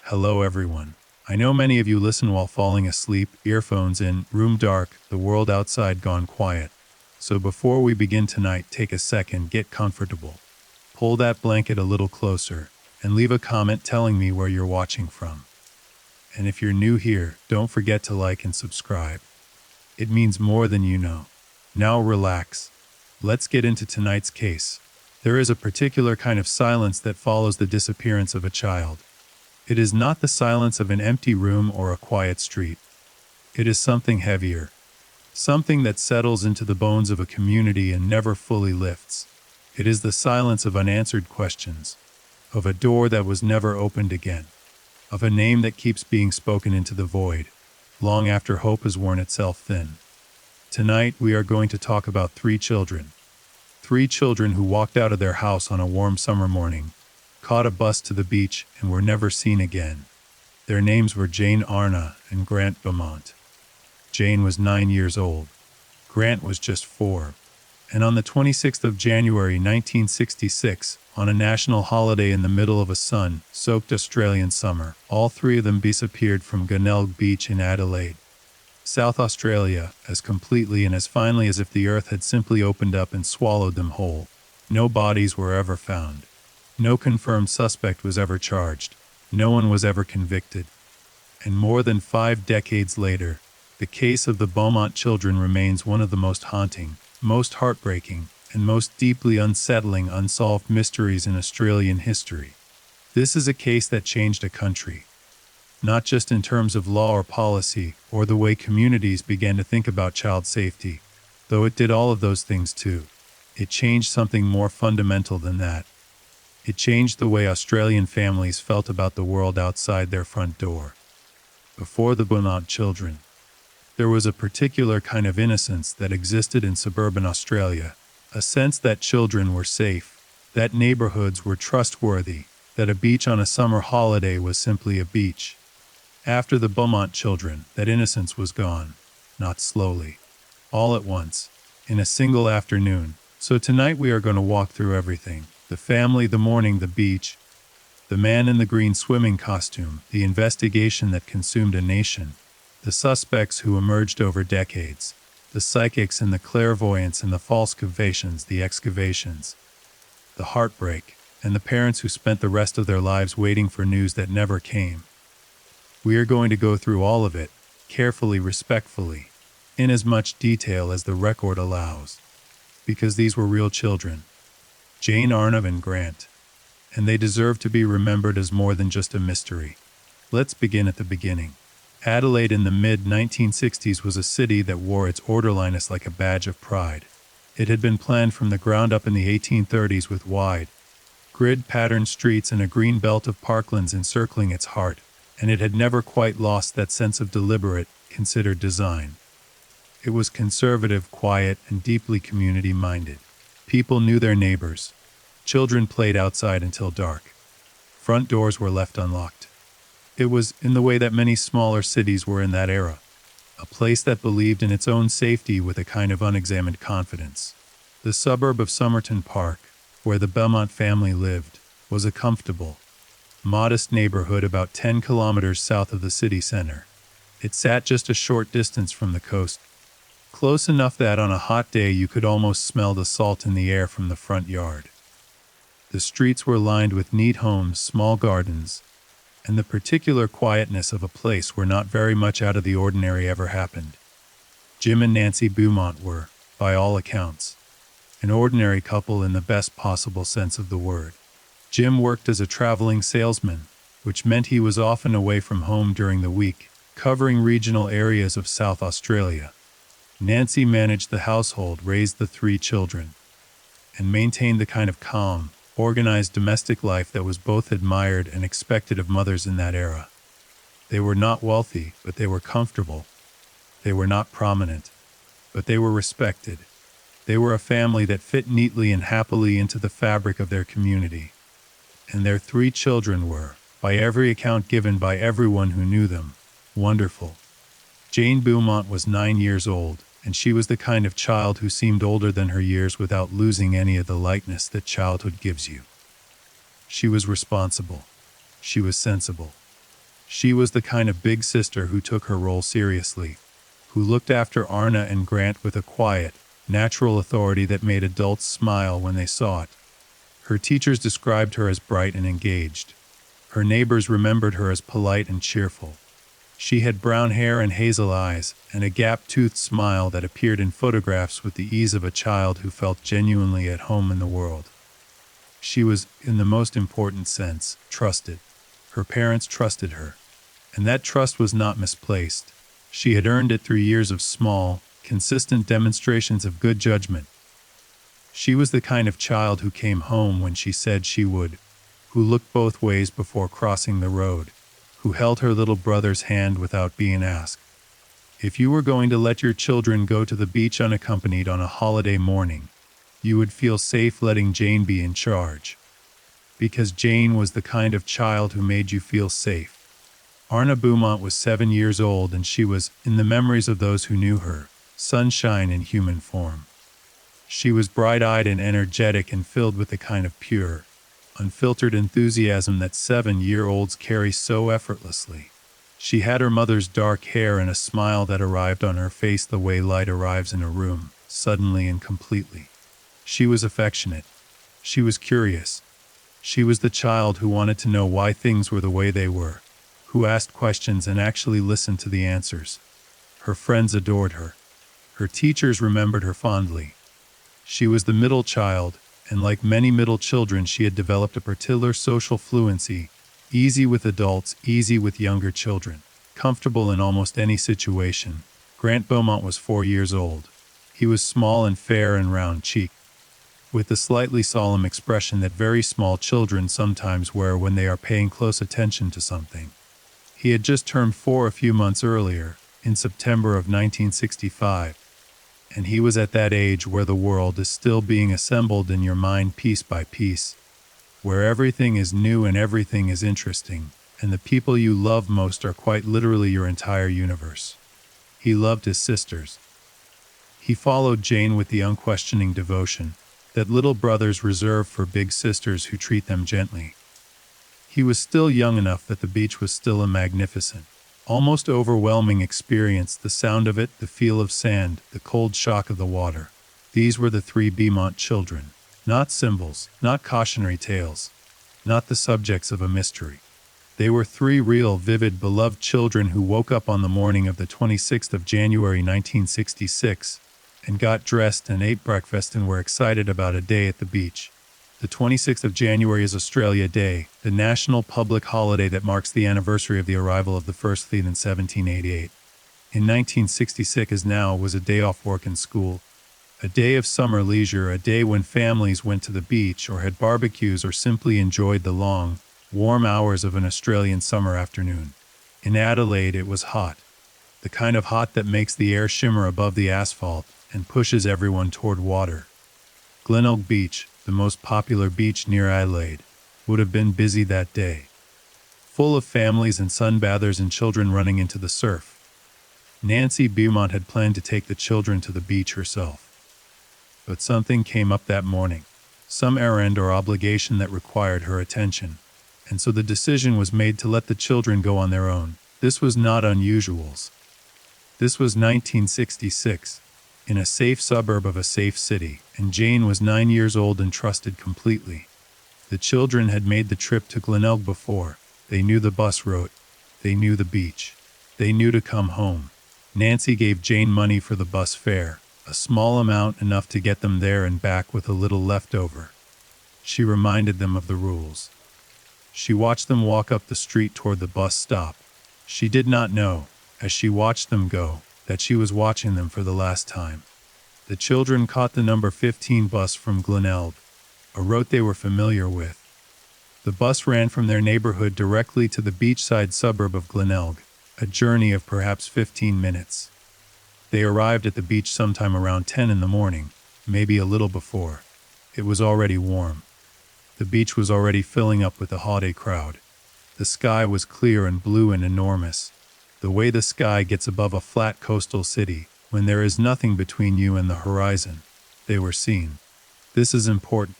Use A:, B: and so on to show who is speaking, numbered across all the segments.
A: Hello, everyone. I know many of you listen while falling asleep, earphones in, room dark, the world outside gone quiet. So before we begin tonight, take a second, get comfortable. Pull that blanket a little closer, and leave a comment telling me where you're watching from. And if you're new here, don't forget to like and subscribe. It means more than you know. Now relax. Let's get into tonight's case. There is a particular kind of silence that follows the disappearance of a child. It is not the silence of an empty room or a quiet street. It is something heavier. Something that settles into the bones of a community and never fully lifts. It is the silence of unanswered questions. Of a door that was never opened again. Of a name that keeps being spoken into the void, long after hope has worn itself thin. Tonight we are going to talk about three children. Three children who walked out of their house on a warm summer morning, caught a bus to the beach, and were never seen again. Their names were Jane Arna and Grant Beaumont. Jane was 9 years old. Grant was just 4. And on the 26th of January 1966, on a national holiday in the middle of a sun-soaked Australian summer, all three of them disappeared from Glenelg Beach in Adelaide, South Australia, as completely and as finally as if the earth had simply opened up and swallowed them whole. No bodies were ever found. No confirmed suspect was ever charged. No one was ever convicted. And more than 5 decades later, the case of the Beaumont children remains one of the most haunting, most heartbreaking, and most deeply unsettling unsolved mysteries in Australian history. This is a case that changed a country. Not just in terms of law or policy, or the way communities began to think about child safety, though it did all of those things too. It changed something more fundamental than that. It changed the way Australian families felt about the world outside their front door. Before the Beaumont children, there was a particular kind of innocence that existed in suburban Australia, a sense that children were safe, that neighborhoods were trustworthy, that a beach on a summer holiday was simply a beach. After the Beaumont children, that innocence was gone, not slowly, all at once, in a single afternoon. So tonight we are going to walk through everything. The family, the morning, the beach, the man in the green swimming costume, the investigation that consumed a nation, the suspects who emerged over decades, the psychics and the clairvoyants and the false confessions, the excavations, the heartbreak, and the parents who spent the rest of their lives waiting for news that never came. We are going to go through all of it, carefully, respectfully, in as much detail as the record allows, because these were real children. Jane Arna and Grant, and they deserve to be remembered as more than just a mystery. Let's begin at the beginning. Adelaide in the mid-1960s was a city that wore its orderliness like a badge of pride. It had been planned from the ground up in the 1830s with wide, grid-patterned streets and a green belt of parklands encircling its heart, and it had never quite lost that sense of deliberate, considered design. It was conservative, quiet, and deeply community-minded. People knew their neighbors. Children played outside until dark. Front doors were left unlocked. It was, in the way that many smaller cities were in that era, a place that believed in its own safety with a kind of unexamined confidence. The suburb of Somerton Park, where the Beaumont family lived, was a comfortable, modest neighborhood about 10 kilometers south of the city center. It sat just a short distance from the coast, close enough that on a hot day you could almost smell the salt in the air from the front yard. The streets were lined with neat homes, small gardens, and the particular quietness of a place where not very much out of the ordinary ever happened. Jim and Nancy Beaumont were, by all accounts, an ordinary couple in the best possible sense of the word. Jim worked as a traveling salesman, which meant he was often away from home during the week, covering regional areas of South Australia. Nancy managed the household, raised the 3 children, and maintained the kind of calm, organized domestic life that was both admired and expected of mothers in that era. They were not wealthy, but they were comfortable. They were not prominent, but they were respected. They were a family that fit neatly and happily into the fabric of their community. And their 3 children were, by every account given by everyone who knew them, wonderful. Jane Beaumont was 9 years old, and she was the kind of child who seemed older than her years without losing any of the lightness that childhood gives you. She was responsible. She was sensible. She was the kind of big sister who took her role seriously, who looked after Arna and Grant with a quiet, natural authority that made adults smile when they saw it. Her teachers described her as bright and engaged. Her neighbors remembered her as polite and cheerful. She had brown hair and hazel eyes, and a gap-toothed smile that appeared in photographs with the ease of a child who felt genuinely at home in the world. She was, in the most important sense, trusted. Her parents trusted her. And that trust was not misplaced. She had earned it through years of small, consistent demonstrations of good judgment. She was the kind of child who came home when she said she would, who looked both ways before crossing the road, who held her little brother's hand without being asked. If you were going to let your children go to the beach unaccompanied on a holiday morning, you would feel safe letting Jane be in charge. Because Jane was the kind of child who made you feel safe. Arna Beaumont was 7 years old, and she was, in the memories of those who knew her, sunshine in human form. She was bright-eyed and energetic and filled with the kind of pure, unfiltered enthusiasm that 7-year-olds carry so effortlessly. She had her mother's dark hair and a smile that arrived on her face the way light arrives in a room, suddenly and completely. She was affectionate. She was curious. She was the child who wanted to know why things were the way they were, who asked questions and actually listened to the answers. Her friends adored her. Her teachers remembered her fondly. She was the middle child, and like many middle children, she had developed a particular social fluency, easy with adults, easy with younger children, comfortable in almost any situation. Grant Beaumont was 4 years old. He was small and fair and round-cheeked, with the slightly solemn expression that very small children sometimes wear when they are paying close attention to something. He had just turned 4 a few months earlier, in September of 1965, and he was at that age where the world is still being assembled in your mind piece by piece, where everything is new and everything is interesting, and the people you love most are quite literally your entire universe. He loved his sisters. He followed Jane with the unquestioning devotion that little brothers reserve for big sisters who treat them gently. He was still young enough that the beach was still a magnificent, almost overwhelming experience, the sound of it, the feel of sand, the cold shock of the water. These were the 3 Beaumont children, not symbols, not cautionary tales, not the subjects of a mystery. They were 3 real, vivid, beloved children who woke up on the morning of the 26th of January 1966 and got dressed and ate breakfast and were excited about a day at the beach. The 26th of January is Australia Day, the national public holiday that marks the anniversary of the arrival of the First Fleet in 1788. In 1966, as now, was a day off work and school, a day of summer leisure, a day when families went to the beach or had barbecues or simply enjoyed the long, warm hours of an Australian summer afternoon. In Adelaide, it was hot, the kind of hot that makes the air shimmer above the asphalt and pushes everyone toward water. Glenelg Beach, the most popular beach near Adelaide, would have been busy that day, full of families and sunbathers and children running into the surf. Nancy Beaumont had planned to take the children to the beach herself. But something came up that morning, some errand or obligation that required her attention, and so the decision was made to let the children go on their own. This was not unusual. This was 1966. In a safe suburb of a safe city, and Jane was 9 years old and trusted completely. The children had made the trip to Glenelg before. They knew the bus route. They knew the beach. They knew to come home. Nancy gave Jane money for the bus fare, a small amount enough to get them there and back with a little left over. She reminded them of the rules. She watched them walk up the street toward the bus stop. She did not know, as she watched them go, that she was watching them for the last time. The children caught the number 15 bus from Glenelg, a route they were familiar with. The bus ran from their neighborhood directly to the beachside suburb of Glenelg, a journey of perhaps 15 minutes. They arrived at the beach sometime around 10 in the morning, maybe a little before. It was already warm. The beach was already filling up with a holiday crowd. The sky was clear and blue and enormous, the way the sky gets above a flat coastal city, when there is nothing between you and the horizon. They were seen. This is important.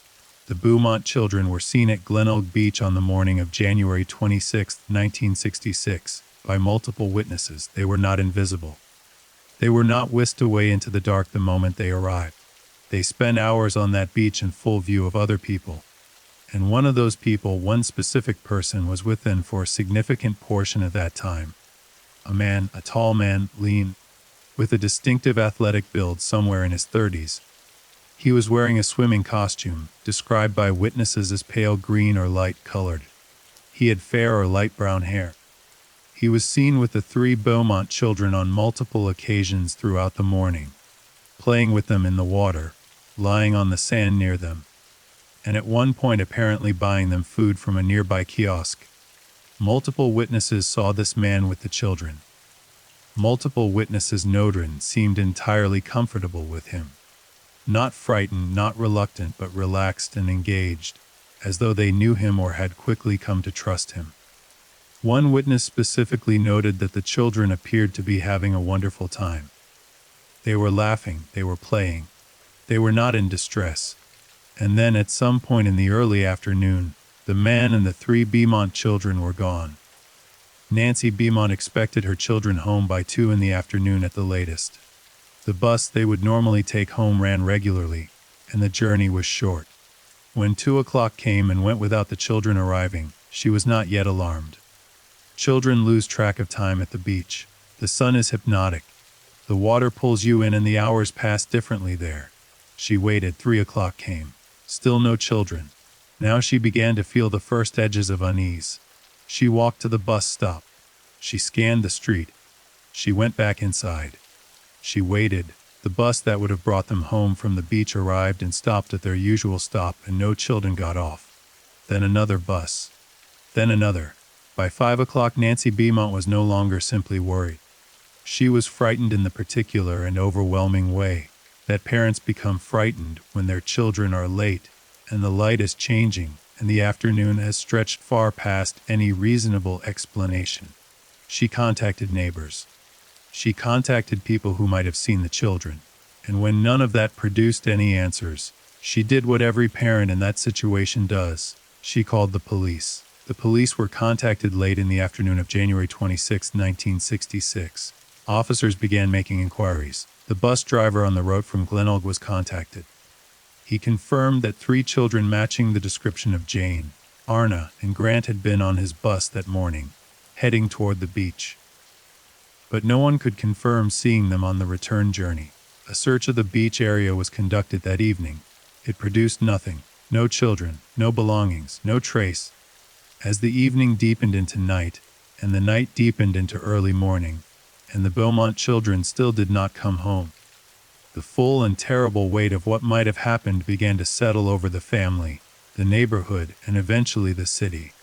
A: The Beaumont children were seen at Glenelg Beach on the morning of January 26, 1966, by multiple witnesses. They were not invisible. They were not whisked away into the dark the moment they arrived. They spent hours on that beach in full view of other people. And one of those people, one specific person, was with them for a significant portion of that time. A man, a tall man, lean, with a distinctive athletic build, somewhere in his 30s. He was wearing a swimming costume, described by witnesses as pale green or light colored. He had fair or light brown hair. He was seen with the 3 Beaumont children on multiple occasions throughout the morning, playing with them in the water, lying on the sand near them, and at one point apparently buying them food from a nearby kiosk. Multiple witnesses saw this man with the children. Multiple witnesses noted seemed entirely comfortable with him. Not frightened, not reluctant, but relaxed and engaged, as though they knew him or had quickly come to trust him. One witness specifically noted that the children appeared to be having a wonderful time. They were laughing, they were playing, they were not in distress. And then at some point in the early afternoon, the man and the 3 Beaumont children were gone. Nancy Beaumont expected her children home by 2 in the afternoon at the latest. The bus they would normally take home ran regularly, and the journey was short. When 2 o'clock came and went without the children arriving, she was not yet alarmed. Children lose track of time at the beach. The sun is hypnotic. The water pulls you in and the hours pass differently there. She waited. 3 o'clock came. Still no children. Now she began to feel the first edges of unease. She walked to the bus stop. She scanned the street. She went back inside. She waited. The bus that would have brought them home from the beach arrived and stopped at their usual stop, and no children got off. Then another bus. Then another. By 5 o'clock, Nancy Beaumont was no longer simply worried. She was frightened in the particular and overwhelming way that parents become frightened when their children are late, and the light is changing, and the afternoon has stretched far past any reasonable explanation. She contacted neighbors. She contacted people who might have seen the children, and when none of that produced any answers, she did what every parent in that situation does. She called the police. The police were contacted late in the afternoon of January 26, 1966. Officers began making inquiries. The bus driver on the route from Glenelg was contacted. He confirmed that 3 children matching the description of Jane, Arna, and Grant had been on his bus that morning, heading toward the beach. But no one could confirm seeing them on the return journey. A search of the beach area was conducted that evening. It produced nothing. No children, no belongings, no trace. As the evening deepened into night, and the night deepened into early morning, and the Beaumont children still did not come home, the full and terrible weight of what might have happened began to settle over the family, the neighborhood, and eventually the city.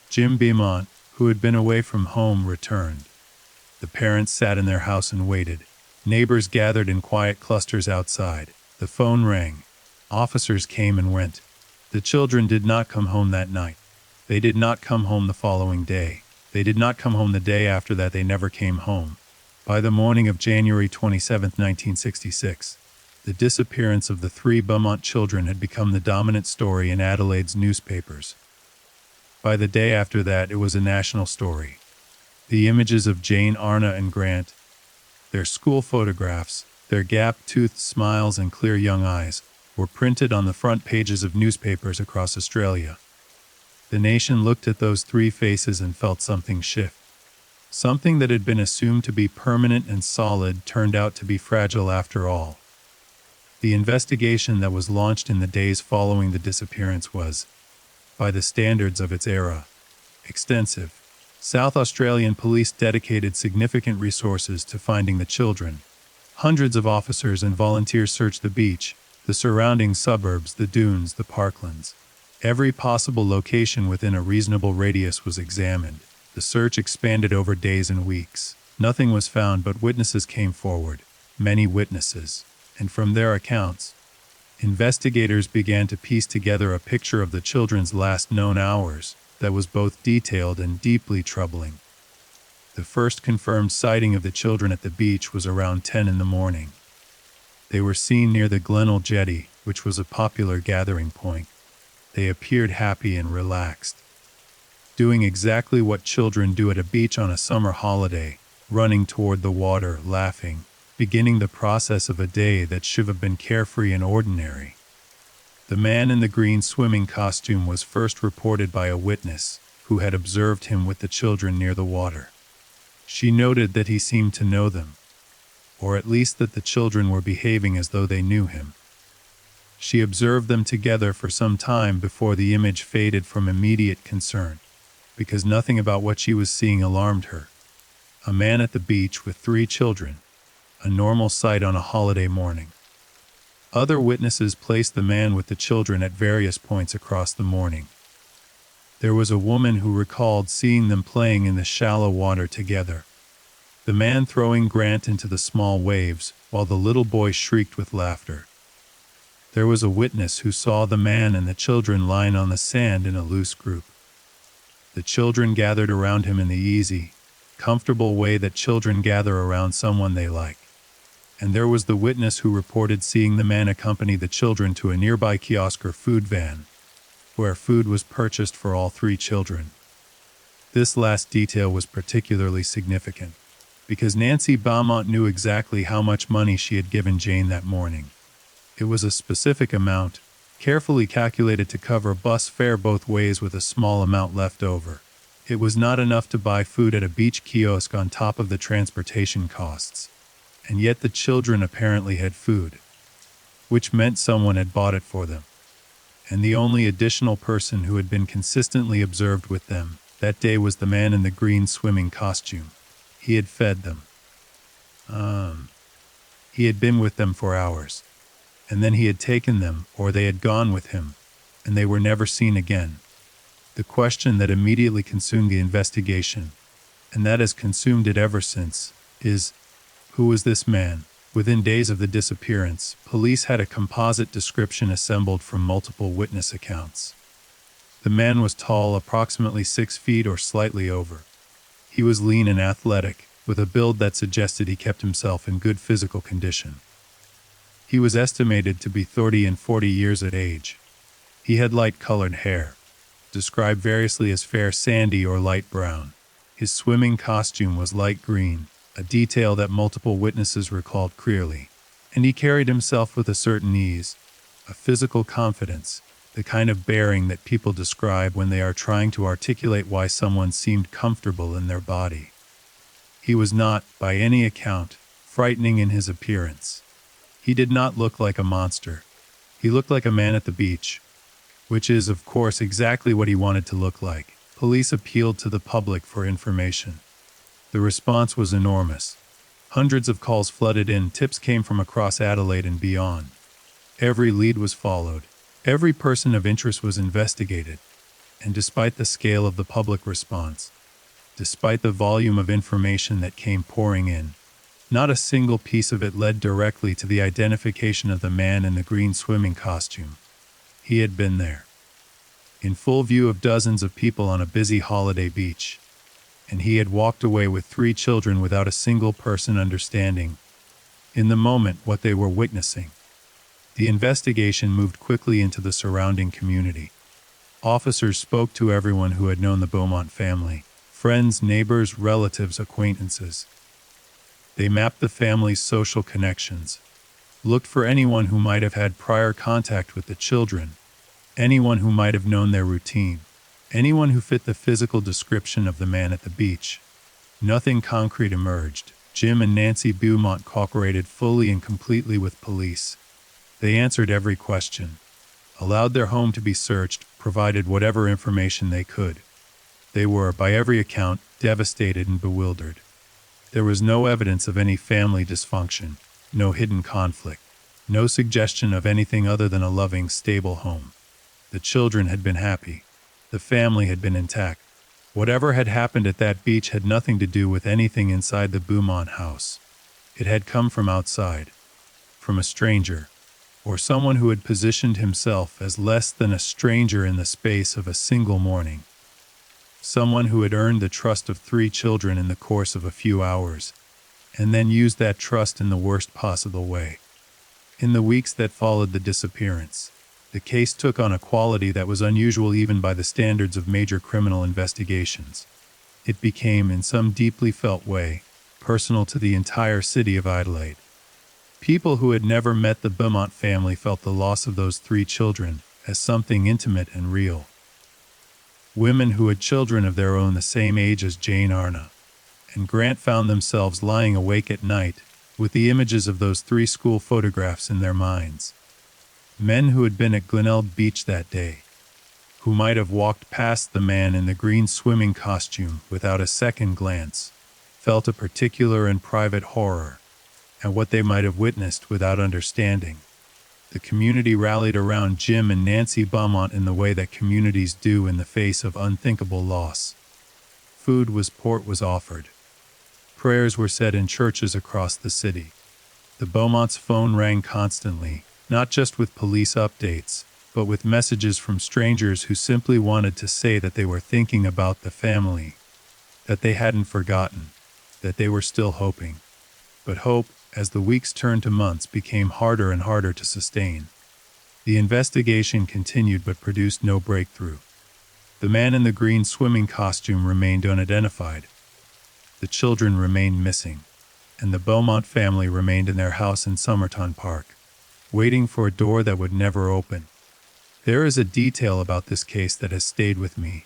A: Jim Beaumont, who had been away from home, returned. The parents sat in their house and waited. Neighbors gathered in quiet clusters outside. The phone rang. Officers came and went. The children did not come home that night. They did not come home the following day. They did not come home the day after that. They never came home. By the morning of January 27, 1966, the disappearance of the 3 Beaumont children had become the dominant story in Adelaide's newspapers. By the day after that, it was a national story. The images of Jane, Arna, and Grant, their school photographs, their gap-toothed smiles and clear young eyes, were printed on the front pages of newspapers across Australia. The nation looked at those 3 faces and felt something shift. Something that had been assumed to be permanent and solid turned out to be fragile after all. The investigation that was launched in the days following the disappearance was, by the standards of its era, extensive. South Australian police dedicated significant resources to finding the children. Hundreds of officers and volunteers searched the beach, the surrounding suburbs, the dunes, the parklands. Every possible location within a reasonable radius was examined. The search expanded over days and weeks. Nothing was found, but witnesses came forward. Many witnesses. And from their accounts, investigators began to piece together a picture of the children's last known hours that was both detailed and deeply troubling. The first confirmed sighting of the children at the beach was around 10 in the morning. They were seen near the Glenelg jetty, which was a popular gathering point. They appeared happy and relaxed, doing exactly what children do at a beach on a summer holiday, running toward the water, laughing, beginning the process of a day that should have been carefree and ordinary. The man in the green swimming costume was first reported by a witness, who had observed him with the children near the water. She noted that he seemed to know them, or at least that the children were behaving as though they knew him. She observed them together for some time before the image faded from immediate concern, because nothing about what she was seeing alarmed her. A man at the beach with 3 children, a normal sight on a holiday morning. Other witnesses placed the man with the children at various points across the morning. There was a woman who recalled seeing them playing in the shallow water together, the man throwing Grant into the small waves, while the little boy shrieked with laughter. There was a witness who saw the man and the children lying on the sand in a loose group. The children gathered around him in the easy, comfortable way that children gather around someone they like. And there was the witness who reported seeing the man accompany the children to a nearby kiosk or food van, where food was purchased for all 3 children. This last detail was particularly significant, because Nancy Beaumont knew exactly how much money she had given Jane that morning. It was a specific amount, carefully calculated to cover bus fare both ways with a small amount left over. It was not enough to buy food at a beach kiosk on top of the transportation costs. And yet the children apparently had food, which meant someone had bought it for them. And the only additional person who had been consistently observed with them that day was the man in the green swimming costume. He had fed them. He had been with them for hours. And then he had taken them, or they had gone with him, and they were never seen again. The question that immediately consumed the investigation, and that has consumed it ever since, is, who was this man? Within days of the disappearance, police had a composite description assembled from multiple witness accounts. The man was tall, approximately 6 feet or slightly over. He was lean and athletic, with a build that suggested he kept himself in good physical condition. He was estimated to be 30 and 40 years of age. He had light-colored hair, described variously as fair sandy or light brown. His swimming costume was light green, a detail that multiple witnesses recalled clearly, and he carried himself with a certain ease, a physical confidence, the kind of bearing that people describe when they are trying to articulate why someone seemed comfortable in their body. He was not, by any account, frightening in his appearance. He did not look like a monster. He looked like a man at the beach, which is, of course, exactly what he wanted to look like. Police appealed to the public for information. The response was enormous. Hundreds of calls flooded in, tips came from across Adelaide and beyond. Every lead was followed. Every person of interest was investigated. And despite the scale of the public response, despite the volume of information that came pouring in, not a single piece of it led directly to the identification of the man in the green swimming costume. He had been there, in full view of dozens of people on a busy holiday beach, and he had walked away with 3 children without a single person understanding, in the moment, what they were witnessing. The investigation moved quickly into the surrounding community. Officers spoke to everyone who had known the Beaumont family, friends, neighbors, relatives, acquaintances. They mapped the family's social connections, looked for anyone who might have had prior contact with the children, anyone who might have known their routine, anyone who fit the physical description of the man at the beach. Nothing concrete emerged. Jim and Nancy Beaumont cooperated fully and completely with police. They answered every question, allowed their home to be searched, provided whatever information they could. They were, by every account, devastated and bewildered. There was no evidence of any family dysfunction, no hidden conflict, no suggestion of anything other than a loving, stable home. The children had been happy. The family had been intact. Whatever had happened at that beach had nothing to do with anything inside the Beaumont house. It had come from outside, from a stranger, or someone who had positioned himself as less than a stranger in the space of a single morning. Someone who had earned the trust of 3 children in the course of a few hours, and then used that trust in the worst possible way. In the weeks that followed the disappearance, The case took on a quality that was unusual even by the standards of major criminal investigations. It became, in some deeply felt way, personal to the entire city of Adelaide. People who had never met the Beaumont family felt the loss of those 3 children as something intimate and real. Women who had children of their own the same age as Jane Arna and Grant found themselves lying awake at night with the images of those 3 school photographs in their minds. Men who had been at Glenelg Beach that day, who might have walked past the man in the green swimming costume without a second glance, felt a particular and private horror at what they might have witnessed without understanding. The community rallied around Jim and Nancy Beaumont in the way that communities do in the face of unthinkable loss. Food was offered. Prayers were said in churches across the city. The Beaumonts' phone rang constantly, not just with police updates, but with messages from strangers who simply wanted to say that they were thinking about the family, that they hadn't forgotten, that they were still hoping. But hope, as the weeks turned to months, became harder and harder to sustain. The investigation continued but produced no breakthrough. The man in the green swimming costume remained unidentified. The children remained missing, and the Beaumont family remained in their house in Somerton Park, waiting for a door that would never open. There is a detail about this case that has stayed with me,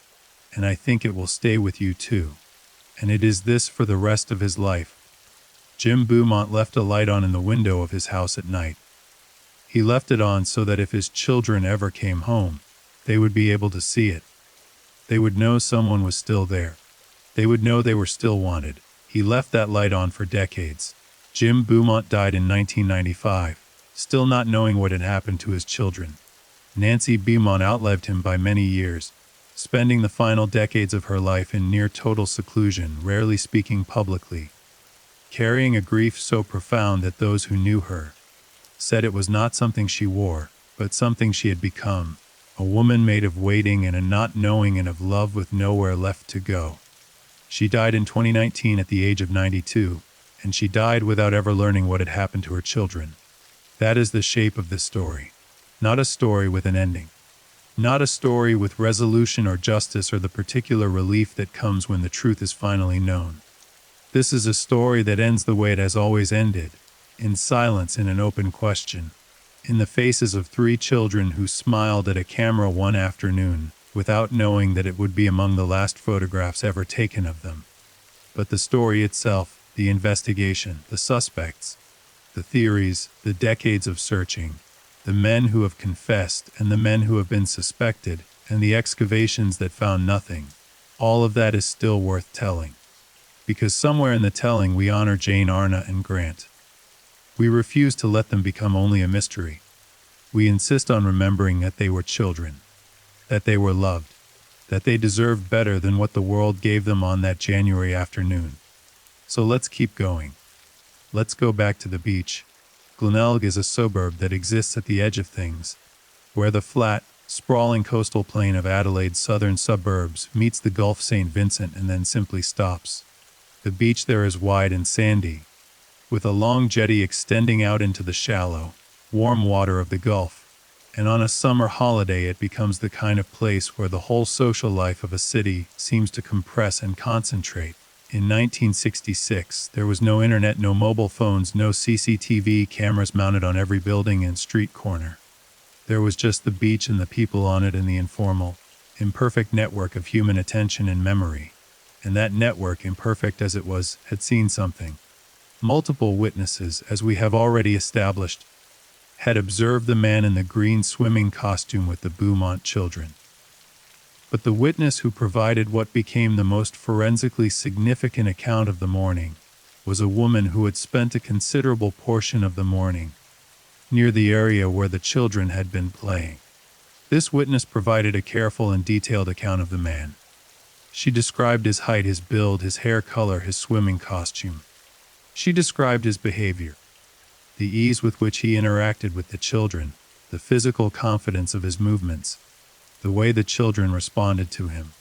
A: and I think it will stay with you too. And it is this: for the rest of his life, Jim Beaumont left a light on in the window of his house at night. He left it on so that if his children ever came home, they would be able to see it. They would know someone was still there. They would know they were still wanted. He left that light on for decades. Jim Beaumont died in 1995, still not knowing what had happened to his children. Nancy Beaumont outlived him by many years, spending the final decades of her life in near total seclusion, rarely speaking publicly, carrying a grief so profound that those who knew her said it was not something she wore, but something she had become, a woman made of waiting and a not knowing and of love with nowhere left to go. She died in 2019 at the age of 92, and she died without ever learning what had happened to her children. That is the shape of this story. Not a story with an ending. Not a story with resolution or justice or the particular relief that comes when the truth is finally known. This is a story that ends the way it has always ended, in silence, in an open question, in the faces of 3 children who smiled at a camera one afternoon, without knowing that it would be among the last photographs ever taken of them. But the story itself, the investigation, the suspects, the theories, the decades of searching, the men who have confessed and the men who have been suspected, and the excavations that found nothing, all of that is still worth telling. Because somewhere in the telling we honor Jane Arna and Grant. We refuse to let them become only a mystery. We insist on remembering that they were children, that they were loved, that they deserved better than what the world gave them on that January afternoon. So let's keep going. Let's go back to the beach. Glenelg is a suburb that exists at the edge of things, where the flat, sprawling coastal plain of Adelaide's southern suburbs meets the Gulf St. Vincent and then simply stops. The beach there is wide and sandy, with a long jetty extending out into the shallow, warm water of the Gulf, and on a summer holiday it becomes the kind of place where the whole social life of a city seems to compress and concentrate. In 1966, there was no internet, no mobile phones, no CCTV cameras mounted on every building and street corner. There was just the beach and the people on it and the informal, imperfect network of human attention and memory. And that network, imperfect as it was, had seen something. Multiple witnesses, as we have already established, had observed the man in the green swimming costume with the Beaumont children. But the witness who provided what became the most forensically significant account of the morning was a woman who had spent a considerable portion of the morning near the area where the children had been playing. This witness provided a careful and detailed account of the man. She described his height, his build, his hair color, his swimming costume. She described his behavior, the ease with which he interacted with the children, the physical confidence of his movements, the way the children responded to him.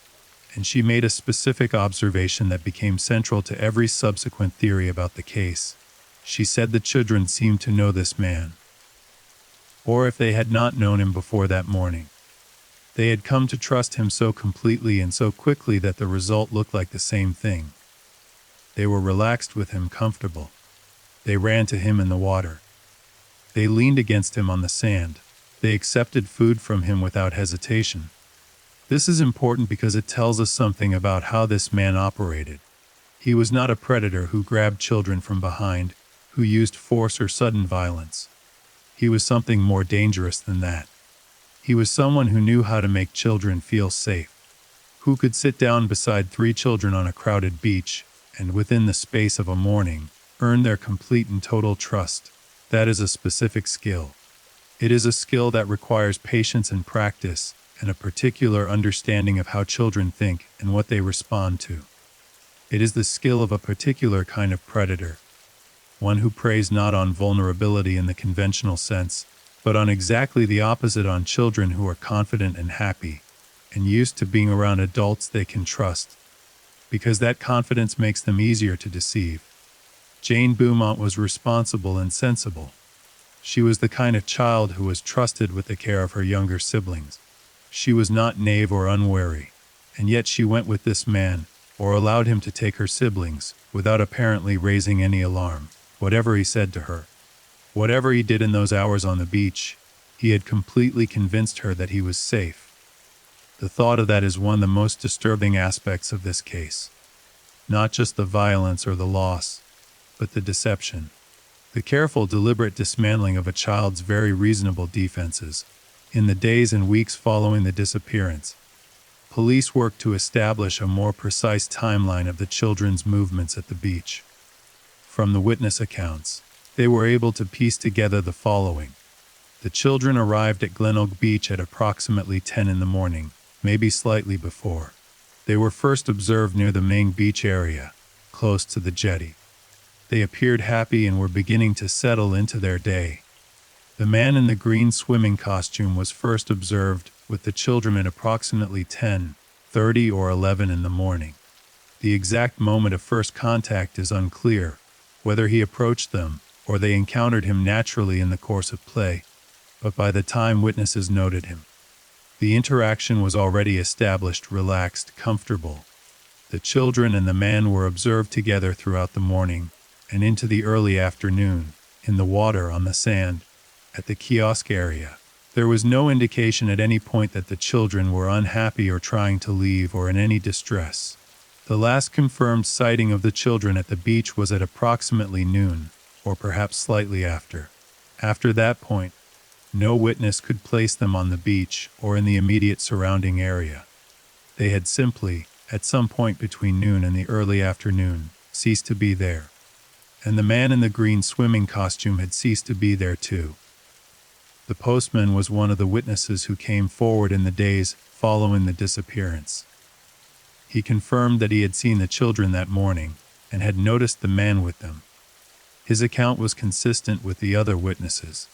A: And she made a specific observation that became central to every subsequent theory about the case. She said the children seemed to know this man. or if they had not known him before that morning. They had come to trust him so completely and so quickly that the result looked like the same thing. They were relaxed with him, comfortable. They ran to him in the water. They leaned against him on the sand. They accepted food from him without hesitation. This is important because it tells us something about how this man operated. He was not a predator who grabbed children from behind, who used force or sudden violence. He was something more dangerous than that. He was someone who knew how to make children feel safe, who could sit down beside 3 children on a crowded beach, and within the space of a morning, earn their complete and total trust. That is a specific skill. It is a skill that requires patience and practice, and a particular understanding of how children think and what they respond to. It is the skill of a particular kind of predator, one who preys not on vulnerability in the conventional sense, but on exactly the opposite, on children who are confident and happy, and used to being around adults they can trust, because that confidence makes them easier to deceive. Jane Beaumont was responsible and sensible. She was the kind of child who was trusted with the care of her younger siblings. She was not naive or unwary, and yet she went with this man, or allowed him to take her siblings, without apparently raising any alarm. Whatever he said to her, whatever he did in those hours on the beach, he had completely convinced her that he was safe. The thought of that is one of the most disturbing aspects of this case. Not just the violence or the loss, but the deception. The careful, deliberate dismantling of a child's very reasonable defenses. In the days and weeks following the disappearance, police worked to establish a more precise timeline of the children's movements at the beach. From the witness accounts, they were able to piece together the following. The children arrived at Glenogue Beach at approximately 10 in the morning, maybe slightly before. They were first observed near the main beach area, close to the jetty. They appeared happy and were beginning to settle into their day. The man in the green swimming costume was first observed with the children at approximately 10:30 or 11 in the morning. The exact moment of first contact is unclear, whether he approached them or they encountered him naturally in the course of play, but by the time witnesses noted him, the interaction was already established, relaxed, comfortable. The children and the man were observed together throughout the morning and into the early afternoon, in the water, on the sand, at the kiosk area. There was no indication at any point that the children were unhappy or trying to leave or in any distress. The last confirmed sighting of the children at the beach was at approximately noon, or perhaps slightly after. After that point, no witness could place them on the beach or in the immediate surrounding area. They had simply, at some point between noon and the early afternoon, ceased to be there. And the man in the green swimming costume had ceased to be there too. The postman was one of the witnesses who came forward in the days following the disappearance. He confirmed that he had seen the children that morning and had noticed the man with them. His account was consistent with the other witnesses.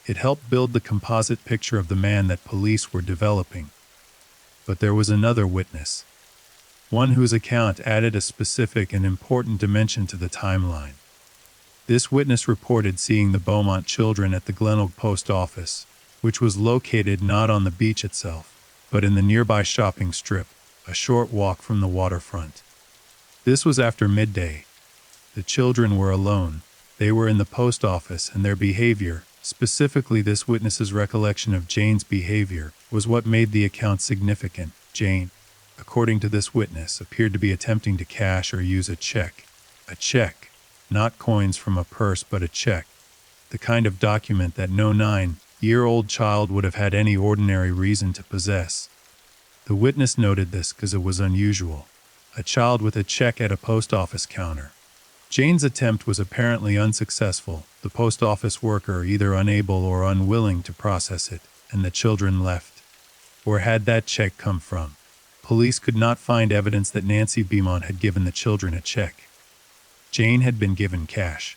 A: It helped build the composite picture of the man that police were developing. But there was another witness, one whose account added a specific and important dimension to the timeline. This witness reported seeing the Beaumont children at the Glenogue post office, which was located not on the beach itself, but in the nearby shopping strip, a short walk from the waterfront. This was after midday. The children were alone. They were in the post office, and their behavior, specifically this witness's recollection of Jane's behavior, was what made the account significant. Jane, according to this witness, appeared to be attempting to cash or use a check. A check. Not coins from a purse, but a check. The kind of document that no 9-year-old child would have had any ordinary reason to possess. The witness noted this because it was unusual. A child with a check at a post office counter. Jane's attempt was apparently unsuccessful, the post office worker either unable or unwilling to process it, and the children left. Where had that check come from? Police could not find evidence that Nancy Beaumont had given the children a check. Jane had been given cash,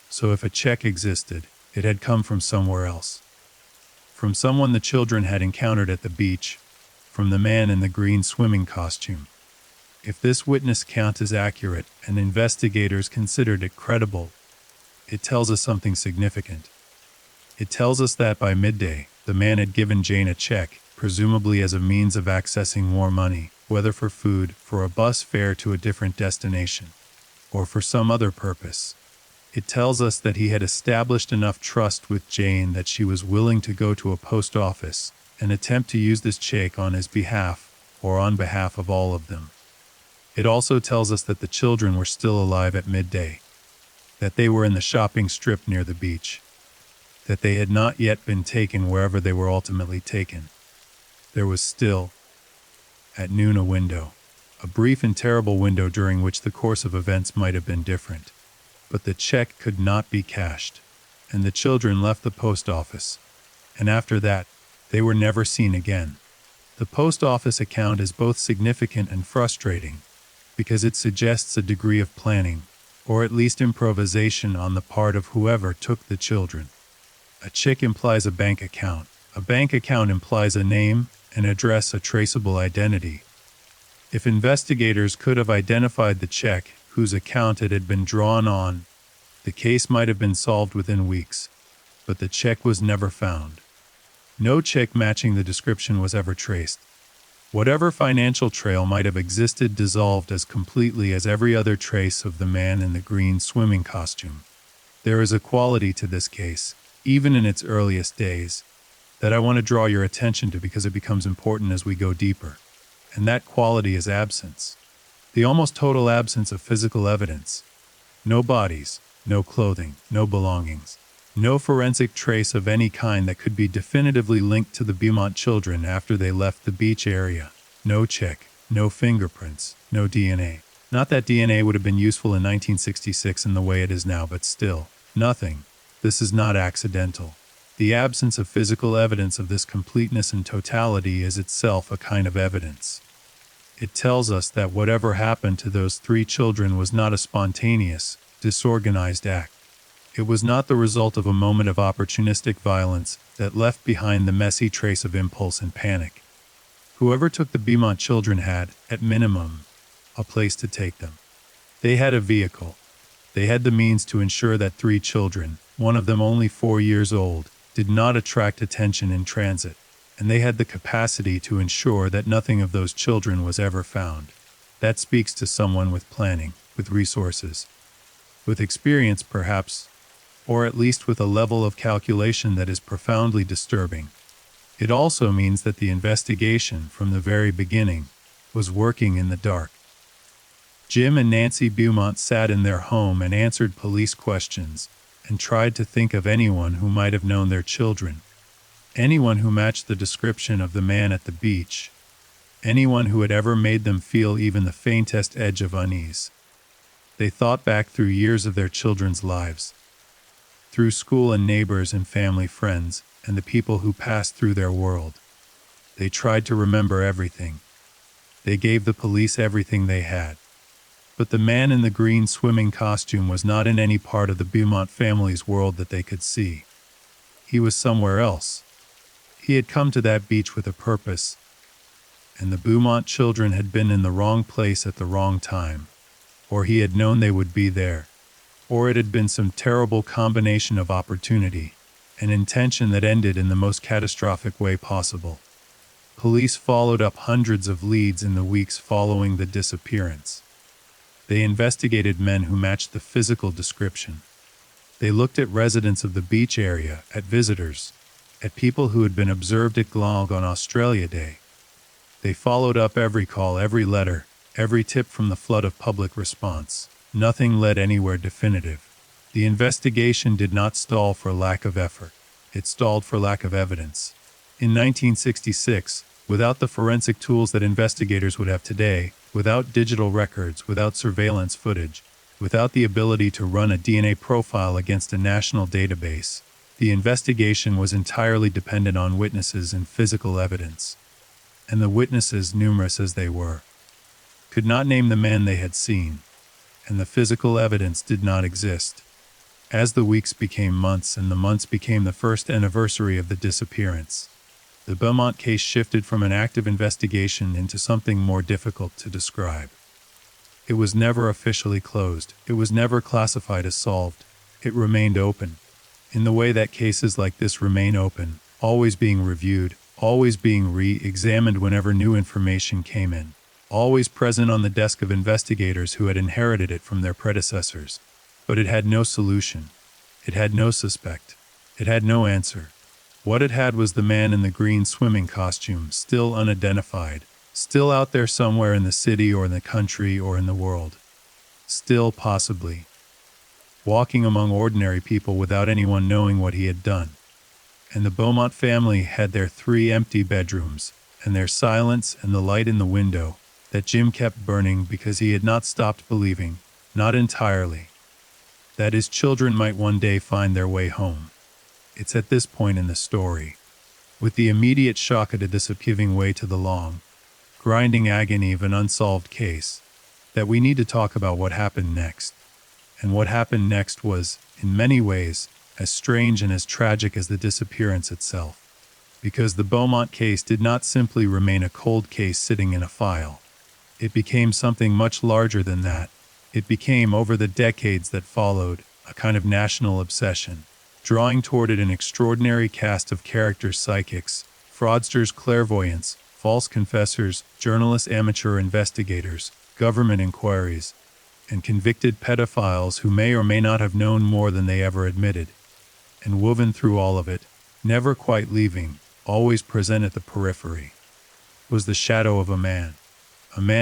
A: so if a check existed, it had come from somewhere else. From someone the children had encountered at the beach, from the man in the green swimming costume. If this witness count is accurate and investigators considered it credible, it tells us something significant. It tells us that by midday, the man had given Jane a check, presumably as a means of accessing more money, whether for food, for a bus fare to a different destination, or for some other purpose. It tells us that he had established enough trust with Jane that she was willing to go to a post office and attempt to use this check on his behalf, or on behalf of all of them. It also tells us that the children were still alive at midday, that they were in the shopping strip near the beach, that they had not yet been taken wherever they were ultimately taken. There was still, at noon, a window, a brief and terrible window during which the course of events might have been different. But the check could not be cashed, and the children left the post office, and after that, they were never seen again. The post office account is both significant and frustrating, because it suggests a degree of planning, or at least improvisation on the part of whoever took the children. A check implies a bank account. A bank account implies a name, an address, a traceable identity. If investigators could have identified the check whose account it had been drawn on, the case might have been solved within weeks, but the check was never found. No check matching the description was ever traced. Whatever financial trail might have existed dissolved as completely as every other trace of the man in the green swimming costume. There is a quality to this case, even in its earliest days, that I want to draw your attention to because it becomes important as we go deeper. And that quality is absence. The almost total absence of physical evidence. No bodies, no clothing, no belongings, no forensic trace of any kind that could be definitively linked to the Beaumont children after they left the beach area. No check, no fingerprints, no DNA. Not that DNA would have been useful in 1966 in the way it is now, but still, nothing. This is not accidental. The absence of physical evidence of this completeness and totality is itself a kind of evidence. It tells us that whatever happened to those 3 children was not a spontaneous, disorganized act. It was not the result of a moment of opportunistic violence that left behind the messy trace of impulse and panic. Whoever took the Beaumont children had, at minimum, a place to take them. They had a vehicle. They had the means to ensure that 3 children, one of them only 4 years old, did not attract attention in transit, and they had the capacity to ensure that nothing of those children was ever found. That speaks to someone with planning, with resources, with experience perhaps, or at least with a level of calculation that is profoundly disturbing. It also means that the investigation, from the very beginning, was working in the dark. Jim and Nancy Beaumont sat in their home and answered police questions, and tried to think of anyone who might have known their children. Anyone who matched the description of the man at the beach. Anyone who had ever made them feel even the faintest edge of unease. They thought back through years of their children's lives, through school and neighbors and family friends, and the people who passed through their world. They tried to remember everything. They gave the police everything they had. But the man in the green swimming costume was not in any part of the Beaumont family's world that they could see. He was somewhere else. He had come to that beach with a purpose, and the Beaumont children had been in the wrong place at the wrong time, or he had known they would be there, or it had been some terrible combination of opportunity and intention that ended in the most catastrophic way possible. Police followed up hundreds of leads in the weeks following the disappearance. They investigated men who matched the physical description. They looked at residents of the beach area, at visitors, at people who had been observed at Glog on Australia Day. They followed up every call, every letter, every tip from the flood of public response. Nothing led anywhere definitive. The investigation did not stall for lack of effort. It stalled for lack of evidence. In 1966, without the forensic tools that investigators would have today, without digital records, without surveillance footage, without the ability to run a DNA profile against a national database, the investigation was entirely dependent on witnesses and physical evidence. And the witnesses, numerous as they were, could not name the man they had seen, and the physical evidence did not exist. As the weeks became months and the months became the first anniversary of the disappearance, the Beaumont case shifted from an active investigation into something more difficult to describe. It was never officially closed. It was never classified as solved. It remained open. in the way that cases like this remain open, always being reviewed, always being re-examined whenever new information came in, always present on the desk of investigators who had inherited it from their predecessors. But it had no solution. It had no suspect. It had no answer. What it had was the man in the green swimming costume, still unidentified, still out there somewhere in the city or in the country or in the world. Still, possibly, walking among ordinary people without anyone knowing what he had done. And the Beaumont family had their 3 empty bedrooms, and their silence and the light in the window that Jim kept burning because he had not stopped believing, not entirely, that his children might one day find their way home. It's at this point in the story, with the immediate shock of this giving way to the long, grinding agony of an unsolved case, that we need to talk about what happened next. And what happened next was, in many ways, as strange and as tragic as the disappearance itself. Because the Beaumont case did not simply remain a cold case sitting in a file. It became something much larger than that. It became, over the decades that followed, a kind of national obsession, drawing toward it an extraordinary cast of characters: psychics, fraudsters, clairvoyants, false confessors, journalists, amateur investigators, government inquiries, and convicted pedophiles who may or may not have known more than they ever admitted. And woven through all of it, never quite leaving, always present at the periphery, was the shadow of a man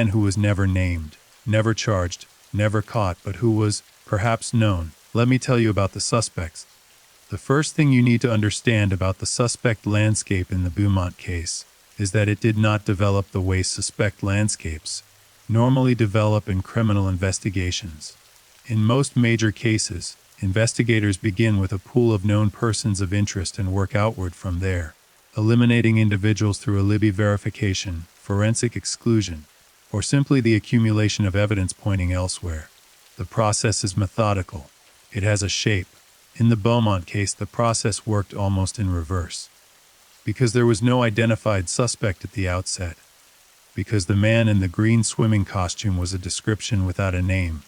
A: who was never named, never charged, never caught, but who was, perhaps, known. Let me tell you about the suspects. The first thing you need to understand about the suspect landscape in the Beaumont case is that it did not develop the way suspect landscapes normally develop in criminal investigations. In most major cases, investigators begin with a pool of known persons of interest and work outward from there, eliminating individuals through alibi verification, forensic exclusion, or simply the accumulation of evidence pointing elsewhere. The process is methodical. It has a shape. In the Beaumont case, the process worked almost in reverse. Because there was no identified suspect at the outset. Because the man in the green swimming costume was a description without a name.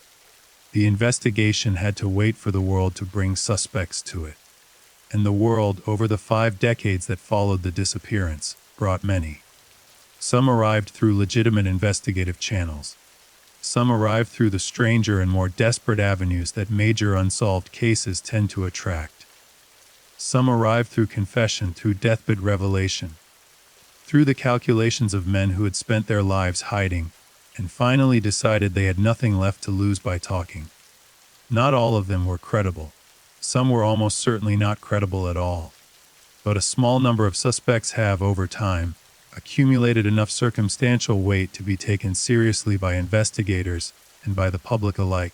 A: The investigation had to wait for the world to bring suspects to it. And the world, over the 5 decades that followed the disappearance, brought many. Some arrived through legitimate investigative channels. Some arrived through the stranger and more desperate avenues that major unsolved cases tend to attract. Some arrived through confession, through deathbed revelation, through the calculations of men who had spent their lives hiding, and finally decided they had nothing left to lose by talking. Not all of them were credible. Some were almost certainly not credible at all. But a small number of suspects have, over time, accumulated enough circumstantial weight to be taken seriously by investigators and by the public alike.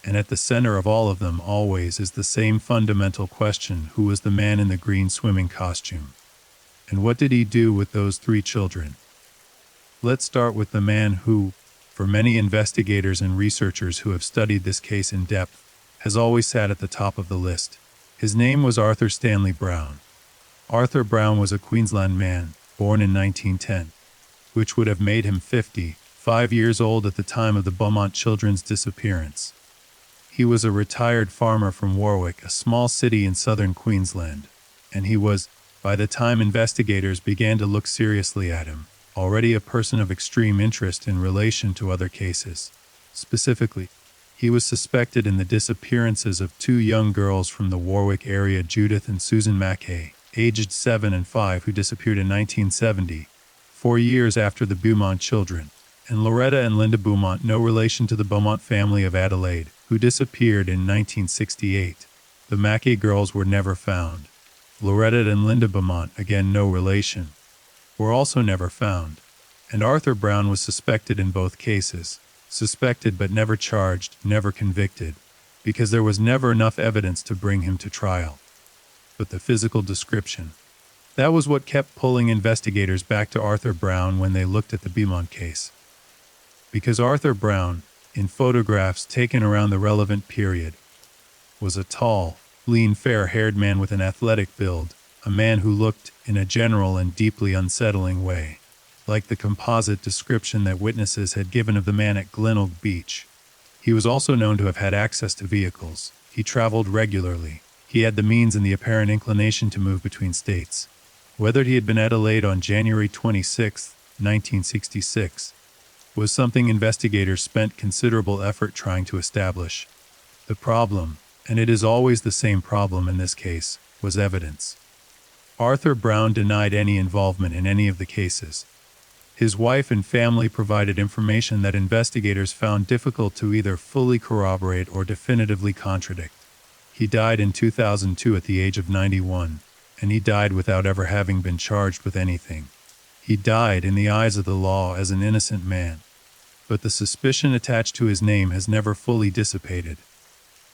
A: And at the center of all of them always is the same fundamental question: who was the man in the green swimming costume? And what did he do with those 3 children? Let's start with the man who, for many investigators and researchers who have studied this case in depth, has always sat at the top of the list. His name was Arthur Stanley Brown. Arthur Brown was a Queensland man, born in 1910, which would have made him 55 years old at the time of the Beaumont children's disappearance. He was a retired farmer from Warwick, a small city in southern Queensland, and he was, by the time investigators began to look seriously at him, already a person of extreme interest in relation to other cases. Specifically, he was suspected in the disappearances of 2 young girls from the Warwick area, Judith and Susan Mackay, aged 7 and 5, who disappeared in 1970, 4 years after the Beaumont children, and Loretta and Linda Beaumont, no relation to the Beaumont family of Adelaide, who disappeared in 1968. The Mackay girls were never found. Loretta and Linda Beaumont, again no relation, were also never found. And Arthur Brown was suspected in both cases. Suspected but never charged, never convicted, because there was never enough evidence to bring him to trial. But the physical description, that was what kept pulling investigators back to Arthur Brown when they looked at the Beaumont case. Because Arthur Brown, in photographs taken around the relevant period, was a tall, lean, fair-haired man with an athletic build, a man who looked, in a general and deeply unsettling way, like the composite description that witnesses had given of the man at Glenelg Beach. He was also known to have had access to vehicles. He traveled regularly. He had the means and the apparent inclination to move between states. Whether he had been at Adelaide on January 26, 1966, was something investigators spent considerable effort trying to establish. The problem, and it is always the same problem in this case, was evidence. Arthur Brown denied any involvement in any of the cases. His wife and family provided information that investigators found difficult to either fully corroborate or definitively contradict. He died in 2002 at the age of 91, and he died without ever having been charged with anything. He died in the eyes of the law as an innocent man. But the suspicion attached to his name has never fully dissipated,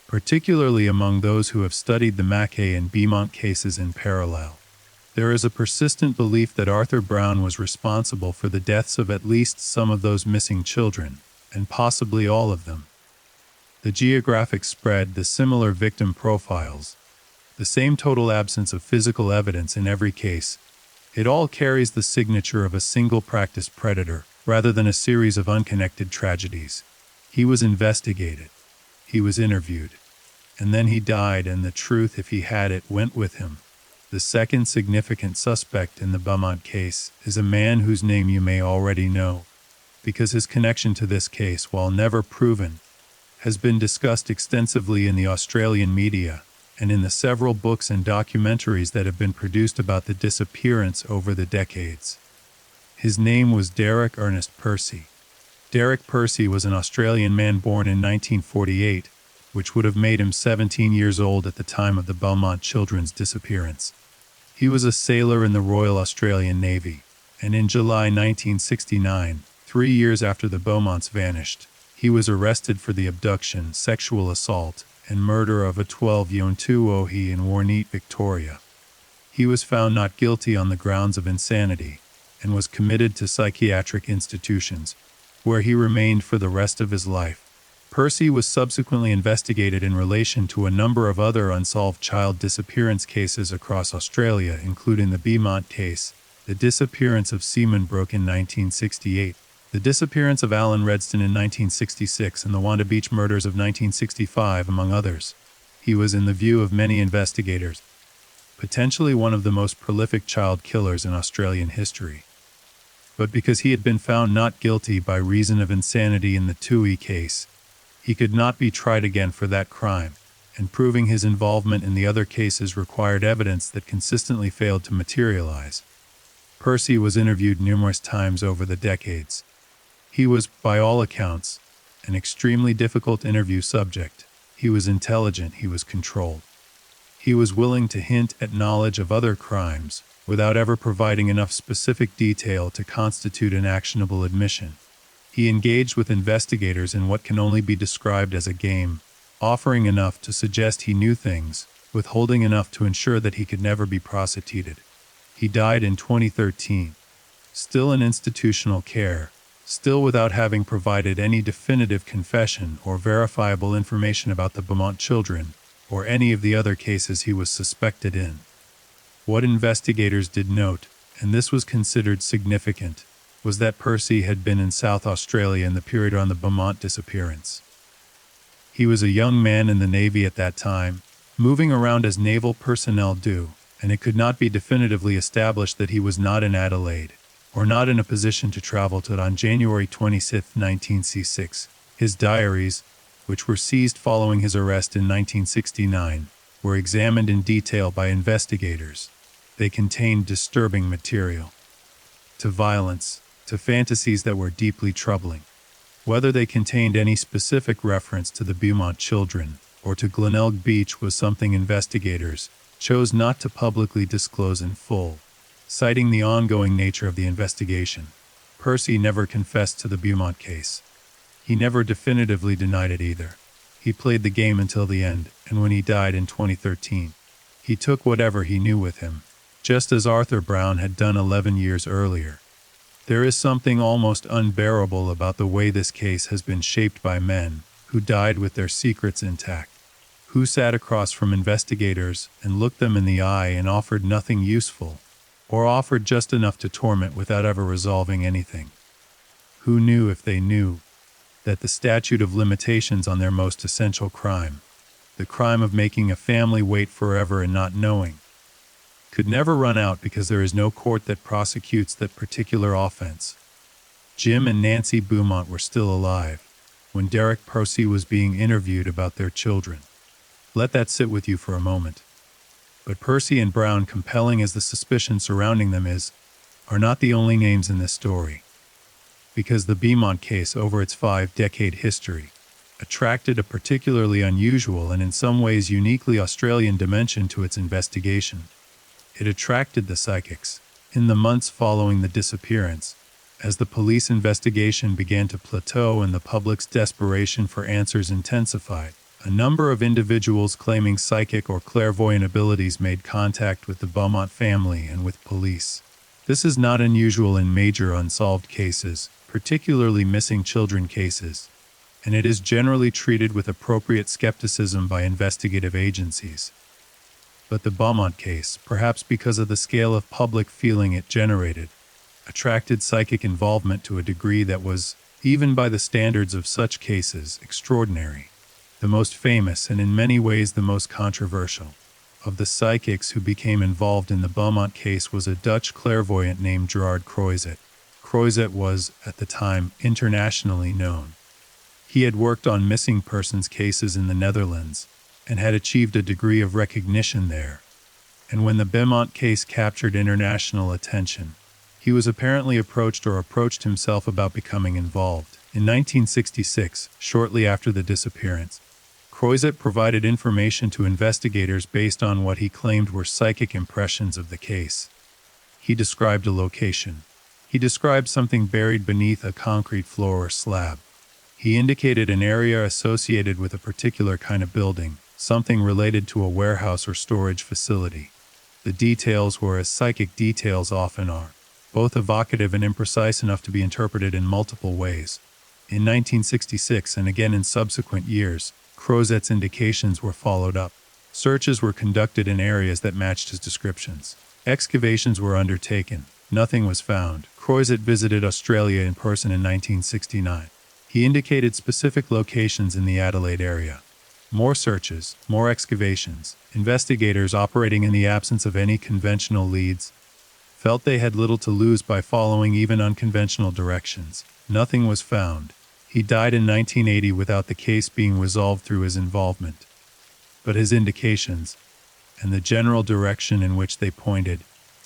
A: particularly among those who have studied the Mackay and Beaumont cases in parallel. There is a persistent belief that Arthur Brown was responsible for the deaths of at least some of those missing children, and possibly all of them. The geographic spread, the similar victim profiles, the same total absence of physical evidence in every case, it all carries the signature of a single practiced predator, rather than a series of unconnected tragedies. He was investigated. He was interviewed. And then he died, and the truth, if he had it, went with him. The second significant suspect in the Beaumont case is a man whose name you may already know, because his connection to this case, while never proven, has been discussed extensively in the Australian media and in the several books and documentaries that have been produced about the disappearance over the decades. His name was Derek Ernest Percy. Derek Percy was an Australian man born in 1948, which would have made him 17 years old at the time of the Beaumont children's disappearance. He was a sailor in the Royal Australian Navy, and in July 1969, 3 years after the Beaumonts vanished, he was arrested for the abduction, sexual assault, and murder of a 12-year-old in Warneet, Victoria. He was found not guilty on the grounds of insanity, and was committed to psychiatric institutions, where he remained for the rest of his life. Percy was subsequently investigated in relation to a number of other unsolved child disappearance cases across Australia, including the Beaumont case, the disappearance of Seaman Brooke in 1968, the disappearance of Alan Redston in 1966, and the Wanda Beach murders of 1965, among others. He was, in the view of many investigators, potentially one of the most prolific child killers in Australian history. But because he had been found not guilty by reason of insanity in the Toohey case, he could not be tried again for that crime, and proving his involvement in the other cases required evidence that consistently failed to materialize. Percy was interviewed numerous times over the decades. He was, by all accounts, an extremely difficult interview subject. He was intelligent, he was controlled. He was willing to hint at knowledge of other crimes, without ever providing enough specific detail to constitute an actionable admission. He engaged with investigators in what can only be described as a game, offering enough to suggest he knew things, withholding enough to ensure that he could never be prosecuted. He died in 2013, still in institutional care, still without having provided any definitive confession or verifiable information about the Beaumont children, or any of the other cases he was suspected in. What investigators did note, and this was considered significant, was that Percy had been in South Australia in the period around the Beaumont disappearance. He was a young man in the Navy at that time, moving around as naval personnel do, and it could not be definitively established that he was not in Adelaide, or not in a position to travel to it on January 26, 1966. His diaries, which were seized following his arrest in 1969, were examined in detail by investigators. They contained disturbing material. To violence, to fantasies that were deeply troubling. Whether they contained any specific reference to the Beaumont children or to Glenelg Beach was something investigators chose not to publicly disclose in full, citing the ongoing nature of the investigation. Percy never confessed to the Beaumont case. He never definitively denied it either. He played the game until the end, and when he died in 2013, he took whatever he knew with him, just as Arthur Brown had done 11 years earlier. There is something almost unbearable about the way this case has been shaped by men who died with their secrets intact, who sat across from investigators and looked them in the eye and offered nothing useful, or offered just enough to torment without ever resolving anything. Who knew, if they knew, that the statute of limitations on their most essential crime The crime of making a family wait forever and not knowing. Could never run out because there is no court that prosecutes that particular offense. Jim and Nancy Beaumont were still alive when Derek Percy was being interviewed about their children. Let that sit with you for a moment. But Percy and Brown, compelling as the suspicion surrounding them is, are not the only names in this story. Because the Beaumont case, over its 5-decade history, attracted a particularly unusual and in some ways uniquely Australian dimension to its investigation. It attracted the psychics. In the months following the disappearance, as the police investigation began to plateau and the public's desperation for answers intensified, a number of individuals claiming psychic or clairvoyant abilities made contact with the Beaumont family and with police. This is not unusual in major unsolved cases, particularly missing children cases, and it is generally treated with appropriate skepticism by investigative agencies. But the Beaumont case, perhaps because of the scale of public feeling it generated, attracted psychic involvement to a degree that was, even by the standards of such cases, extraordinary. The most famous, and in many ways the most controversial, of the psychics who became involved in the Beaumont case was a Dutch clairvoyant named Gerard Croizet. Croizet was, at the time, internationally known. He had worked on missing persons cases in the Netherlands, and had achieved a degree of recognition there. And when the Beaumont case captured international attention, he was apparently approached himself about becoming involved. In 1966, shortly after the disappearance, Croizet provided information to investigators based on what he claimed were psychic impressions of the case. He described a location. He described something buried beneath a concrete floor or slab. He indicated an area associated with a particular kind of building, something related to a warehouse or storage facility. The details were as psychic details often are, both evocative and imprecise enough to be interpreted in multiple ways. In 1966 and again in subsequent years, Croizet's indications were followed up. Searches were conducted in areas that matched his descriptions. Excavations were undertaken. Nothing was found. Croizet visited Australia in person in 1969. He indicated specific locations in the Adelaide area. More searches, more excavations. Investigators, operating in the absence of any conventional leads, felt they had little to lose by following even unconventional directions. Nothing was found. He died in 1980 without the case being resolved through his involvement. But his indications, and the general direction in which they pointed,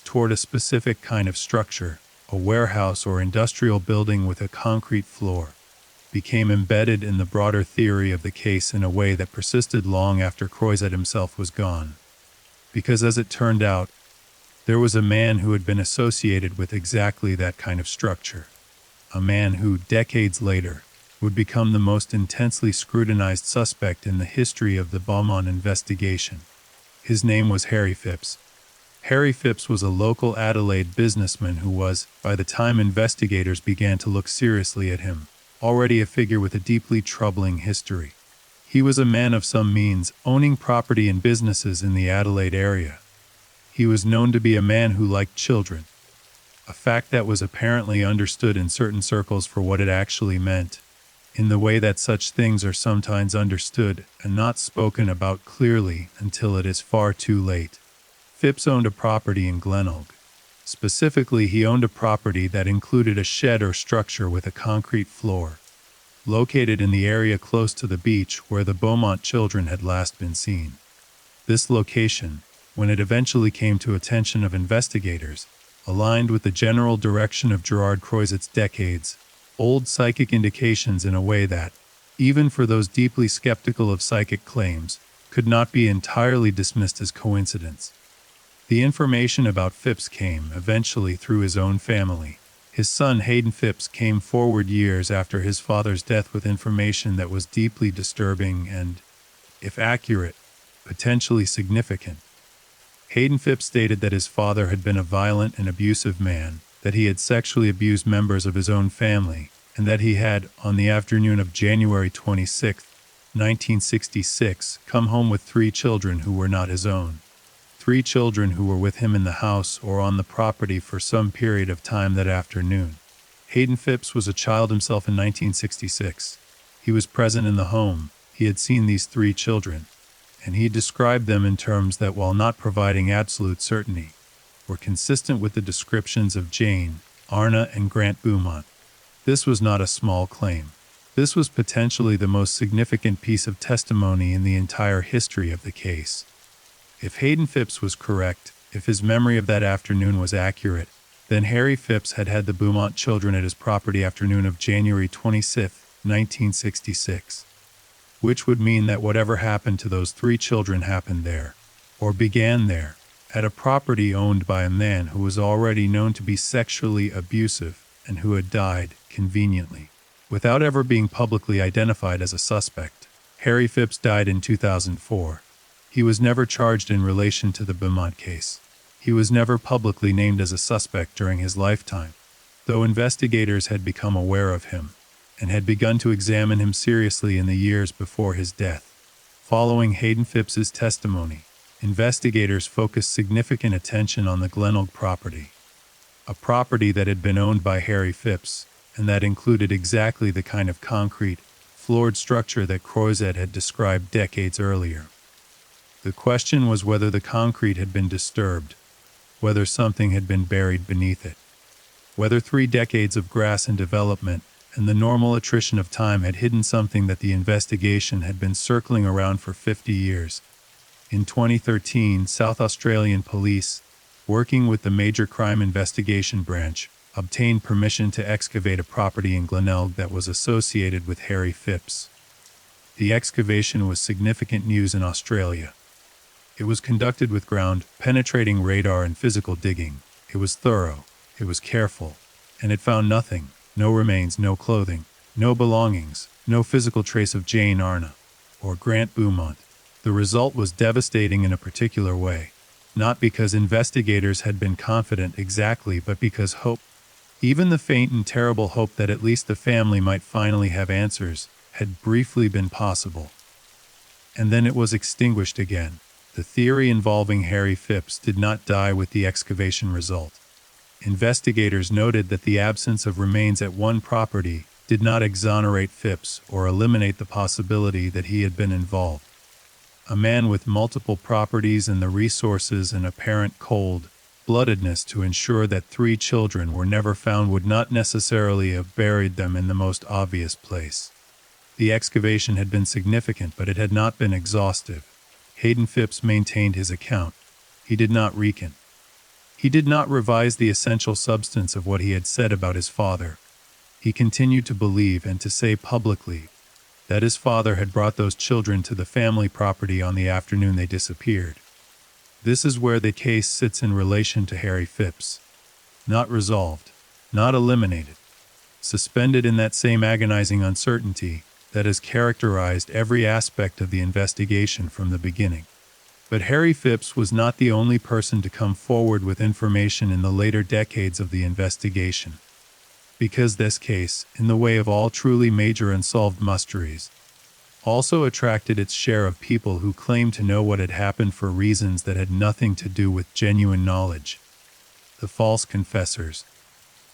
A: toward a specific kind of structure, a warehouse or industrial building with a concrete floor, became embedded in the broader theory of the case in a way that persisted long after Croizet himself was gone. Because as it turned out, there was a man who had been associated with exactly that kind of structure. A man who, decades later, would become the most intensely scrutinized suspect in the history of the Beaumont investigation. His name was Harry Phipps. Harry Phipps was a local Adelaide businessman who was, by the time investigators began to look seriously at him, already a figure with a deeply troubling history. He was a man of some means, owning property and businesses in the Adelaide area. He was known to be a man who liked children, a fact that was apparently understood in certain circles for what it actually meant, in the way that such things are sometimes understood and not spoken about clearly until it is far too late. Phipps owned a property in Glenelg. Specifically, he owned a property that included a shed or structure with a concrete floor, located in the area close to the beach where the Beaumont children had last been seen. This location, when it eventually came to attention of investigators, aligned with the general direction of Gerard Croizet's decades-old psychic indications in a way that, even for those deeply skeptical of psychic claims, could not be entirely dismissed as coincidence. The information about Phipps came, eventually, through his own family. His son Hayden Phipps came forward years after his father's death with information that was deeply disturbing and, if accurate, potentially significant. Hayden Phipps stated that his father had been a violent and abusive man, that he had sexually abused members of his own family, and that he had, on the afternoon of January 26, 1966, come home with 3 children who were not his own. 3 children who were with him in the house or on the property for some period of time that afternoon. Hayden Phipps was a child himself in 1966. He was present in the home. He had seen these 3 children. and he described them in terms that, while not providing absolute certainty, were consistent with the descriptions of Jane, Arna, and Grant Beaumont. This was not a small claim. This was potentially the most significant piece of testimony in the entire history of the case. If Hayden Phipps was correct, if his memory of that afternoon was accurate, then Harry Phipps had had the Beaumont children at his property afternoon of January 26, 1966. Which would mean that whatever happened to those 3 children happened there, or began there, at a property owned by a man who was already known to be sexually abusive and who had died, conveniently, without ever being publicly identified as a suspect. Harry Phipps died in 2004. He was never charged in relation to the Beaumont case. He was never publicly named as a suspect during his lifetime, though investigators had become aware of him and had begun to examine him seriously in the years before his death. Following Hayden Phipps's testimony, investigators focused significant attention on the Glenelg property, a property that had been owned by Harry Phipps, and that included exactly the kind of concrete, floored structure that Croizet had described decades earlier. The question was whether the concrete had been disturbed, whether something had been buried beneath it, whether 3 decades of grass and development and the normal attrition of time had hidden something that the investigation had been circling around for 50 years. In 2013, South Australian police, working with the Major Crime Investigation Branch, obtained permission to excavate a property in Glenelg that was associated with Harry Phipps. The excavation was significant news in Australia. It was conducted with ground-penetrating radar and physical digging. It was thorough, it was careful, and it found nothing. No remains, no clothing, no belongings, no physical trace of Jane Arna or Grant Beaumont. The result was devastating in a particular way, not because investigators had been confident exactly, but because hope, even the faint and terrible hope that at least the family might finally have answers, had briefly been possible. And then it was extinguished again. The theory involving Harry Phipps did not die with the excavation result. Investigators noted that the absence of remains at one property did not exonerate Phipps or eliminate the possibility that he had been involved. A man with multiple properties and the resources and apparent cold-bloodedness to ensure that 3 children were never found would not necessarily have buried them in the most obvious place. The excavation had been significant, but it had not been exhaustive. Hayden Phipps maintained his account. He did not recant. He did not revise the essential substance of what he had said about his father. He continued to believe and to say publicly that his father had brought those children to the family property on the afternoon they disappeared. This is where the case sits in relation to Harry Phipps. Not resolved, not eliminated, suspended in that same agonizing uncertainty that has characterized every aspect of the investigation from the beginning. But Harry Phipps was not the only person to come forward with information in the later decades of the investigation. Because this case, in the way of all truly major unsolved mysteries, also attracted its share of people who claimed to know what had happened for reasons that had nothing to do with genuine knowledge. The false confessors.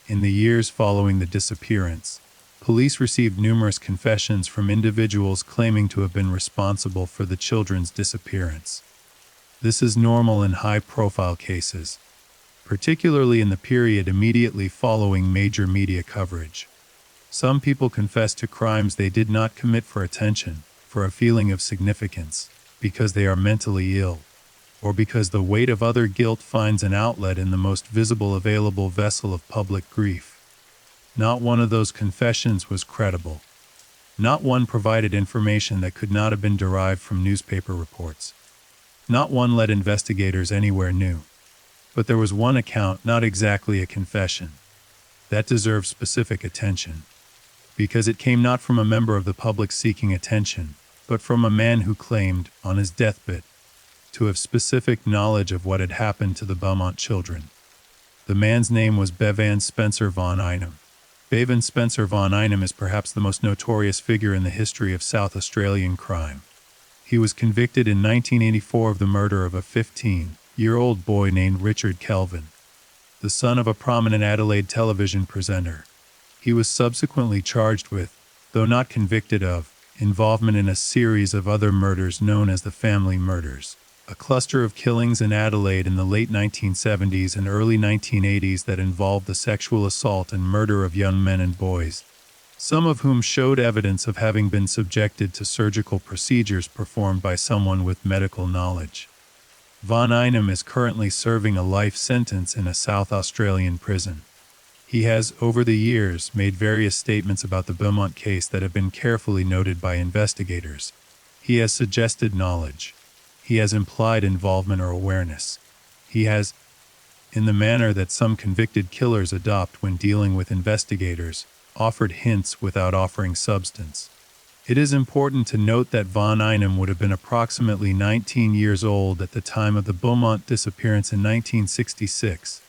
A: In the years following the disappearance, police received numerous confessions from individuals claiming to have been responsible for the children's disappearance. This is normal in high-profile cases, particularly in the period immediately following major media coverage. Some people confess to crimes they did not commit for attention, for a feeling of significance, because they are mentally ill, or because the weight of other guilt finds an outlet in the most visible available vessel of public grief. Not one of those confessions was credible. Not one provided information that could not have been derived from newspaper reports. Not one led investigators anywhere new. But there was one account, not exactly a confession, that deserves specific attention, because it came not from a member of the public seeking attention, but from a man who claimed, on his deathbed, to have specific knowledge of what had happened to the Beaumont children. The man's name was Bevan Spencer von Einem. Bevan Spencer von Einem is perhaps the most notorious figure in the history of South Australian crime. He was convicted in 1984 of the murder of a 15-year-old boy named Richard Kelvin, the son of a prominent Adelaide television presenter. He was subsequently charged with, though not convicted of, involvement in a series of other murders known as the family murders, a cluster of killings in Adelaide in the late 1970s and early 1980s that involved the sexual assault and murder of young men and boys, some of whom showed evidence of having been subjected to surgical procedures performed by someone with medical knowledge. Von Einem is currently serving a life sentence in a South Australian prison. He has, over the years, made various statements about the Beaumont case that have been carefully noted by investigators. He has suggested knowledge. He has implied involvement or awareness. He has, in the manner that some convicted killers adopt when dealing with investigators, offered hints without offering substance. It is important to note that von Einem would have been approximately 19 years old at the time of the Beaumont disappearance in 1966,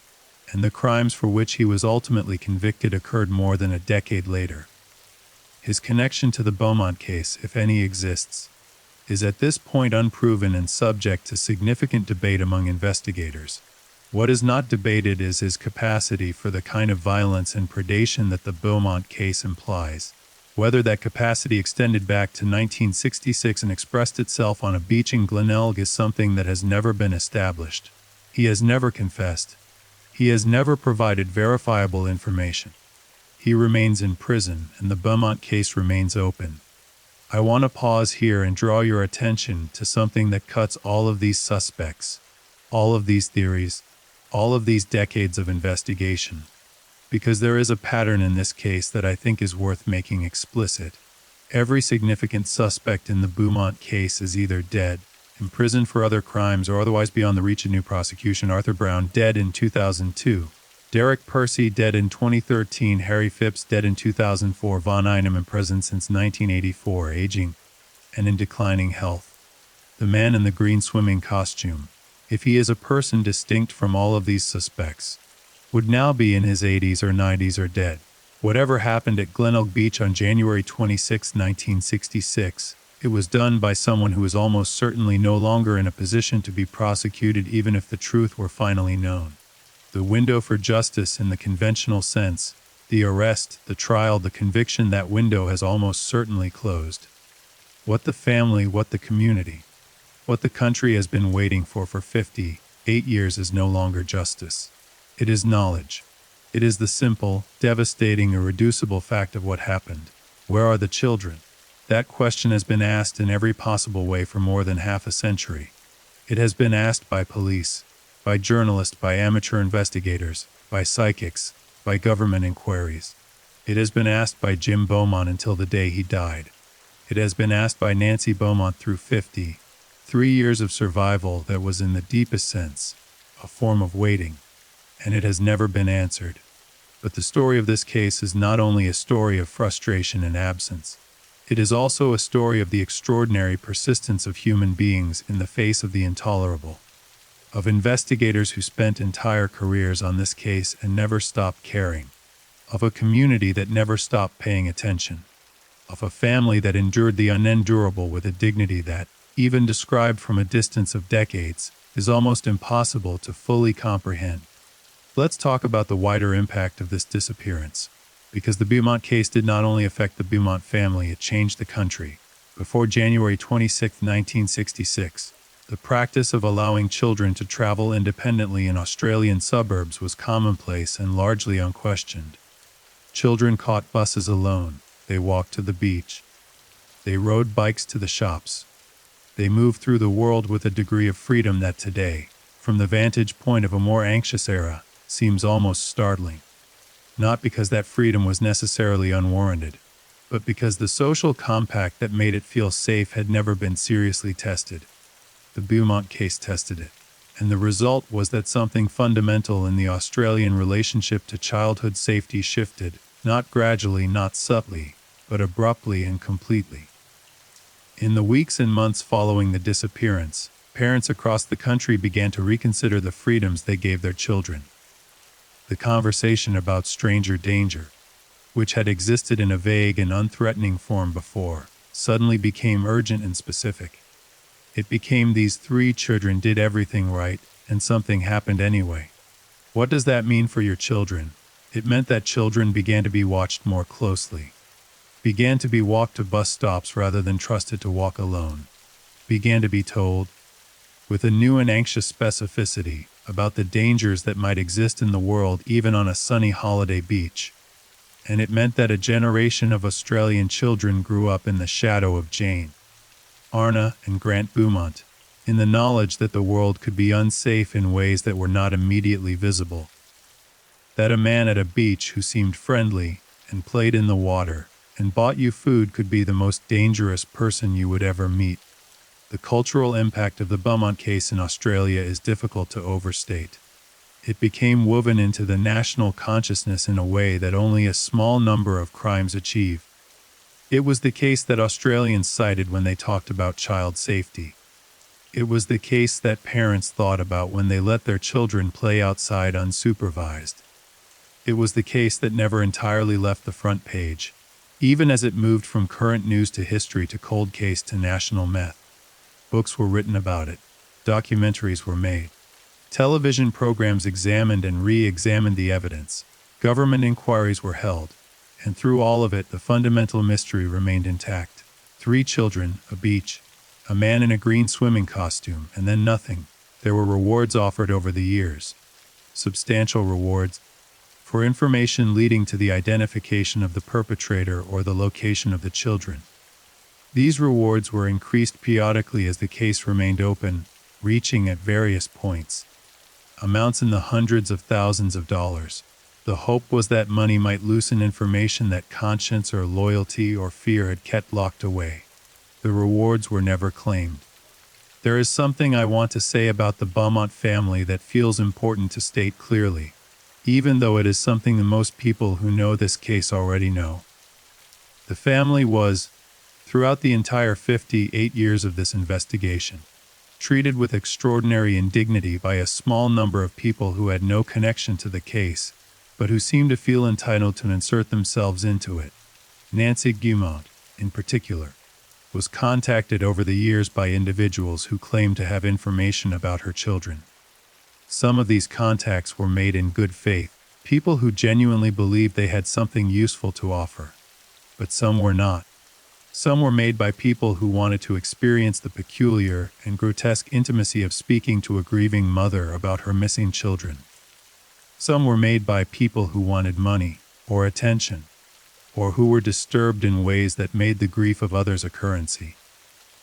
A: and the crimes for which he was ultimately convicted occurred more than a decade later. His connection to the Beaumont case, if any exists, is at this point unproven and subject to significant debate among investigators. What is not debated is his capacity for the kind of violence and predation that the Beaumont case implies. Whether that capacity extended back to 1966 and expressed itself on a beach in Glenelg is something that has never been established. He has never confessed. He has never provided verifiable information. He remains in prison, and the Beaumont case remains open. I want to pause here and draw your attention to something that cuts all of these suspects, all of these theories, all of these decades of investigation, because there is a pattern in this case that I think is worth making explicit. Every significant suspect in the Beaumont case is either dead, imprisoned for other crimes, or otherwise beyond the reach of new prosecution. Arthur Brown, dead in 2002. Derek Percy, dead in 2013. Harry Phipps, dead in 2004. Von Einem, in prison since 1984, aging and in declining health. The man in the green swimming costume, if he is a person distinct from all of these suspects, would now be in his 80s or 90s or dead. Whatever happened at Glenelg Beach on January 26, 1966, it was done by someone who is almost certainly no longer in a position to be prosecuted even if the truth were finally known. The window for justice in the conventional sense, the arrest, the trial, the conviction, that window has almost certainly closed. What the family, what the community, what the country has been waiting for 58 years is no longer justice. It is knowledge. It is the simple, devastating, irreducible fact of what happened. Where are the children? That question has been asked in every possible way for more than half a century. It has been asked by police, by journalists, by amateur investigators, by psychics, by government inquiries. It has been asked by Jim Beaumont until the day he died. It has been asked by Nancy Beaumont through 53 years of survival that was, in the deepest sense, a form of waiting, and it has never been answered. But the story of this case is not only a story of frustration and absence. It is also a story of the extraordinary persistence of human beings in the face of the intolerable, of investigators who spent entire careers on this case and never stopped caring, of a community that never stopped paying attention, of a family that endured the unendurable with a dignity that, even described from a distance of decades, is almost impossible to fully comprehend. Let's talk about the wider impact of this disappearance, because the Beaumont case did not only affect the Beaumont family, it changed the country. Before January 26, 1966, the practice of allowing children to travel independently in Australian suburbs was commonplace and largely unquestioned. Children caught buses alone, they walked to the beach, they rode bikes to the shops. They moved through the world with a degree of freedom that today, from the vantage point of a more anxious era, seems almost startling. Not because that freedom was necessarily unwarranted, but because the social compact that made it feel safe had never been seriously tested. The Beaumont case tested it, and the result was that something fundamental in the Australian relationship to childhood safety shifted, not gradually, not subtly, but abruptly and completely. In the weeks and months following the disappearance, parents across the country began to reconsider the freedoms they gave their children. The conversation about stranger danger, which had existed in a vague and unthreatening form before, suddenly became urgent and specific. It became these 3 children did everything right, and something happened anyway. What does that mean for your children? It meant that children began to be watched more closely. began to be walked to bus stops rather than trusted to walk alone, began to be told, with a new and anxious specificity, about the dangers that might exist in the world even on a sunny holiday beach. And it meant that a generation of Australian children grew up in the shadow of Jane, Arna, and Grant Beaumont, in the knowledge that the world could be unsafe in ways that were not immediately visible. That a man at a beach who seemed friendly and played in the water and bought you food could be the most dangerous person you would ever meet. The cultural impact of the Beaumont case in Australia is difficult to overstate. It became woven into the national consciousness in a way that only a small number of crimes achieve. It was the case that Australians cited when they talked about child safety. It was the case that parents thought about when they let their children play outside unsupervised. It was the case that never entirely left the front page, even as it moved from current news to history to cold case to national meth. Books were written about it. Documentaries were made. Television programs examined and re-examined the evidence. Government inquiries were held. And through all of it, the fundamental mystery remained intact. 3 children, a beach, a man in a green swimming costume, and then nothing. There were rewards offered over the years. Substantial rewards for information leading to the identification of the perpetrator or the location of the children. These rewards were increased periodically as the case remained open, reaching at various points amounts in the hundreds of thousands of dollars. The hope was that money might loosen information that conscience or loyalty or fear had kept locked away. The rewards were never claimed. There is something I want to say about the Beaumont family that feels important to state clearly, even though it is something that most people who know this case already know. The family was, throughout the entire 58 years of this investigation, treated with extraordinary indignity by a small number of people who had no connection to the case, but who seemed to feel entitled to insert themselves into it. Nancy Beaumont, in particular, was contacted over the years by individuals who claimed to have information about her children. Some of these contacts were made in good faith, people who genuinely believed they had something useful to offer. But some were not. Some were made by people who wanted to experience the peculiar and grotesque intimacy of speaking to a grieving mother about her missing children. Some were made by people who wanted money or attention, or who were disturbed in ways that made the grief of others a currency.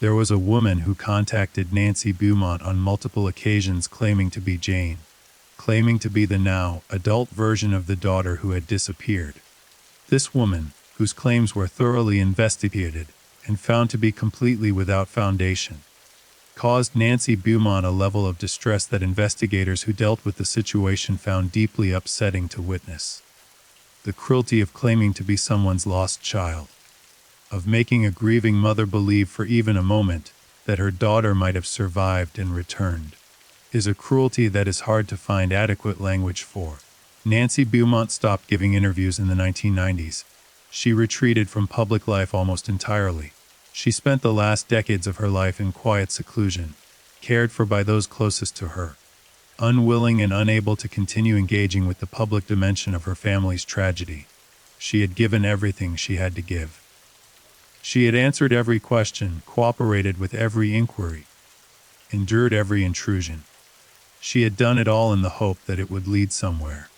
A: There was a woman who contacted Nancy Beaumont on multiple occasions claiming to be Jane, claiming to be the now adult version of the daughter who had disappeared. This woman, whose claims were thoroughly investigated and found to be completely without foundation, caused Nancy Beaumont a level of distress that investigators who dealt with the situation found deeply upsetting to witness. The cruelty of claiming to be someone's lost child, of making a grieving mother believe for even a moment that her daughter might have survived and returned, is a cruelty that is hard to find adequate language for. Nancy Beaumont stopped giving interviews in the 1990s. She retreated from public life almost entirely. She spent the last decades of her life in quiet seclusion, cared for by those closest to her, unwilling and unable to continue engaging with the public dimension of her family's tragedy. She had given everything she had to give. She had answered every question, cooperated with every inquiry, endured every intrusion. She had done it all in the hope that it would lead somewhere.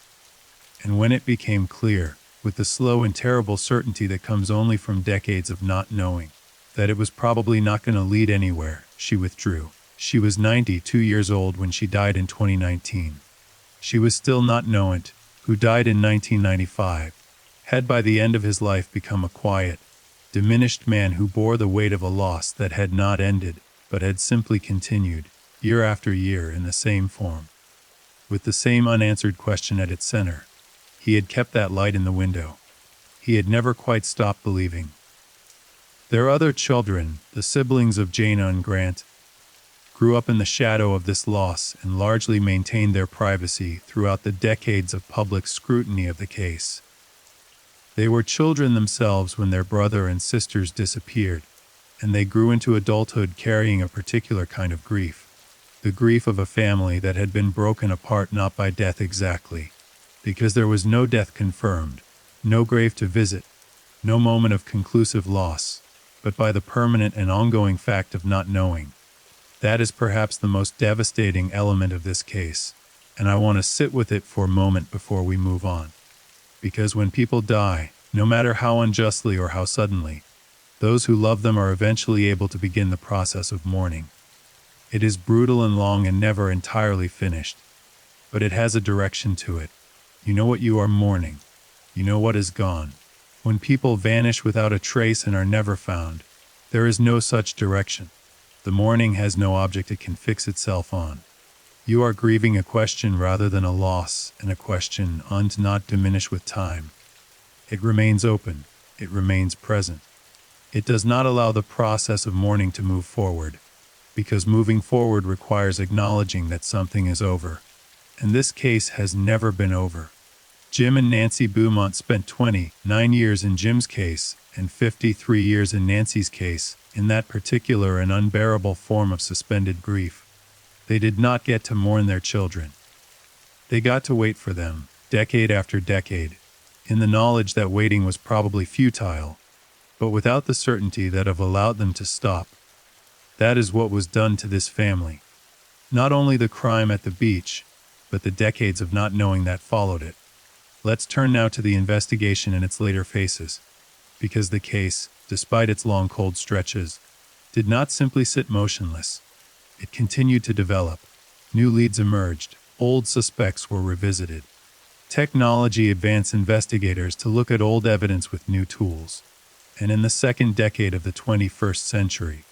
A: And when it became clear, with the slow and terrible certainty that comes only from decades of not knowing, that it was probably not going to lead anywhere, she withdrew. She was 92 years old when she died in 2019. She was still not Noant, who died in 1995, had by the end of his life become a quiet, diminished man who bore the weight of a loss that had not ended, but had simply continued, year after year in the same form, with the same unanswered question at its center. He had kept that light in the window. He had never quite stopped believing. Their other children, the siblings of Jana and Grant, grew up in the shadow of this loss and largely maintained their privacy throughout the decades of public scrutiny of the case. They were children themselves when their brother and sisters disappeared, and they grew into adulthood carrying a particular kind of grief, the grief of a family that had been broken apart not by death exactly, because there was no death confirmed, no grave to visit, no moment of conclusive loss, but by the permanent and ongoing fact of not knowing. That is perhaps the most devastating element of this case, and I want to sit with it for a moment before we move on. Because when people die, no matter how unjustly or how suddenly, those who love them are eventually able to begin the process of mourning. It is brutal and long and never entirely finished, but it has a direction to it. You know what you are mourning. You know what is gone. When people vanish without a trace and are never found, there is no such direction. The mourning has no object it can fix itself on. You are grieving a question rather than a loss, and a question not diminish with time. It remains open. It remains present. It does not allow the process of mourning to move forward, because moving forward requires acknowledging that something is over. And this case has never been over. Jim and Nancy Beaumont spent 29 years in Jim's case and 53 years in Nancy's case, in that particular and unbearable form of suspended grief. They did not get to mourn their children. They got to wait for them, decade after decade, in the knowledge that waiting was probably futile, but without the certainty that have allowed them to stop. That is what was done to this family. Not only the crime at the beach, but the decades of not knowing that followed it. Let's turn now to the investigation in its later phases, because the case, despite its long cold stretches, did not simply sit motionless. It continued to develop. New leads emerged. Old suspects were revisited. Technology advanced investigators to look at old evidence with new tools. And in the second decade of the 21st century,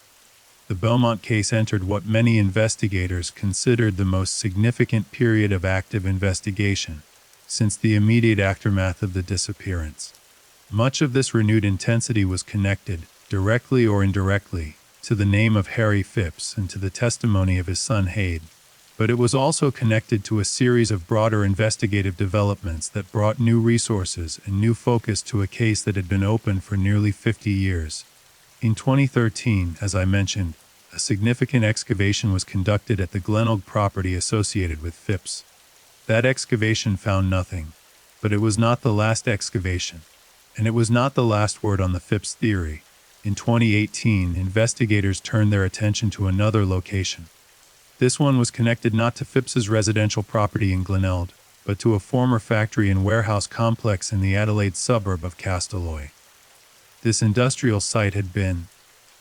A: the Beaumont case entered what many investigators considered the most significant period of active investigation since the immediate aftermath of the disappearance. Much of this renewed intensity was connected, directly or indirectly, to the name of Harry Phipps and to the testimony of his son Hade. But it was also connected to a series of broader investigative developments that brought new resources and new focus to a case that had been open for nearly 50 years. In 2013, as I mentioned, a significant excavation was conducted at the Glenelg property associated with Phipps. That excavation found nothing, but it was not the last excavation, and it was not the last word on the Phipps theory. In 2018, investigators turned their attention to another location. This one was connected not to Phipps's residential property in Glenelg, but to a former factory and warehouse complex in the Adelaide suburb of Castilloy. This industrial site had been,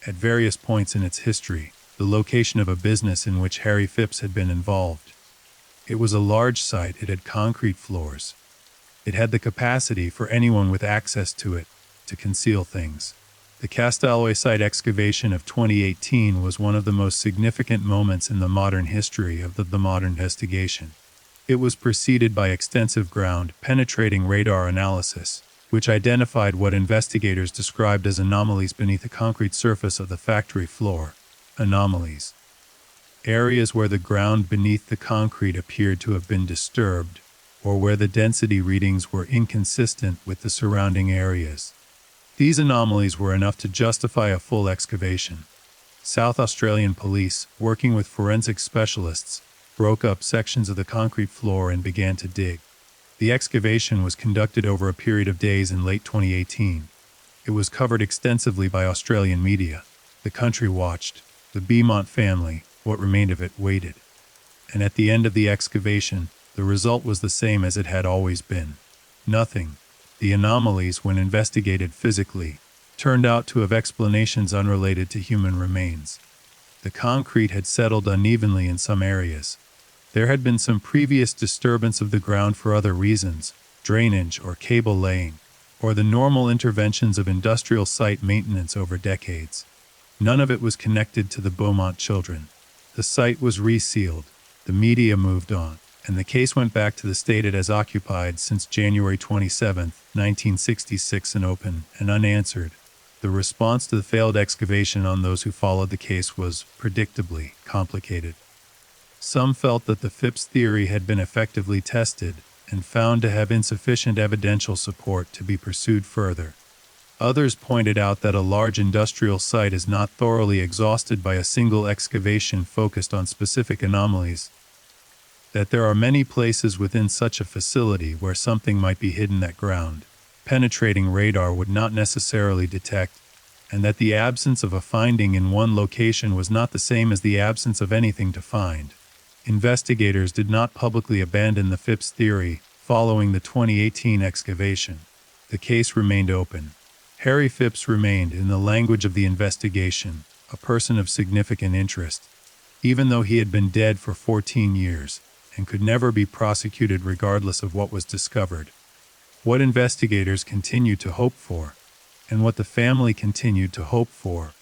A: at various points in its history, the location of a business in which Harry Phipps had been involved. It was a large site. It had concrete floors. It had the capacity for anyone with access to it to conceal things. The Castilloy site excavation of 2018 was one of the most significant moments in the modern history of the modern investigation. It was preceded by extensive ground-penetrating radar analysis, which identified what investigators described as anomalies beneath the concrete surface of the factory floor. Anomalies. Areas where the ground beneath the concrete appeared to have been disturbed, or where the density readings were inconsistent with the surrounding areas. These anomalies were enough to justify a full excavation. South Australian police, working with forensic specialists, broke up sections of the concrete floor and began to dig. The excavation was conducted over a period of days in late 2018. It was covered extensively by Australian media. The country watched. The Beaumont family, what remained of it, waited. And at the end of the excavation, the result was the same as it had always been. Nothing. The anomalies, when investigated physically, turned out to have explanations unrelated to human remains. The concrete had settled unevenly in some areas. There had been some previous disturbance of the ground for other reasons, drainage or cable laying, or the normal interventions of industrial site maintenance over decades. None of it was connected to the Beaumont children. The site was resealed, the media moved on, and the case went back to the state it has occupied since January 27, 1966, and open and unanswered. The response to the failed excavation on those who followed the case was, predictably, complicated. Some felt that the Phipps theory had been effectively tested and found to have insufficient evidential support to be pursued further. Others pointed out that a large industrial site is not thoroughly exhausted by a single excavation focused on specific anomalies, that there are many places within such a facility where something might be hidden at ground, penetrating radar would not necessarily detect, and that the absence of a finding in one location was not the same as the absence of anything to find. Investigators did not publicly abandon the Phipps theory following the 2018 excavation. The case remained open. Harry Phipps remained, in the language of the investigation, a person of significant interest, even though he had been dead for 14 years and could never be prosecuted regardless of what was discovered. What investigators continued to hope for, and what the family continued to hope for,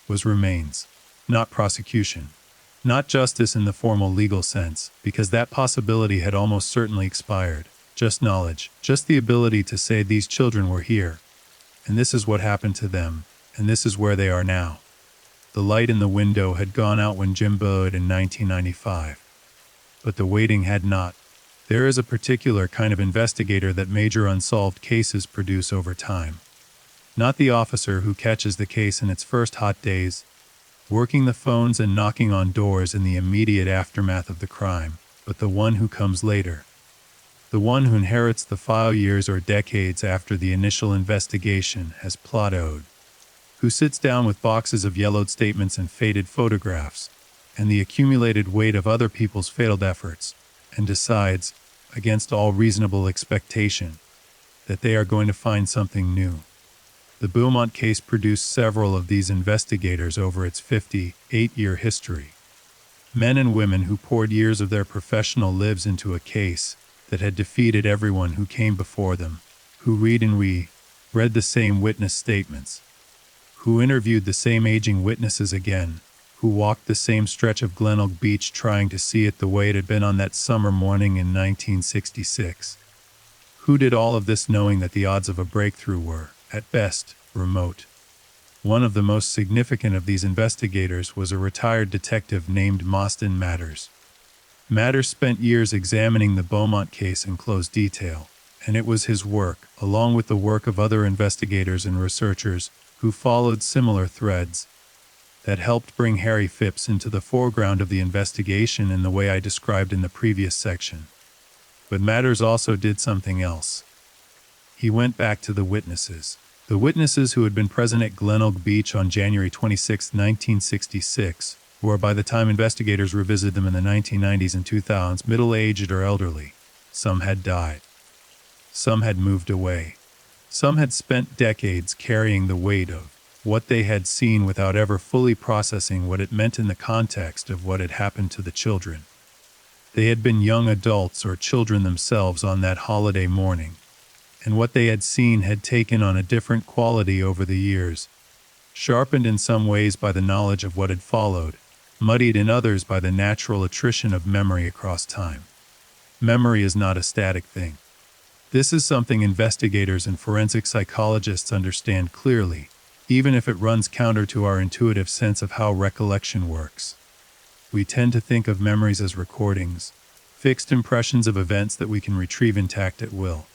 A: was remains, not prosecution. Not justice in the formal legal sense, because that possibility had almost certainly expired. Just knowledge, just the ability to say these children were here, and this is what happened to them, and this is where they are now. The light in the window had gone out when Jim died in 1995. But the waiting had not. There is a particular kind of investigator that major unsolved cases produce over time. Not the officer who catches the case in its first hot days, working the phones and knocking on doors in the immediate aftermath of the crime, but the one who comes later. The one who inherits the file years or decades after the initial investigation has plateaued. Who sits down with boxes of yellowed statements and faded photographs, and the accumulated weight of other people's failed efforts, and decides, against all reasonable expectation, that they are going to find something new. The Beaumont case produced several of these investigators over its 58-year history. Men and women who poured years of their professional lives into a case that had defeated everyone who came before them, who read the same witness statements, who interviewed the same aging witnesses again, who walked the same stretch of Glenelg Beach trying to see it the way it had been on that summer morning in 1966. Who did all of this knowing that the odds of a breakthrough were, at best, remote. One of the most significant of these investigators was a retired detective named Mostyn Matters. Matters spent years examining the Beaumont case in close detail, and it was his work, along with the work of other investigators and researchers who followed similar threads, that helped bring Harry Phipps into the foreground of the investigation in the way I described in the previous section. But Matters also did something else. He went back to the witnesses who had been present at Glenelg Beach on January 26, 1966, who are, by the time investigators revisited them in the 1990s and 2000s, middle-aged or elderly. Some had died. Some had moved away. Some had spent decades carrying the weight of what they had seen without ever fully processing what it meant in the context of what had happened to the children. They had been young adults or children themselves on that holiday morning, and what they had seen had taken on a different quality over the years, sharpened in some ways by the knowledge of what had followed, muddied in others by the natural attrition of memory across time. Memory is not a static thing. This is something investigators and forensic psychologists understand clearly, even if it runs counter to our intuitive sense of how recollection works. We tend to think of memories as recordings, fixed impressions of events that we can retrieve intact at will.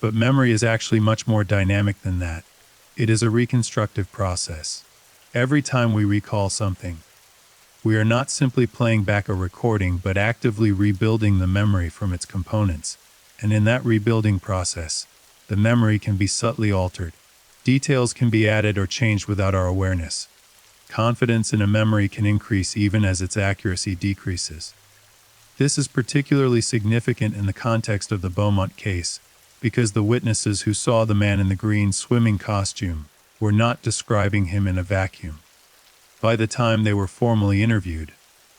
A: But memory is actually much more dynamic than that. It is a reconstructive process. Every time we recall something, we are not simply playing back a recording but actively rebuilding the memory from its components. And in that rebuilding process, the memory can be subtly altered. Details can be added or changed without our awareness. Confidence in a memory can increase even as its accuracy decreases. This is particularly significant in the context of the Beaumont case, because the witnesses who saw the man in the green swimming costume were not describing him in a vacuum. By the time they were formally interviewed,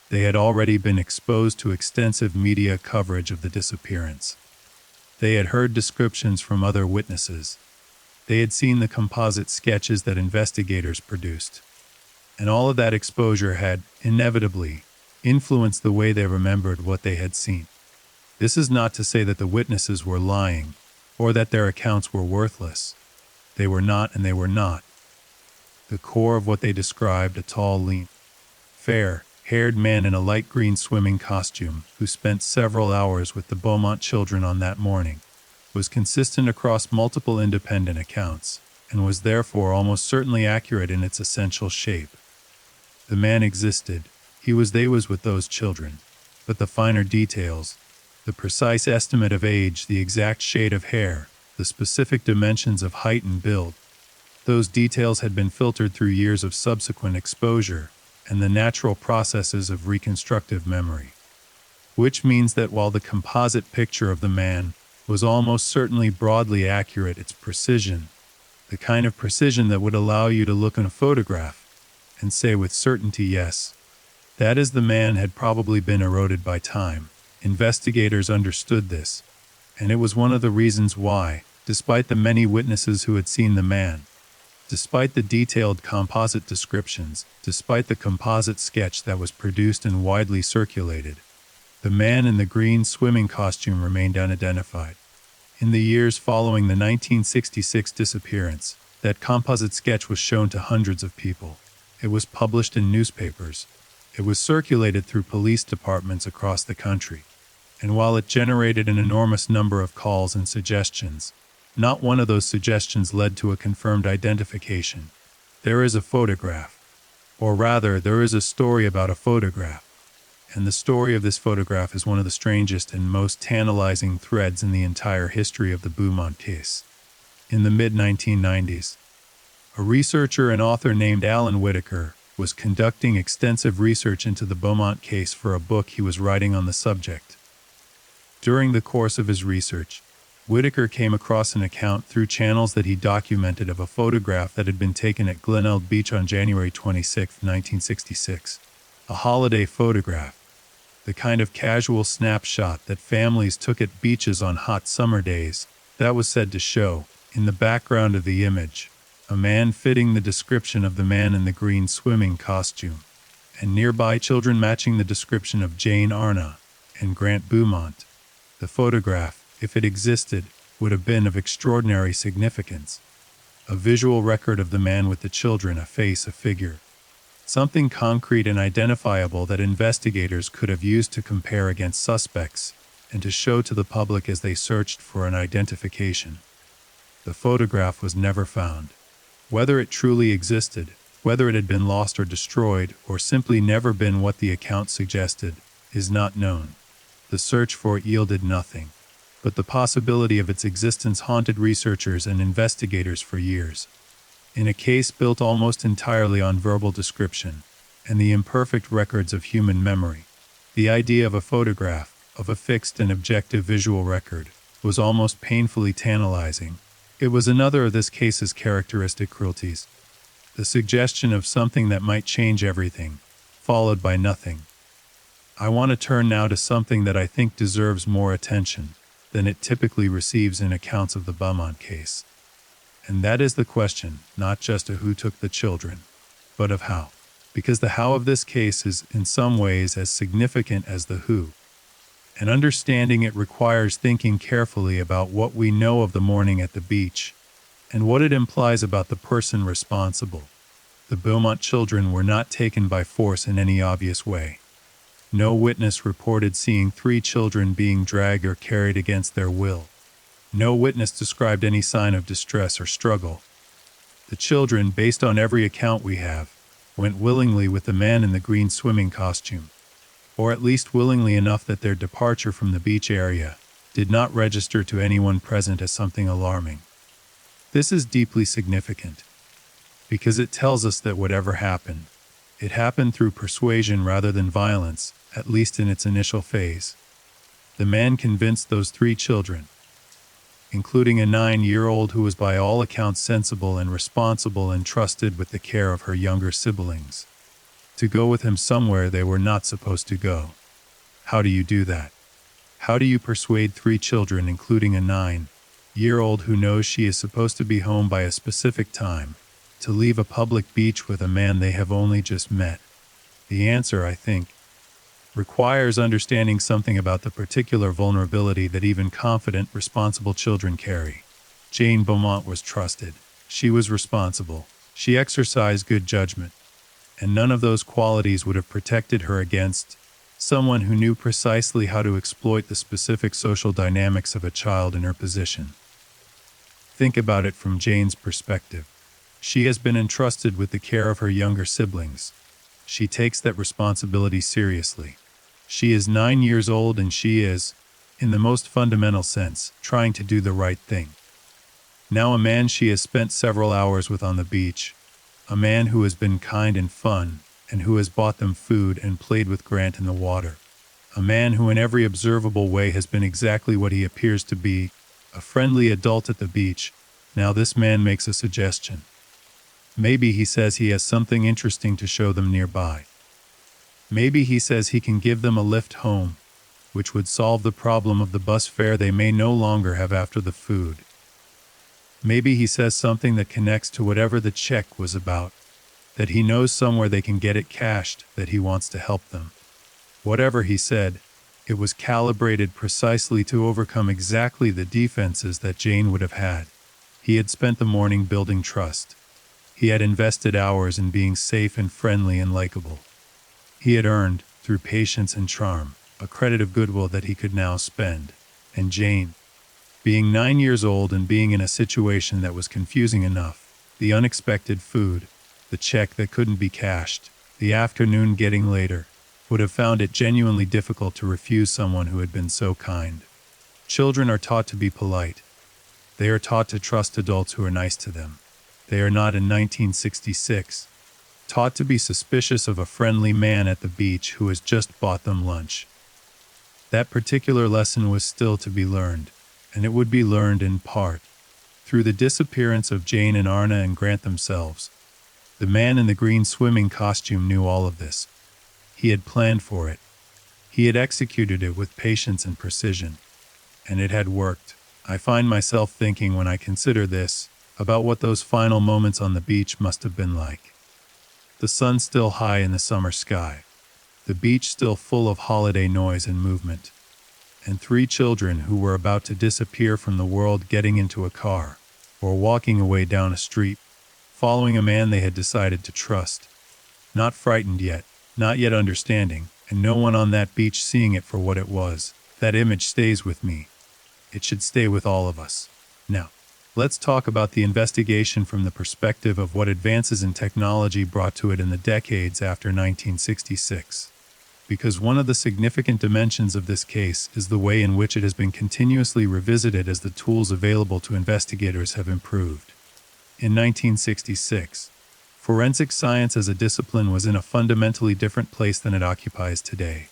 A: they had already been exposed to extensive media coverage of the disappearance. They had heard descriptions from other witnesses. They had seen the composite sketches that investigators produced. And all of that exposure had, inevitably, influenced the way they remembered what they had seen. This is not to say that the witnesses were lying, or that their accounts were worthless. They were not, and they were not. The core of what they described, a tall, lean, fair-haired man in a light green swimming costume who spent several hours with the Beaumont children on that morning, was consistent across multiple independent accounts, and was therefore almost certainly accurate in its essential shape. The man existed. He was with those children. But the finer details, the precise estimate of age, the exact shade of hair, the specific dimensions of height and build. Those details had been filtered through years of subsequent exposure and the natural processes of reconstructive memory. Which means that while the composite picture of the man was almost certainly broadly accurate, its precision, the kind of precision that would allow you to look at a photograph and say with certainty, yes, that is the man, had probably been eroded by time. Investigators understood this, and it was one of the reasons why, despite the many witnesses who had seen the man, despite the detailed composite descriptions, despite the composite sketch that was produced and widely circulated, the man in the green swimming costume remained unidentified. In the years following the 1966 disappearance, that composite sketch was shown to hundreds of people. It was published in newspapers. It was circulated through police departments across the country. And while it generated an enormous number of calls and suggestions, not one of those suggestions led to a confirmed identification. There is a photograph. Or rather, there is a story about a photograph. And the story of this photograph is one of the strangest and most tantalizing threads in the entire history of the Beaumont case. In the mid-1990s, a researcher and author named Alan Whitaker was conducting extensive research into the Beaumont case for a book he was writing on the subject. During the course of his research, Whitaker came across an account through channels that he documented of a photograph that had been taken at Glenelg Beach on January 26, 1966. A holiday photograph. The kind of casual snapshot that families took at beaches on hot summer days, that was said to show, in the background of the image, a man fitting the description of the man in the green swimming costume, and nearby children matching the description of Jane Arna and Grant Beaumont. The photograph, if it existed, would have been of extraordinary significance. A visual record of the man with the children, a face, a figure. Something concrete and identifiable that investigators could have used to compare against suspects and to show to the public as they searched for an identification. The photograph was never found. Whether it truly existed, whether it had been lost or destroyed, or simply never been what the account suggested, is not known. The search for it yielded nothing, but the possibility of its existence haunted researchers and investigators for years. In a case built almost entirely on verbal description and the imperfect records of human memory, the idea of a photograph, of a fixed and objective visual record, was almost painfully tantalizing. It was another of this case's characteristic cruelties. The suggestion of something that might change everything, followed by nothing. I want to turn now to something that I think deserves more attention than it typically receives in accounts of the Beaumont case. And that is the question, not just of who took the children, but of how. Because the how of this case is, in some ways, as significant as the who. And understanding it requires thinking carefully about what we know of the morning at the beach, and what it implies about the person responsible. The Beaumont children were not taken by force in any obvious way. No witness reported seeing 3 children being dragged or carried against their will. No witness described any sign of distress or struggle. The children, based on every account we have, went willingly with the man in the green swimming costume, or at least willingly enough that their departure from the beach area did not register to anyone present as something alarming. This is deeply significant, because it tells us that whatever happened, it happened through persuasion rather than violence, at least in its initial phase. The man convinced those 3 children, including a 9-year-old who was by all accounts sensible and responsible and trusted with the care of her younger siblings, to go with him somewhere they were not supposed to go. How do you do that? How do you persuade 3 children, including a 9-year-old who knows she is supposed to be home by a specific time, to leave a public beach with a man they have only just met? The answer, I think, requires understanding something about the particular vulnerability that even confident, responsible children carry. Jane Beaumont was trusted. She was responsible. She exercised good judgment. And none of those qualities would have protected her against someone who knew precisely how to exploit the specific social dynamics of a child in her position. Think about it from Jane's perspective. She has been entrusted with the care of her younger siblings. She takes that responsibility seriously. She is 9 years old and she is, in the most fundamental sense, trying to do the right thing. Now a man she has spent several hours with on the beach, a man who has been kind and fun, and who has bought them food and played with Grant in the water. A man who in every observable way has been exactly what he appears to be, a friendly adult at the beach. Now this man makes a suggestion. Maybe he says he has something interesting to show them nearby. Maybe he says he can give them a lift home, which would solve the problem of the bus fare they may no longer have after the food. Maybe he says something that connects to whatever the check was about, that he knows somewhere they can get it cashed, that he wants to help them. Whatever he said, it was calibrated precisely to overcome exactly the defenses that Jane would have had. He had spent the morning building trust. He had invested hours in being safe and friendly and likable. He had earned, through patience and charm, a credit of goodwill that he could now spend. And Jane, being 9 years old and being in a situation that was confusing enough, the unexpected food, the check that couldn't be cashed, the afternoon getting later, would have found it genuinely difficult to refuse someone who had been so kind. Children are taught to be polite. They are taught to trust adults who are nice to them. They are not in 1966, taught to be suspicious of a friendly man at the beach who has just bought them lunch. That particular lesson was still to be learned, and it would be learned in part through the disappearance of Jane and Arna and Grant themselves. The man in the green swimming costume knew all of this. He had planned for it. He had executed it with patience and precision. And it had worked. I find myself thinking when I consider this, about what those final moments on the beach must have been like. The sun still high in the summer sky. The beach still full of holiday noise and movement. And 3 children who were about to disappear from the world getting into a car, or walking away down a street, following a man they had decided to trust. Not frightened yet, not yet understanding, and no one on that beach seeing it for what it was. That image stays with me. It should stay with all of us. Now, let's talk about the investigation from the perspective of what advances in technology brought to it in the decades after 1966. Because one of the significant dimensions of this case is the way in which it has been continuously revisited as the tools available to investigators have improved. In 1966, forensic science as a discipline was in a fundamentally different place than it occupies today.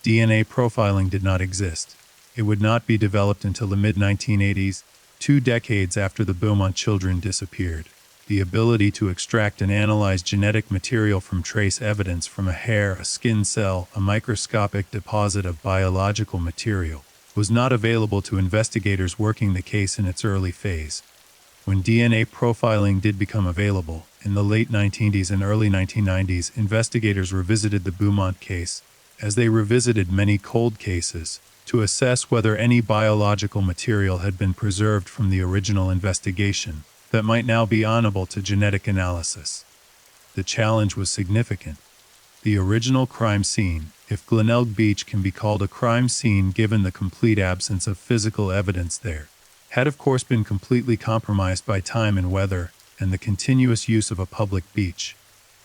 A: DNA profiling did not exist. It would not be developed until the mid-1980s, 2 decades after the Beaumont children disappeared. The ability to extract and analyze genetic material from trace evidence from a hair, a skin cell, a microscopic deposit of biological material, was not available to investigators working the case in its early phase. When DNA profiling did become available, in the late 1980s and early 1990s, investigators revisited the Beaumont case, as they revisited many cold cases, to assess whether any biological material had been preserved from the original investigation that might now be amenable to genetic analysis. The challenge was significant. The original crime scene, if Glenelg Beach can be called a crime scene given the complete absence of physical evidence there, had of course been completely compromised by time and weather and the continuous use of a public beach.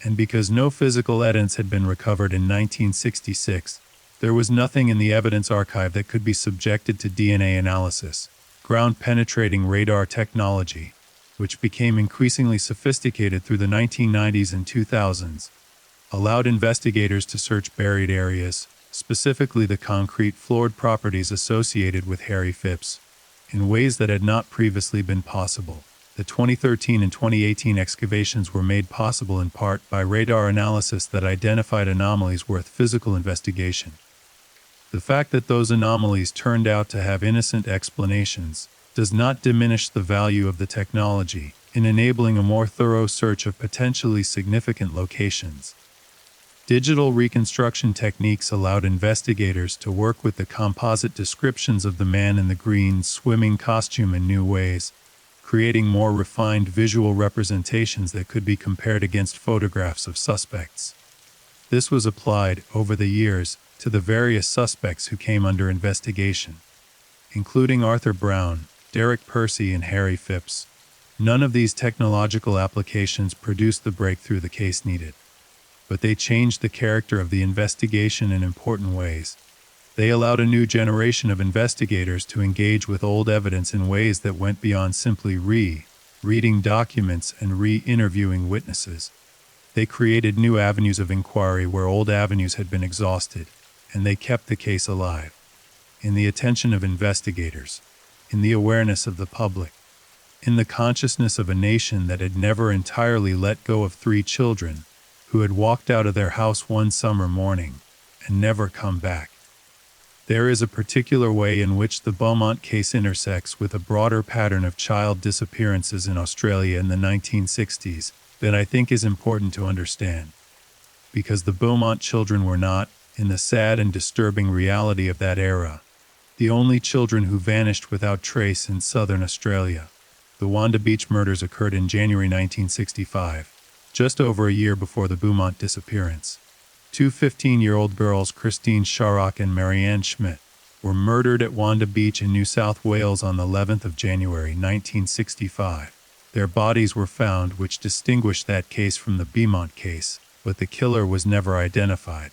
A: And because no physical evidence had been recovered in 1966, there was nothing in the evidence archive that could be subjected to DNA analysis. Ground-penetrating radar technology, which became increasingly sophisticated through the 1990s and 2000s, allowed investigators to search buried areas, specifically the concrete floored properties associated with Harry Phipps, in ways that had not previously been possible. The 2013 and 2018 excavations were made possible in part by radar analysis that identified anomalies worth physical investigation. The fact that those anomalies turned out to have innocent explanations does not diminish the value of the technology in enabling a more thorough search of potentially significant locations. Digital reconstruction techniques allowed investigators to work with the composite descriptions of the man in the green swimming costume in new ways, creating more refined visual representations that could be compared against photographs of suspects. This was applied, over the years, to the various suspects who came under investigation, including Arthur Brown, Derek Percy, and Harry Phipps. None of these technological applications produced the breakthrough the case needed, but they changed the character of the investigation in important ways. They allowed a new generation of investigators to engage with old evidence in ways that went beyond simply reading documents and re-interviewing witnesses. They created new avenues of inquiry where old avenues had been exhausted, and they kept the case alive. In the attention of investigators, in the awareness of the public, in the consciousness of a nation that had never entirely let go of 3 children who had walked out of their house one summer morning and never come back. There is a particular way in which the Beaumont case intersects with a broader pattern of child disappearances in Australia in the 1960s that I think is important to understand. Because the Beaumont children were not, in the sad and disturbing reality of that era, the only children who vanished without trace in southern Australia. The Wanda Beach murders occurred in January 1965, just over a year before the Beaumont disappearance. 2 15-year-old girls, Christine Sharrock and Marianne Schmidt, were murdered at Wanda Beach in New South Wales on the 11th of January 1965. Their bodies were found, which distinguished that case from the Beaumont case, but the killer was never identified.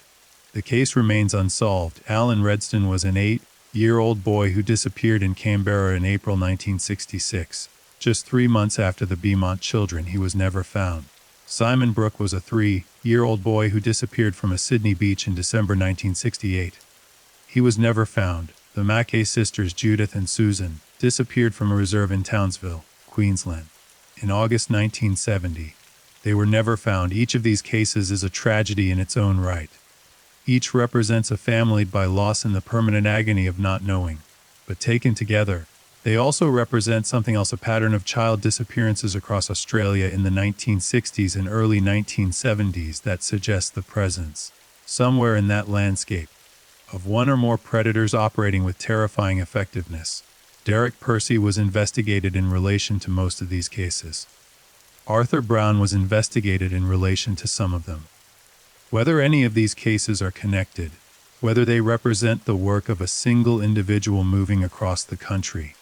A: The case remains unsolved. Alan Redston was an 8-year-old boy who disappeared in Canberra in April 1966. Just 3 months after the Beaumont children, he was never found. Simon Brooke was a 3-year-old boy who disappeared from a Sydney beach in December 1968. He was never found. The Mackay sisters, Judith and Susan, disappeared from a reserve in Townsville, Queensland, in August 1970. They were never found. Each of these cases is a tragedy in its own right. Each represents a family by loss and the permanent agony of not knowing. But taken together, they also represent something else, a pattern of child disappearances across Australia in the 1960s and early 1970s that suggests the presence, somewhere in that landscape, of one or more predators operating with terrifying effectiveness. Derek Percy was investigated in relation to most of these cases. Arthur Brown was investigated in relation to some of them. Whether any of these cases are connected, whether they represent the work of a single individual moving across the country,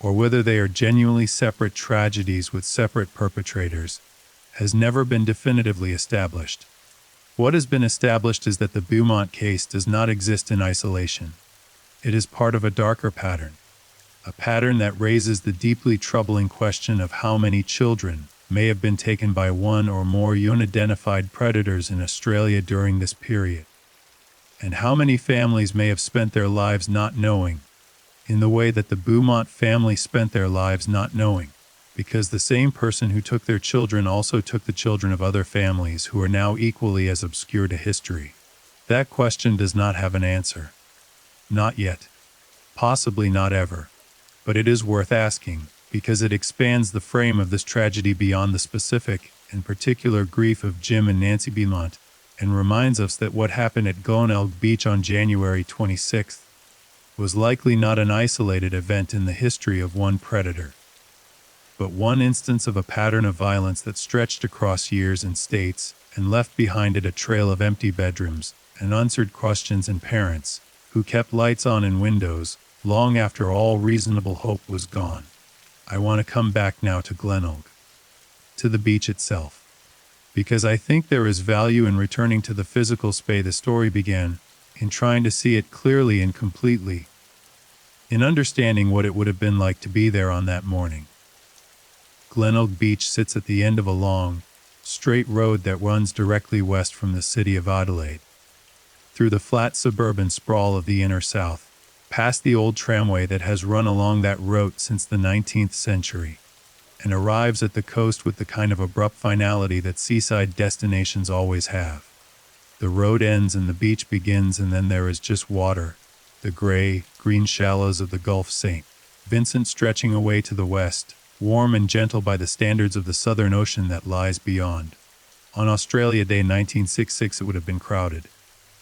A: or whether they are genuinely separate tragedies with separate perpetrators, has never been definitively established. What has been established is that the Beaumont case does not exist in isolation. It is part of a darker pattern, a pattern that raises the deeply troubling question of how many children may have been taken by one or more unidentified predators in Australia during this period, and how many families may have spent their lives not knowing, in the way that the Beaumont family spent their lives not knowing, because the same person who took their children also took the children of other families who are now equally as obscure to history. That question does not have an answer. Not yet. Possibly not ever. But it is worth asking, because it expands the frame of this tragedy beyond the specific and particular grief of Jim and Nancy Beaumont, and reminds us that what happened at Glenelg Beach on January 26th was likely not an isolated event in the history of one predator, but one instance of a pattern of violence that stretched across years and states and left behind it a trail of empty bedrooms and unanswered questions and parents who kept lights on in windows long after all reasonable hope was gone. I want to come back now to Glenelg, to the beach itself, because I think there is value in returning to the physical space the story began, in trying to see it clearly and completely, in understanding what it would have been like to be there on that morning. Glenelg Beach sits at the end of a long, straight road that runs directly west from the city of Adelaide, through the flat suburban sprawl of the inner south, past the old tramway that has run along that route since the 19th century, and arrives at the coast with the kind of abrupt finality that seaside destinations always have. The road ends and the beach begins, and then there is just water, the gray-green shallows of the Gulf St. Vincent stretching away to the west, warm and gentle by the standards of the Southern Ocean that lies beyond. On Australia Day 1966 it would have been crowded.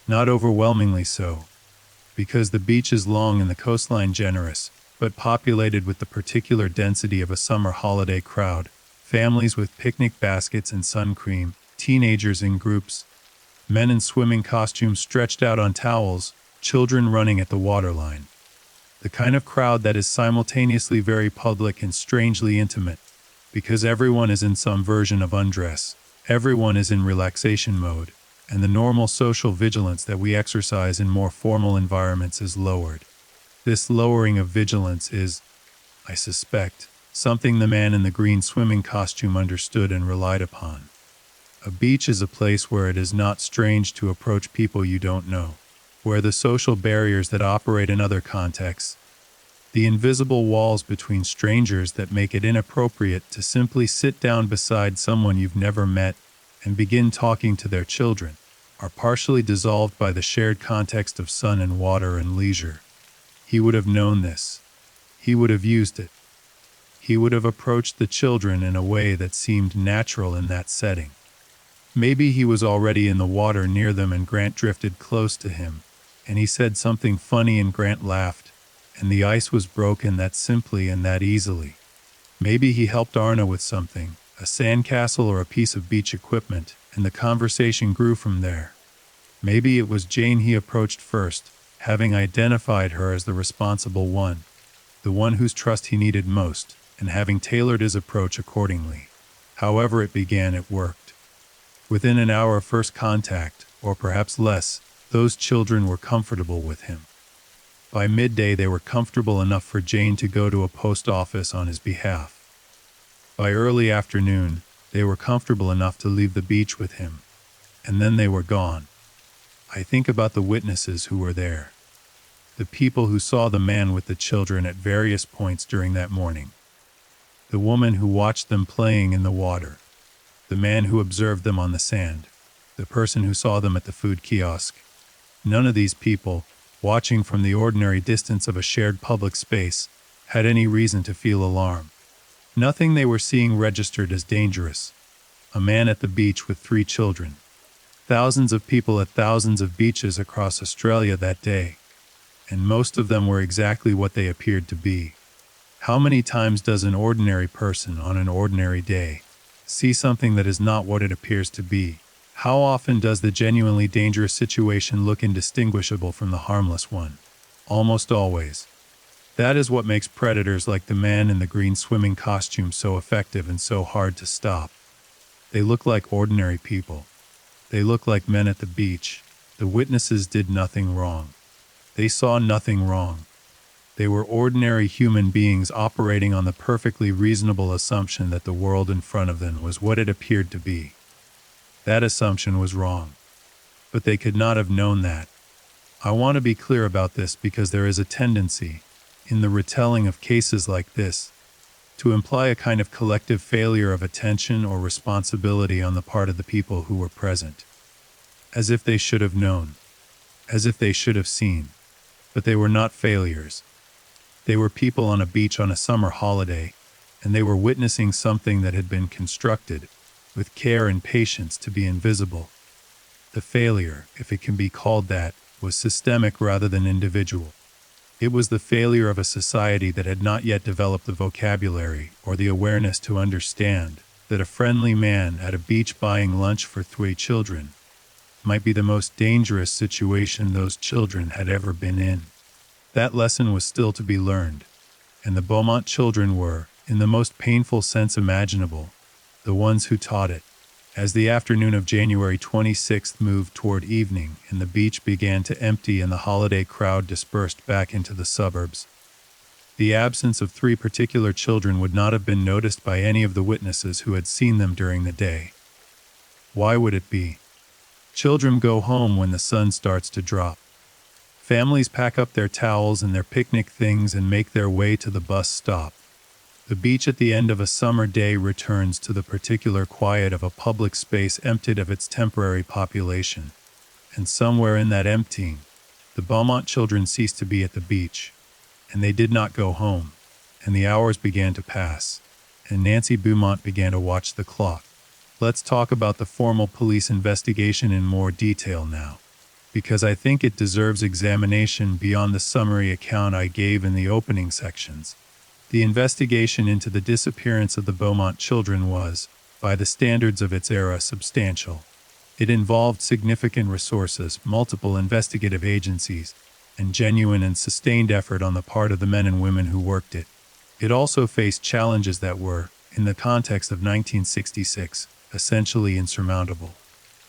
A: Not overwhelmingly so, because the beach is long and the coastline generous, but populated with the particular density of a summer holiday crowd, families with picnic baskets and sun cream, teenagers in groups, men in swimming costumes stretched out on towels, children running at the waterline. The kind of crowd that is simultaneously very public and strangely intimate, because everyone is in some version of undress, everyone is in relaxation mode, and the normal social vigilance that we exercise in more formal environments is lowered. This lowering of vigilance is, I suspect, something the man in the green swimming costume understood and relied upon. A beach is a place where it is not strange to approach people you don't know, where the social barriers that operate in other contexts, the invisible walls between strangers that make it inappropriate to simply sit down beside someone you've never met and begin talking to their children, are partially dissolved by the shared context of sun and water and leisure. He would have known this. He would have used it. He would have approached the children in a way that seemed natural in that setting. Maybe he was already in the water near them and Grant drifted close to him, and he said something funny and Grant laughed, and the ice was broken that simply and that easily. Maybe he helped Arna with something, a sandcastle or a piece of beach equipment, and the conversation grew from there. Maybe it was Jane he approached first, having identified her as the responsible one, the one whose trust he needed most, and having tailored his approach accordingly. However it began, it worked. Within an hour of first contact, or perhaps less, those children were comfortable with him. By midday they were comfortable enough for Jane to go to a post office on his behalf. By early afternoon, they were comfortable enough to leave the beach with him. And then they were gone. I think about the witnesses who were there. The people who saw the man with the children at various points during that morning. The woman who watched them playing in the water. The man who observed them on the sand. The person who saw them at the food kiosk. None of these people, watching from the ordinary distance of a shared public space, had any reason to feel alarm. Nothing they were seeing registered as dangerous. A man at the beach with 3 children. Thousands of people at thousands of beaches across Australia that day. And most of them were exactly what they appeared to be. How many times does an ordinary person on an ordinary day see something that is not what it appears to be? How often does the genuinely dangerous situation look indistinguishable from the harmless one? Almost always. That is what makes predators like the man in the green swimming costume so effective and so hard to stop. They look like ordinary people. They look like men at the beach. The witnesses did nothing wrong. They saw nothing wrong. They were ordinary human beings operating on the perfectly reasonable assumption that the world in front of them was what it appeared to be. That assumption was wrong. But they could not have known that. I want to be clear about this because there is a tendency, in the retelling of cases like this, to imply a kind of collective failure of attention or responsibility on the part of the people who were present. As if they should have known. As if they should have seen. But they were not failures. They were people on a beach on a summer holiday, and they were witnessing something that had been constructed, with care and patience, to be invisible. The failure, if it can be called that, was systemic rather than individual. It was the failure of a society that had not yet developed the vocabulary or the awareness to understand that a friendly man at a beach buying lunch for 3 children might be the most dangerous situation those children had ever been in. That lesson was still to be learned, and the Beaumont children were, in the most painful sense imaginable, the ones who taught it. As the afternoon of January 26th moved toward evening and the beach began to empty and the holiday crowd dispersed back into the suburbs, the absence of 3 particular children would not have been noticed by any of the witnesses who had seen them during the day. Why would it be? Children go home when the sun starts to drop. Families pack up their towels and their picnic things and make their way to the bus stop. The beach at the end of a summer day returns to the particular quiet of a public space emptied of its temporary population. And somewhere in that emptying, the Beaumont children ceased to be at the beach. And they did not go home. And the hours began to pass. And Nancy Beaumont began to watch the clock. Let's talk about the formal police investigation in more detail now, because I think it deserves examination beyond the summary account I gave in the opening sections. The investigation into the disappearance of the Beaumont children was, by the standards of its era, substantial. It involved significant resources, multiple investigative agencies, and genuine and sustained effort on the part of the men and women who worked it. It also faced challenges that were, in the context of 1966, essentially insurmountable.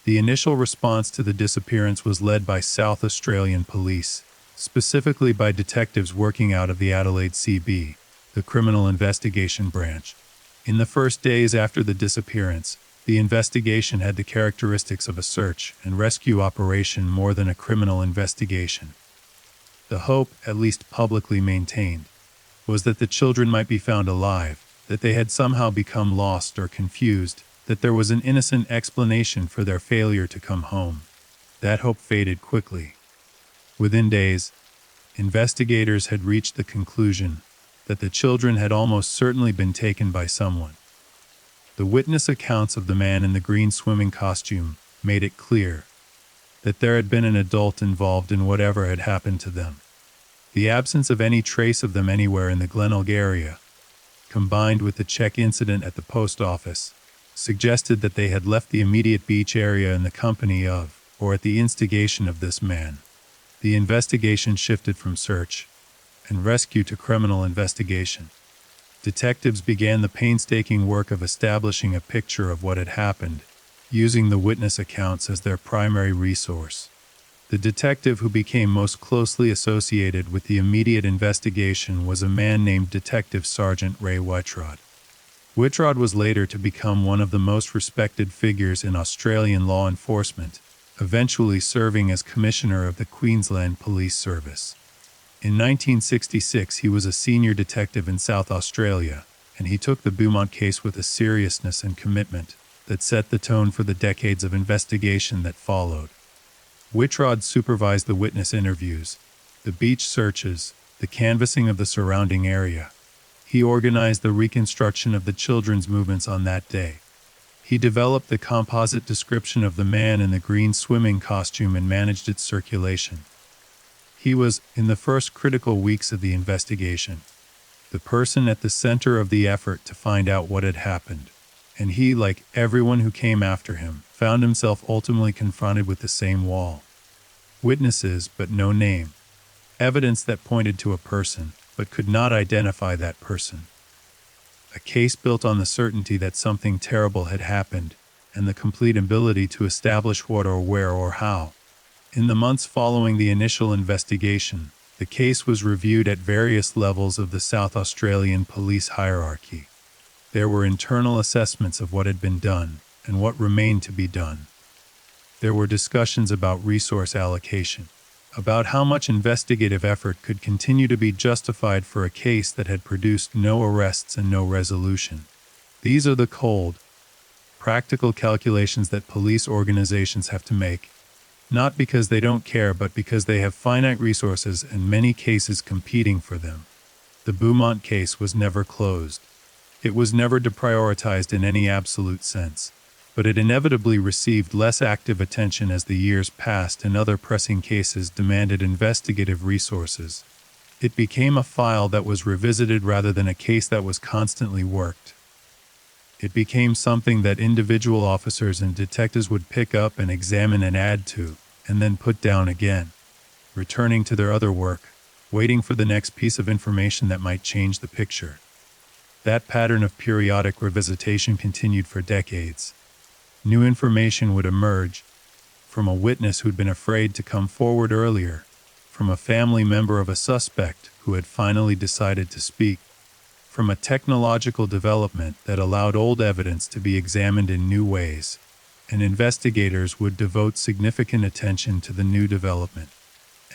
A: The initial response to the disappearance was led by South Australian police, specifically by detectives working out of the Adelaide CB, the Criminal Investigation Branch. In the first days after the disappearance, the investigation had the characteristics of a search and rescue operation more than a criminal investigation. The hope, at least publicly maintained, was that the children might be found alive, that they had somehow become lost or confused, that there was an innocent explanation for their failure to come home. That hope faded quickly. Within days, investigators had reached the conclusion that the children had almost certainly been taken by someone. The witness accounts of the man in the green swimming costume made it clear that there had been an adult involved in whatever had happened to them. The absence of any trace of them anywhere in the Glenelg area, combined with the check incident at the post office, suggested that they had left the immediate beach area in the company of, or at the instigation of this man. The investigation shifted from search and rescue to criminal investigation. Detectives began the painstaking work of establishing a picture of what had happened, using the witness accounts as their primary resource. The detective who became most closely associated with the immediate investigation was a man named Detective Sergeant Ray Whitrod. Whitrod was later to become one of the most respected figures in Australian law enforcement, eventually serving as Commissioner of the Queensland Police Service. In 1966, he was a senior detective in South Australia, and he took the Beaumont case with a seriousness and commitment that set the tone for the decades of investigation that followed. Whitrod supervised the witness interviews, the beach searches, the canvassing of the surrounding area. He organized the reconstruction of the children's movements on that day. He developed the composite description of the man in the green swimming costume and managed its circulation. He was, in the first critical weeks of the investigation, the person at the center of the effort to find out what had happened. And he, like everyone who came after him, found himself ultimately confronted with the same wall. Witnesses, but no name. Evidence that pointed to a person, but could not identify that person. A case built on the certainty that something terrible had happened, and the complete ability to establish what or where or how. In the months following the initial investigation, the case was reviewed at various levels of the South Australian police hierarchy. There were internal assessments of what had been done and what remained to be done. There were discussions about resource allocation, about how much investigative effort could continue to be justified for a case that had produced no arrests and no resolution. These are the cold, practical calculations that police organizations have to make, not because they don't care, but because they have finite resources and many cases competing for them. The Beaumont case was never closed. It was never deprioritized in any absolute sense, but it inevitably received less active attention as the years passed and other pressing cases demanded investigative resources. It became a file that was revisited rather than a case that was constantly worked. It became something that individual officers and detectives would pick up and examine and add to, and then put down again, returning to their other work, waiting for the next piece of information that might change the picture. That pattern of periodic revisitation continued for decades. New information would emerge from a witness who'd been afraid to come forward earlier, from a family member of a suspect who had finally decided to speak, from a technological development that allowed old evidence to be examined in new ways, and investigators would devote significant attention to the new development.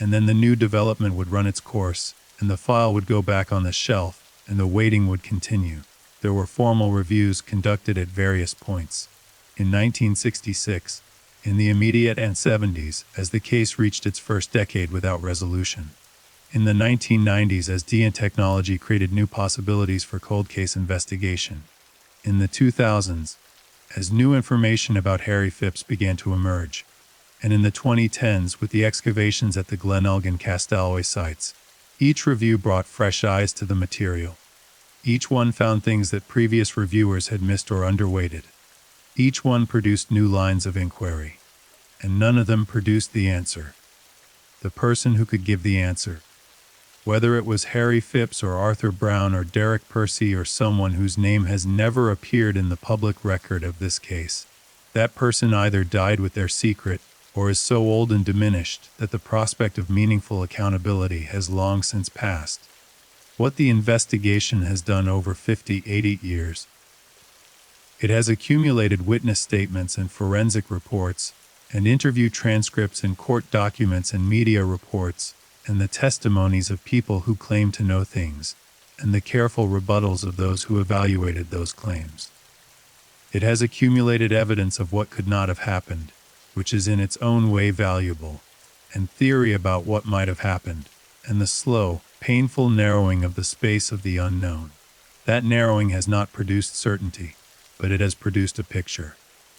A: And then the new development would run its course, and the file would go back on the shelf, and the waiting would continue. There were formal reviews conducted at various points. In 1966, in the immediate and 70s, as the case reached its first decade without resolution. In the 1990s, as DNA technology created new possibilities for cold case investigation. In the 2000s, as new information about Harry Phipps began to emerge. And in the 2010s, with the excavations at the Glenelg and Castalway sites, each review brought fresh eyes to the material. Each one found things that previous reviewers had missed or underweighted. Each one produced new lines of inquiry. And none of them produced the answer. The person who could give the answer. Whether it was Harry Phipps or Arthur Brown or Derek Percy or someone whose name has never appeared in the public record of this case. That person either died with their secret, or is so old and diminished that the prospect of meaningful accountability has long since passed. What the investigation has done over 80 years. It has accumulated witness statements and forensic reports, and interview transcripts and court documents and media reports, and the testimonies of people who claim to know things, and the careful rebuttals of those who evaluated those claims. It has accumulated evidence of what could not have happened, which is in its own way valuable, and theory about what might have happened, and the slow, painful narrowing of the space of the unknown. That narrowing has not produced certainty, but it has produced a picture.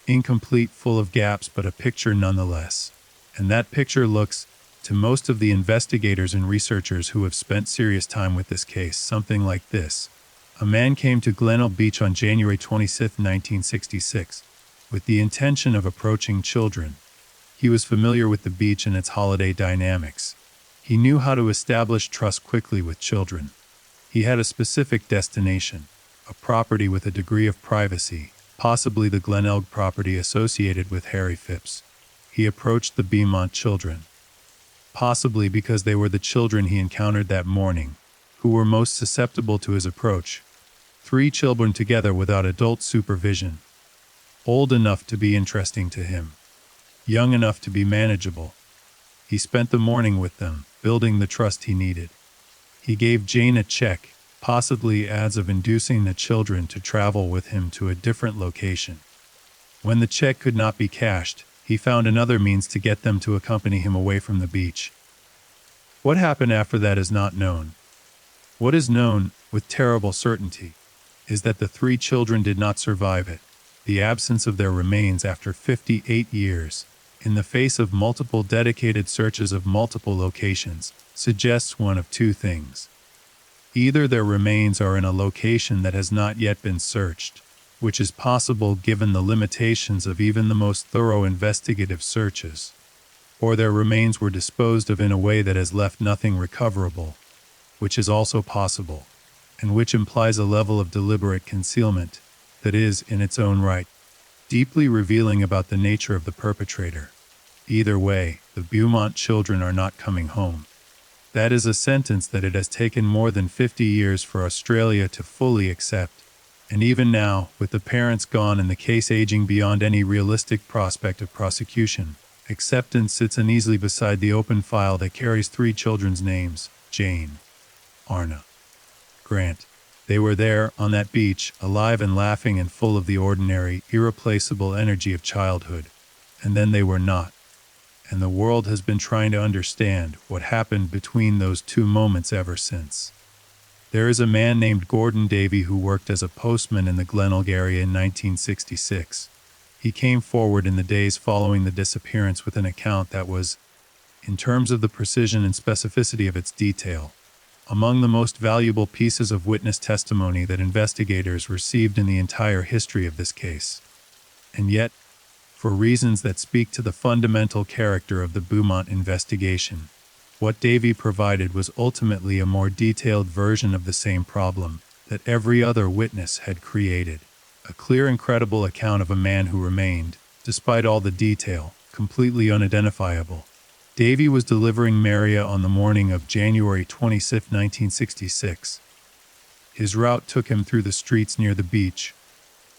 A: Incomplete, full of gaps, but a picture nonetheless. And that picture looks, to most of the investigators and researchers who have spent serious time with this case, something like this. A man came to Glenelg Beach on January 26, 1966, with the intention of approaching children. He was familiar with the beach and its holiday dynamics. He knew how to establish trust quickly with children. He had a specific destination, a property with a degree of privacy, possibly the Glenelg property associated with Harry Phipps. He approached the Beaumont children, possibly because they were the children he encountered that morning, who were most susceptible to his approach. 3 children together without adult supervision. Old enough to be interesting to him. Young enough to be manageable. He spent the morning with them, building the trust he needed. He gave Jane a check, possibly as of inducing the children to travel with him to a different location. When the check could not be cashed, he found another means to get them to accompany him away from the beach. What happened after that is not known. What is known, with terrible certainty, is that the 3 children did not survive it. The absence of their remains after 58 years, in the face of multiple dedicated searches of multiple locations, suggests one of 2 things. Either their remains are in a location that has not yet been searched, which is possible given the limitations of even the most thorough investigative searches, or their remains were disposed of in a way that has left nothing recoverable, which is also possible, and which implies a level of deliberate concealment that is, in its own right, deeply revealing about the nature of the perpetrator. Either way, the Beaumont children are not coming home. That is a sentence that it has taken more than 50 years for Australia to fully accept, and even now, with the parents gone and the case aging beyond any realistic prospect of prosecution, acceptance sits uneasily beside the open file that carries 3 children's names: Jane, Arna, Grant. They were there, on that beach, alive and laughing and full of the ordinary, irreplaceable energy of childhood. And then they were not. And the world has been trying to understand what happened between those 2 moments ever since. There is a man named Gordon Davey who worked as a postman in the Glenelg area in 1966. He came forward in the days following the disappearance with an account that was, in terms of the precision and specificity of its detail, among the most valuable pieces of witness testimony that investigators received in the entire history of this case. And yet, for reasons that speak to the fundamental character of the Beaumont investigation, what Davey provided was ultimately a more detailed version of the same problem that every other witness had created. A clear and credible account of a man who remained, despite all the detail, completely unidentifiable. Davey was delivering Maria on the morning of January 26, 1966. His route took him through the streets near the beach,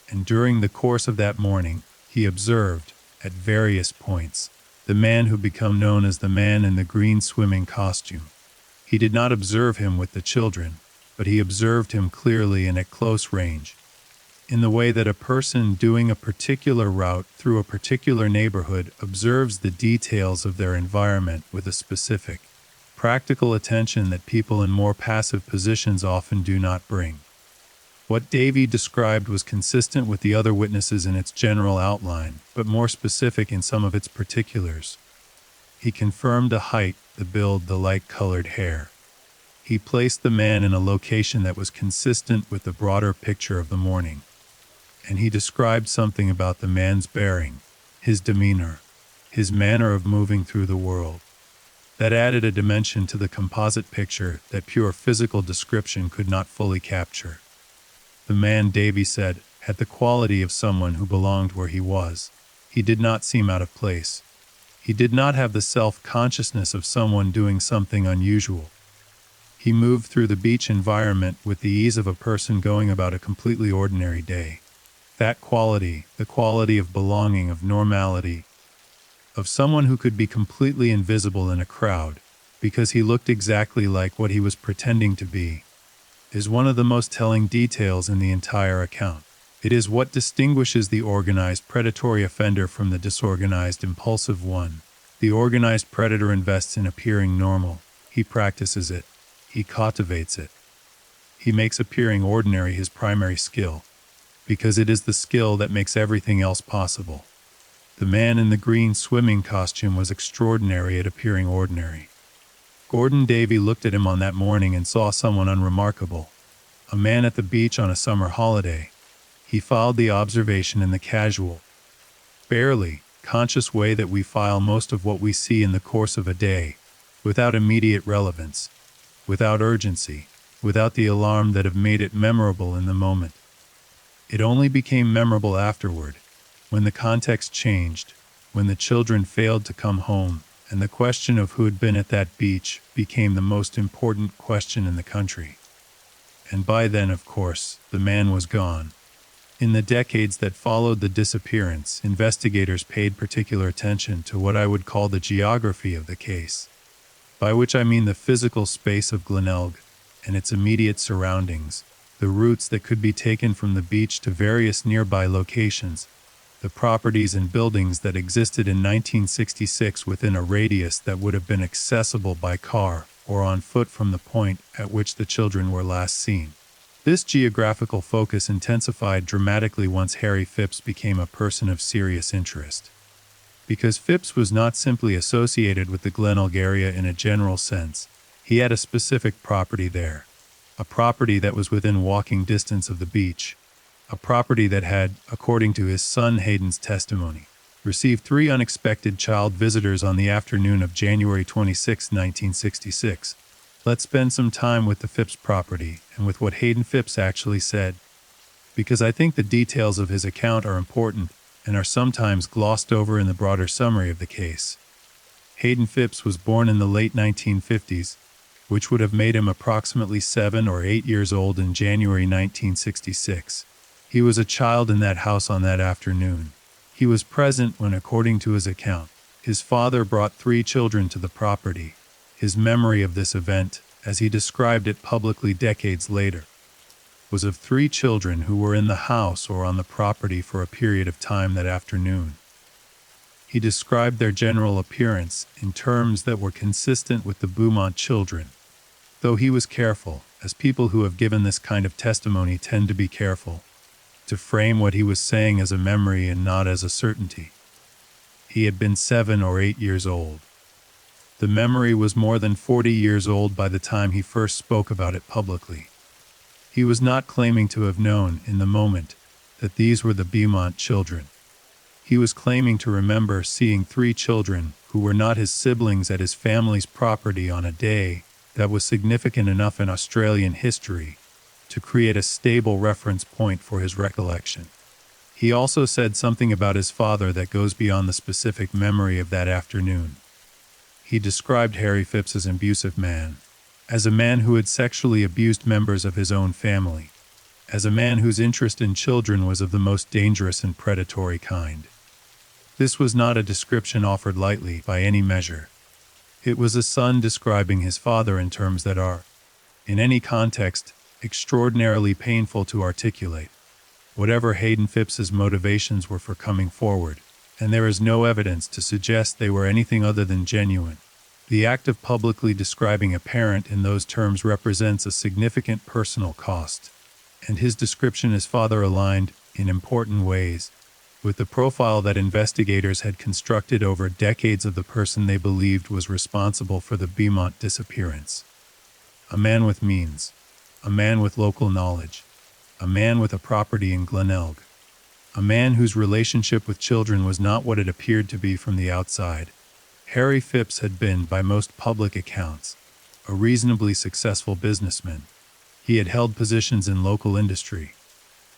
A: and during the course of that morning, he observed, at various points, the man who became known as the man in the green swimming costume. He did not observe him with the children, but he observed him clearly and at close range, in the way that a person doing a particular route through a particular neighborhood observes the details of their environment with a specific, practical attention that people in more passive positions often do not bring. What Davey described was consistent with the other witnesses in its general outline, but more specific in some of its particulars. He confirmed the height, the build, the light-colored hair. He placed the man in a location that was consistent with the broader picture of the morning. And he described something about the man's bearing, his demeanor, his manner of moving through the world, that added a dimension to the composite picture that pure physical description could not fully capture. The man, Davey said, had the quality of someone who belonged where he was. He did not seem out of place. He did not have the self-consciousness of someone doing something unusual. He moved through the beach environment with the ease of a person going about a completely ordinary day. That quality, the quality of belonging, of normality, of someone who could be completely invisible in a crowd, because he looked exactly like what he was pretending to be, is one of the most telling details in the entire account. It is what distinguishes the organized predatory offender from the disorganized impulsive one. The organized predator invests in appearing normal. He practices it. He cultivates it. He makes appearing ordinary his primary skill, because it is the skill that makes everything else possible. The man in the green swimming costume was extraordinary at appearing ordinary. Gordon Davy looked at him on that morning and saw someone unremarkable. A man at the beach on a summer holiday. He followed the observation in the casual, barely conscious way that we file most of what we see in the course of a day, without immediate relevance, without urgency, without the alarm that have made it memorable in the moment. It only became memorable afterward, when the context changed, when the children failed to come home, and the question of who had been at that beach became the most important question in the country. And by then, of course, the man was gone. In the decades that followed the disappearance, investigators paid particular attention to what I would call the geography of the case, by which I mean the physical space of Glenelg and its immediate surroundings, the routes that could be taken from the beach to various nearby locations, the properties and buildings that existed in 1966 within a radius that would have been accessible by car or on foot from the point at which the children were last seen. This geographical focus intensified dramatically once Harry Phipps became a person of serious interest. Because Phipps was not simply associated with the Glenelg area in a general sense, he had a specific property there. A property that was within walking distance of the beach. A property that had, according to his son Hayden's testimony, received 3 unexpected child visitors on the afternoon of January 26, 1966. Let's spend some time with the Phipps property and with what Hayden Phipps actually said, because I think the details of his account are important and are sometimes glossed over in the broader summary of the case. Hayden Phipps was born in the late 1950s, which would have made him approximately 7 or 8 years old in January 1966. He was a child in that house on that afternoon. He was present when, according to his account, his father brought 3 children to the property. His memory of this event, as he described it publicly decades later, was of 3 children who were in the house or on the property for a period of time that afternoon. He described their general appearance in terms that were consistent with the Beaumont children, though he was careful, as people who have given this kind of testimony tend to be careful, to frame what he was saying as a memory and not as a certainty. He had been 7 or 8 years old. The memory was more than 40 years old by the time he first spoke about it publicly. He was not claiming to have known, in the moment, that these were the Beaumont children. He was claiming to remember seeing 3 children who were not his siblings at his family's property on a day that was significant enough in Australian history to create a stable reference point for his recollection. He also said something about his father that goes beyond the specific memory of that afternoon. He described Harry Phipps as an abusive man, as a man who had sexually abused members of his own family, as a man whose interest in children was of the most dangerous and predatory kind. This was not a description offered lightly by any measure. It was a son describing his father in terms that are, in any context, extraordinarily painful to articulate, whatever Hayden Phipps's motivations were for coming forward, and there is no evidence to suggest they were anything other than genuine. The act of publicly describing a parent in those terms represents a significant personal cost, and his description as father aligned, in important ways, with the profile that investigators had constructed over decades of the person they believed was responsible for the Beaumont disappearance. A man with means, a man with local knowledge, a man with a property in Glenelg, a man whose relationship with children was not what it appeared to be from the outside. Harry Phipps had been, by most public accounts, a reasonably successful businessman. He had held positions in local industry.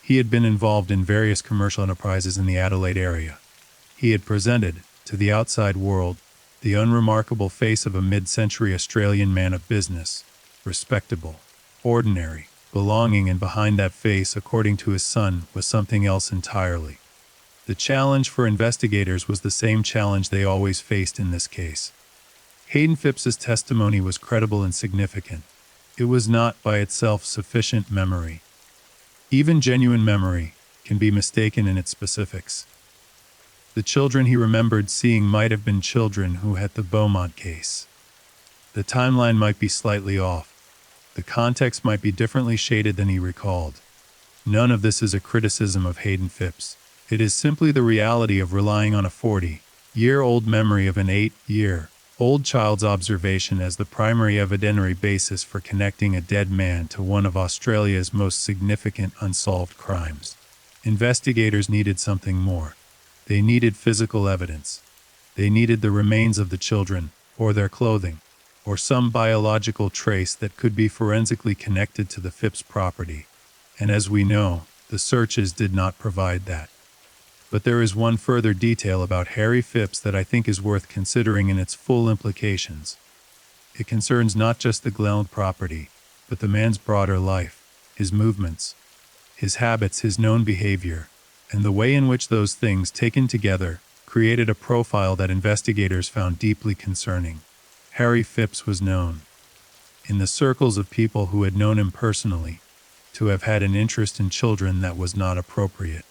A: He had been involved in various commercial enterprises in the Adelaide area. He had presented, to the outside world, the unremarkable face of a mid-century Australian man of business, respectable, ordinary, belonging, and behind that face, according to his son, was something else entirely. The challenge for investigators was the same challenge they always faced in this case. Hayden Phipps's testimony was credible and significant. It was not, by itself, sufficient memory. Even genuine memory can be mistaken in its specifics. The children he remembered seeing might have been children who had the Beaumont case. The timeline might be slightly off. The context might be differently shaded than he recalled. None of this is a criticism of Hayden Phipps. It is simply the reality of relying on a 40-year-old memory of an 8-year-old child's observation as the primary evidentiary basis for connecting a dead man to one of Australia's most significant unsolved crimes. Investigators needed something more. They needed physical evidence. They needed the remains of the children, or their clothing, or some biological trace that could be forensically connected to the Phipps property. And as we know, the searches did not provide that. But there is one further detail about Harry Phipps that I think is worth considering in its full implications. It concerns not just the Glenelg property, but the man's broader life, his movements, his habits, his known behavior, and the way in which those things taken together created a profile that investigators found deeply concerning. Harry Phipps was known, in the circles of people who had known him personally, to have had an interest in children that was not appropriate.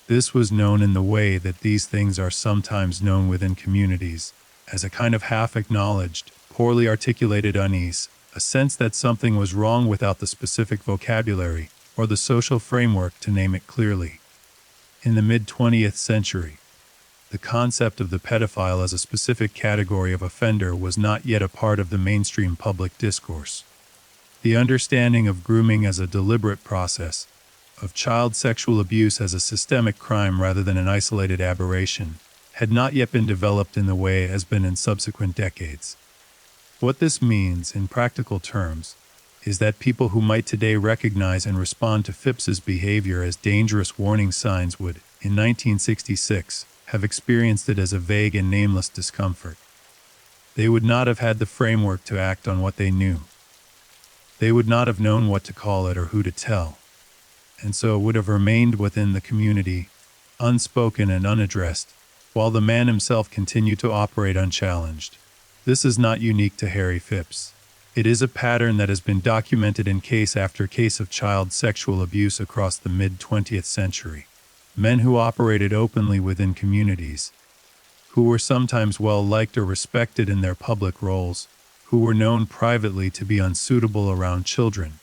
A: This was known in the way that these things are sometimes known within communities, as a kind of half-acknowledged, poorly articulated unease, a sense that something was wrong without the specific vocabulary or the social framework to name it clearly. In the mid-20th century, the concept of the pedophile as a specific category of offender was not yet a part of the mainstream public discourse. The understanding of grooming as a deliberate process, of child sexual abuse as a systemic crime rather than an isolated aberration, had not yet been developed in the way it has been in subsequent decades. What this means, in practical terms, is that people who might today recognize and respond to Phipps's behavior as dangerous warning signs would, in 1966, have experienced it as a vague and nameless discomfort. They would not have had the framework to act on what they knew. They would not have known what to call it or who to tell. And so it would have remained within the community, unspoken and unaddressed, while the man himself continued to operate unchallenged. This is not unique to Harry Phipps. It is a pattern that has been documented in case after case of child sexual abuse across the mid-20th century. Men who operated openly within communities, who were sometimes well-liked or respected in their public roles, who were known privately to be unsuitable around children,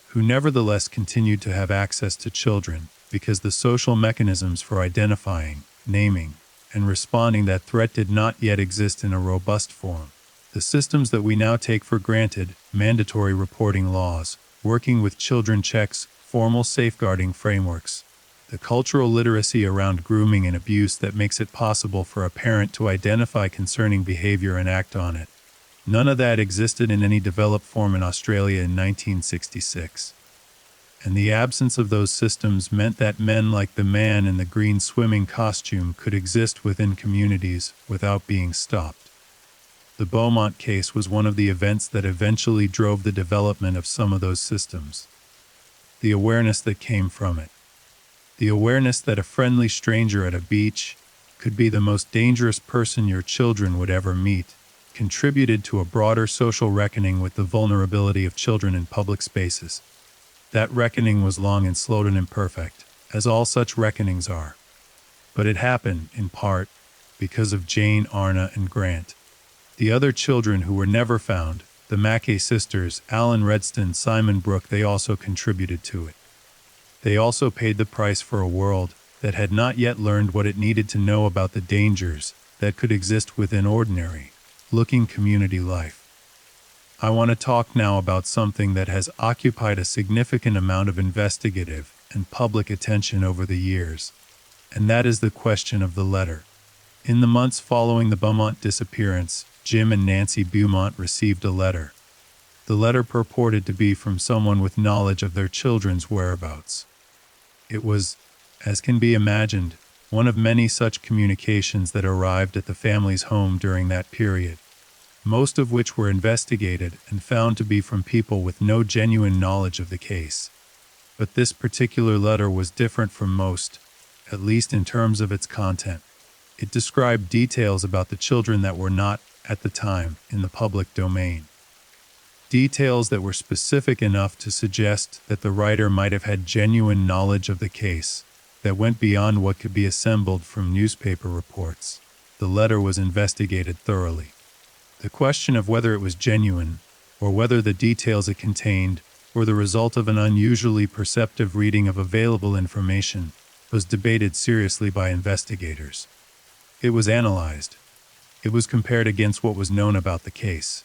A: who nevertheless continued to have access to children because the social mechanisms for identifying, naming, and responding that threat did not yet exist in a robust form. The systems that we now take for granted, mandatory reporting laws, working with children checks, formal safeguarding frameworks, the cultural literacy around grooming and abuse that makes it possible for a parent to identify concerning behavior and act on it. None of that existed in any developed form in Australia in 1966. And the absence of those systems meant that men like the man in the green swimming costume could exist within communities without being stopped. The Beaumont case was one of the events that eventually drove the development of some of those systems. The awareness that came from it. The awareness that a friendly stranger at a beach could be the most dangerous person your children would ever meet, contributed to a broader social reckoning with the vulnerability of children in public spaces. That reckoning was long and slow and imperfect, as all such reckonings are. But it happened, in part, because of Jane, Arna, and Grant. The other children who were never found, the Mackay sisters, Alan Redston, Simon Brooke, they also contributed to it. They also paid the price for a world that had not yet learned what it needed to know about the dangers that could exist within ordinary-looking community life. I want to talk now about something that has occupied a significant amount of investigative and public attention over the years, and that is the question of the letter. In the months following the Beaumont disappearance, Jim and Nancy Beaumont received a letter. The letter purported to be from someone with knowledge of their children's whereabouts. It was, as can be imagined, one of many such communications that arrived at the family's home during that period, most of which were investigated and found to be from people with no genuine knowledge of the case. But this particular letter was different from most, at least in terms of its content. It described details about the children that were not, at the time, in the public domain. Details that were specific enough to suggest that the writer might have had genuine knowledge of the case, that went beyond what could be assembled from newspaper reports. The letter was investigated thoroughly. The question of whether it was genuine, or whether the details it contained were the result of an unusually perceptive reading of available information, was debated seriously by investigators. It was analyzed. It was compared against what was known about the case.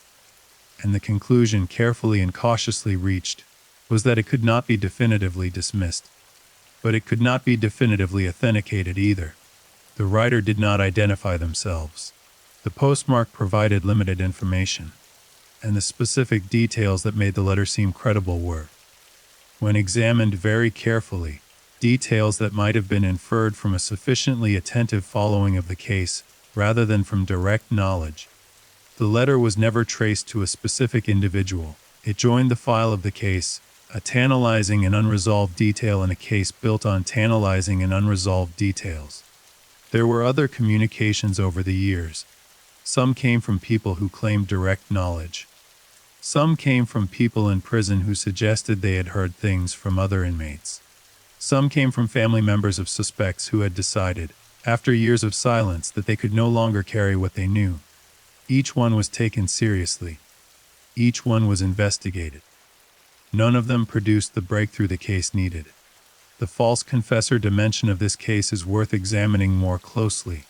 A: And the conclusion carefully and cautiously reached was that it could not be definitively dismissed. But it could not be definitively authenticated either. The writer did not identify themselves. The postmark provided limited information, and the specific details that made the letter seem credible were, when examined very carefully, details that might have been inferred from a sufficiently attentive following of the case rather than from direct knowledge. The letter was never traced to a specific individual. It joined the file of the case, a tantalizing and unresolved detail in a case built on tantalizing and unresolved details. There were other communications over the years. Some came from people who claimed direct knowledge. Some came from people in prison who suggested they had heard things from other inmates. Some came from family members of suspects who had decided, after years of silence, that they could no longer carry what they knew. Each one was taken seriously. Each one was investigated. None of them produced the breakthrough the case needed. The false confessor dimension of this case is worth examining more closely,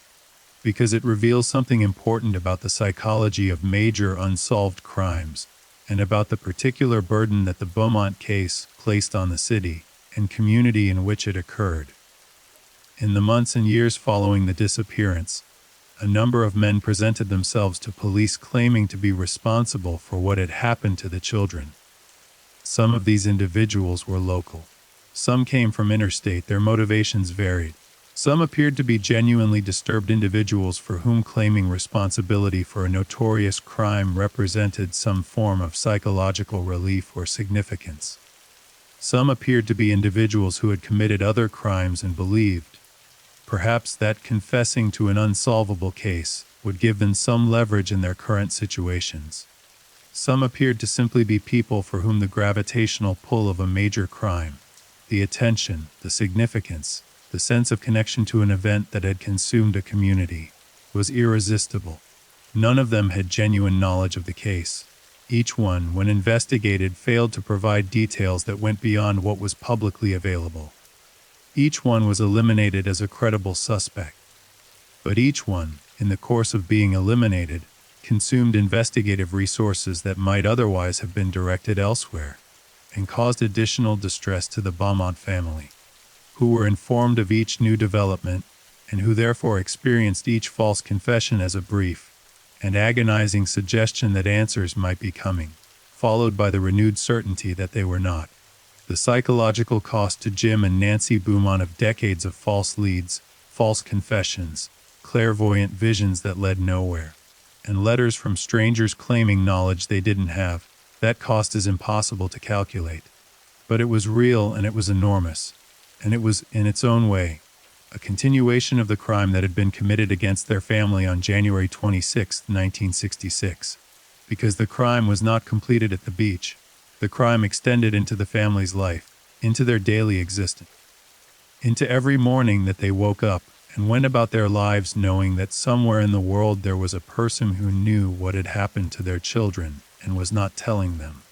A: because it reveals something important about the psychology of major unsolved crimes, and about the particular burden that the Beaumont case placed on the city and community in which it occurred. In the months and years following the disappearance, a number of men presented themselves to police claiming to be responsible for what had happened to the children. Some of these individuals were local. Some came from interstate. Their motivations varied. Some appeared to be genuinely disturbed individuals for whom claiming responsibility for a notorious crime represented some form of psychological relief or significance. Some appeared to be individuals who had committed other crimes and believed, perhaps, that confessing to an unsolvable case would give them some leverage in their current situations. Some appeared to simply be people for whom the gravitational pull of a major crime, the attention, the significance, the sense of connection to an event that had consumed a community, was irresistible. None of them had genuine knowledge of the case. Each one, when investigated, failed to provide details that went beyond what was publicly available. Each one was eliminated as a credible suspect. But each one, in the course of being eliminated, consumed investigative resources that might otherwise have been directed elsewhere, and caused additional distress to the Beaumont family, who were informed of each new development, and who therefore experienced each false confession as a brief and agonizing suggestion that answers might be coming, followed by the renewed certainty that they were not. The psychological cost to Jim and Nancy Beaumont of decades of false leads, false confessions, clairvoyant visions that led nowhere, and letters from strangers claiming knowledge they didn't have, that cost is impossible to calculate. But it was real, and it was enormous, and it was, in its own way, a continuation of the crime that had been committed against their family on January 26, 1966. Because the crime was not completed at the beach, the crime extended into the family's life, into their daily existence, into every morning that they woke up and went about their lives knowing that somewhere in the world there was a person who knew what had happened to their children and was not telling them.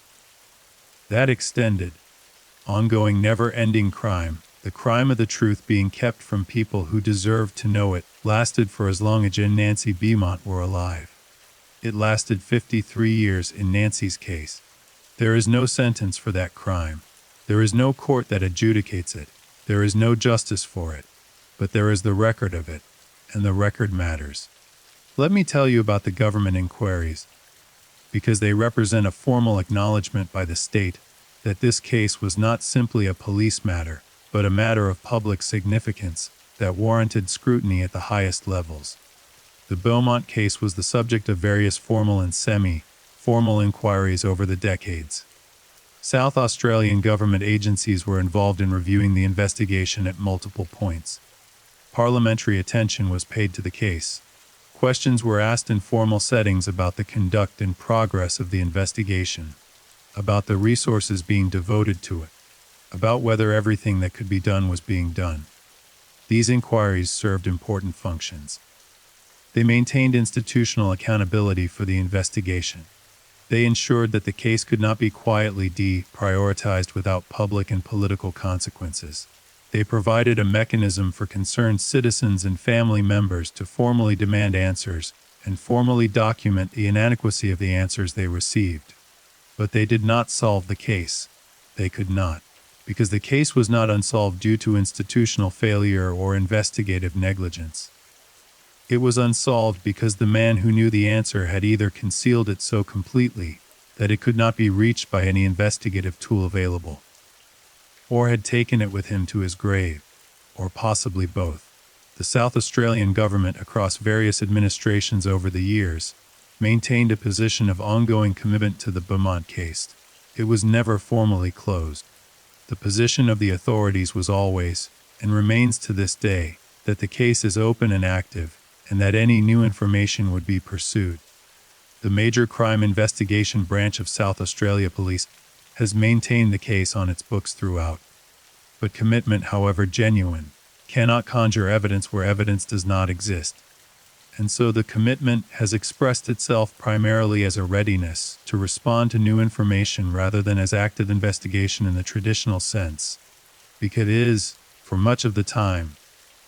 A: That extended, ongoing, never-ending crime, the crime of the truth being kept from people who deserved to know it, lasted for as long as Jim and Nancy Beaumont were alive. It lasted 53 years in Nancy's case. There is no sentence for that crime. There is no court that adjudicates it. There is no justice for it. But there is the record of it, and the record matters. Let me tell you about the government inquiries, because they represent a formal acknowledgement by the state that this case was not simply a police matter, but a matter of public significance, that warranted scrutiny at the highest levels. The Beaumont case was the subject of various formal and semi-formal inquiries over the decades. South Australian government agencies were involved in reviewing the investigation at multiple points. Parliamentary attention was paid to the case. Questions were asked in formal settings about the conduct and progress of the investigation, about the resources being devoted to it, about whether everything that could be done was being done. These inquiries served important functions. They maintained institutional accountability for the investigation. They ensured that the case could not be quietly deprioritized without public and political consequences. They provided a mechanism for concerned citizens and family members to formally demand answers and formally document the inadequacy of the answers they received. But they did not solve the case. They could not, because the case was not unsolved due to institutional failure or investigative negligence. It was unsolved because the man who knew the answer had either concealed it so completely that it could not be reached by any investigative tool available, or had taken it with him to his grave, or possibly both. The South Australian government, across various administrations over the years, maintained a position of ongoing commitment to the Beaumont case. It was never formally closed. The position of the authorities was always, and remains to this day, that the case is open and active, and that any new information would be pursued. The Major Crime Investigation Branch of South Australia Police has maintained the case on its books throughout. But commitment, however genuine, cannot conjure evidence where evidence does not exist. And so the commitment has expressed itself primarily as a readiness to respond to new information rather than as active investigation in the traditional sense, because it is, for much of the time,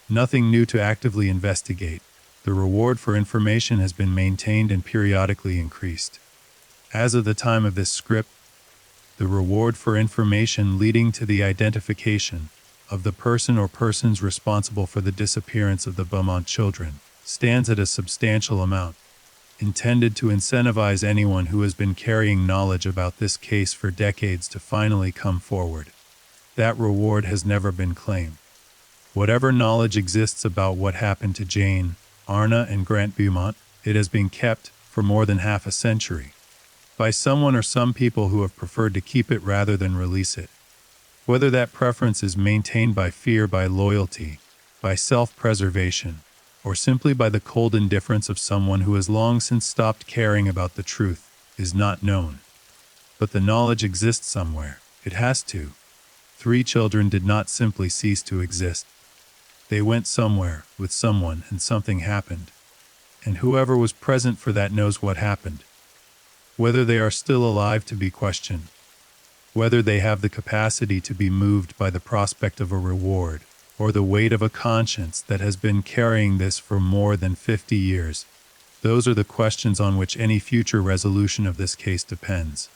A: nothing new to actively investigate. The reward for information has been maintained and periodically increased. As of the time of this script, the reward for information leading to the identification of the person or persons responsible for the disappearance of the Beaumont children stands at a substantial amount, intended to incentivize anyone who has been carrying knowledge about this case for decades to finally come forward. That reward has never been claimed. Whatever knowledge exists about what happened to Jane, Arna, and Grant Beaumont, it has been kept for more than half a century by someone or some people who have preferred to keep it rather than release it. Whether that preference is maintained by fear, by loyalty, by self-preservation, or simply by the cold indifference of someone who has long since stopped caring about the truth, is not known. But the knowledge exists somewhere. It has to. 3 children did not simply cease to exist. They went somewhere, with someone, and something happened. And whoever was present for that knows what happened. Whether they are still alive to be questioned. Whether they have the capacity to be moved by the prospect of a reward, or the weight of a conscience that has been carrying this for more than 50 years. Those are the questions on which any future resolution of this case depends.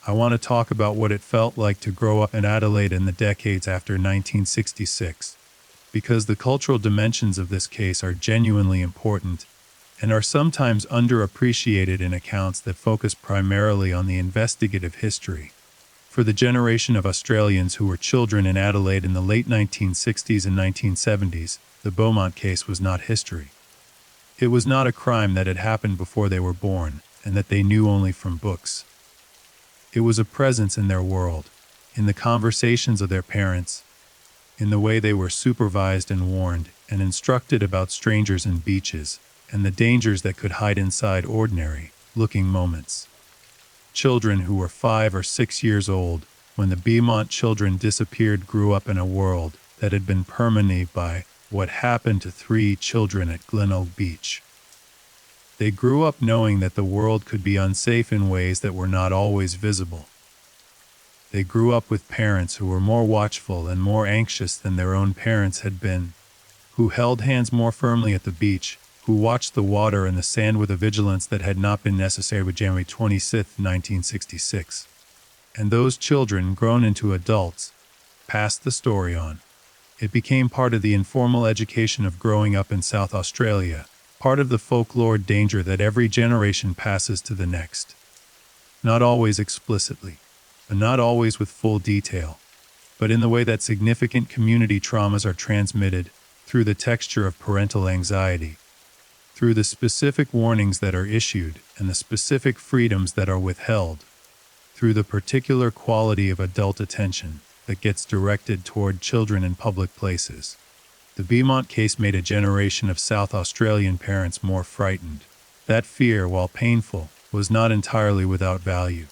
A: I want to talk about what it felt like to grow up in Adelaide in the decades after 1966. Because the cultural dimensions of this case are genuinely important and are sometimes underappreciated in accounts that focus primarily on the investigative history. For the generation of Australians who were children in Adelaide in the late 1960s and 1970s, the Beaumont case was not history. It was not a crime that had happened before they were born and that they knew only from books. It was a presence in their world, in the conversations of their parents, in the way they were supervised and warned and instructed about strangers and beaches, and the dangers that could hide inside ordinary-looking moments. Children who were 5 or 6 years old when the Beaumont children disappeared grew up in a world that had been permeated by what happened to 3 children at Gleneagles Beach. They grew up knowing that the world could be unsafe in ways that were not always visible. They grew up with parents who were more watchful and more anxious than their own parents had been, who held hands more firmly at the beach, who watched the water and the sand with a vigilance that had not been necessary with January 26, 1966. And those children, grown into adults, passed the story on. It became part of the informal education of growing up in South Australia, part of the folklore danger that every generation passes to the next. Not always explicitly, and not always with full detail, but in the way that significant community traumas are transmitted through the texture of parental anxiety, through the specific warnings that are issued and the specific freedoms that are withheld, through the particular quality of adult attention that gets directed toward children in public places. The Beaumont case made a generation of South Australian parents more frightened. That fear, while painful, was not entirely without value.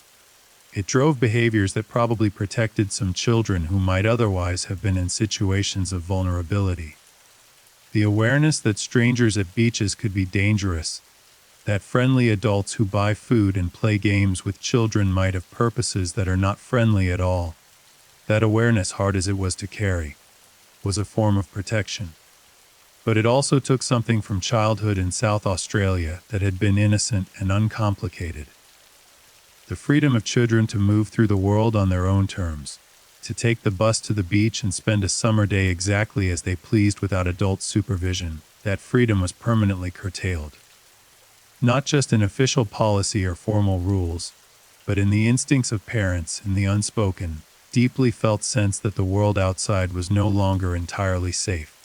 A: It drove behaviors that probably protected some children who might otherwise have been in situations of vulnerability. The awareness that strangers at beaches could be dangerous, that friendly adults who buy food and play games with children might have purposes that are not friendly at all, that awareness, hard as it was to carry, was a form of protection. But it also took something from childhood in South Australia that had been innocent and uncomplicated. The freedom of children to move through the world on their own terms, to take the bus to the beach and spend a summer day exactly as they pleased without adult supervision, that freedom was permanently curtailed. Not just in official policy or formal rules, but in the instincts of parents, in the unspoken, deeply felt sense that the world outside was no longer entirely safe.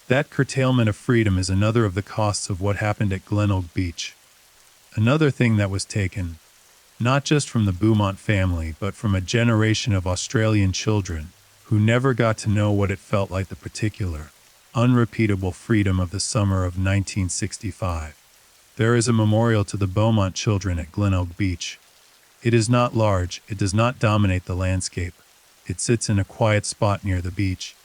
A: That curtailment of freedom is another of the costs of what happened at Glenelg Beach. Another thing that was taken, not just from the Beaumont family, but from a generation of Australian children who never got to know what it felt like, the particular, unrepeatable freedom of the summer of 1965. There is a memorial to the Beaumont children at Glenelg Beach. It is not large, it does not dominate the landscape. It sits in a quiet spot near the beach,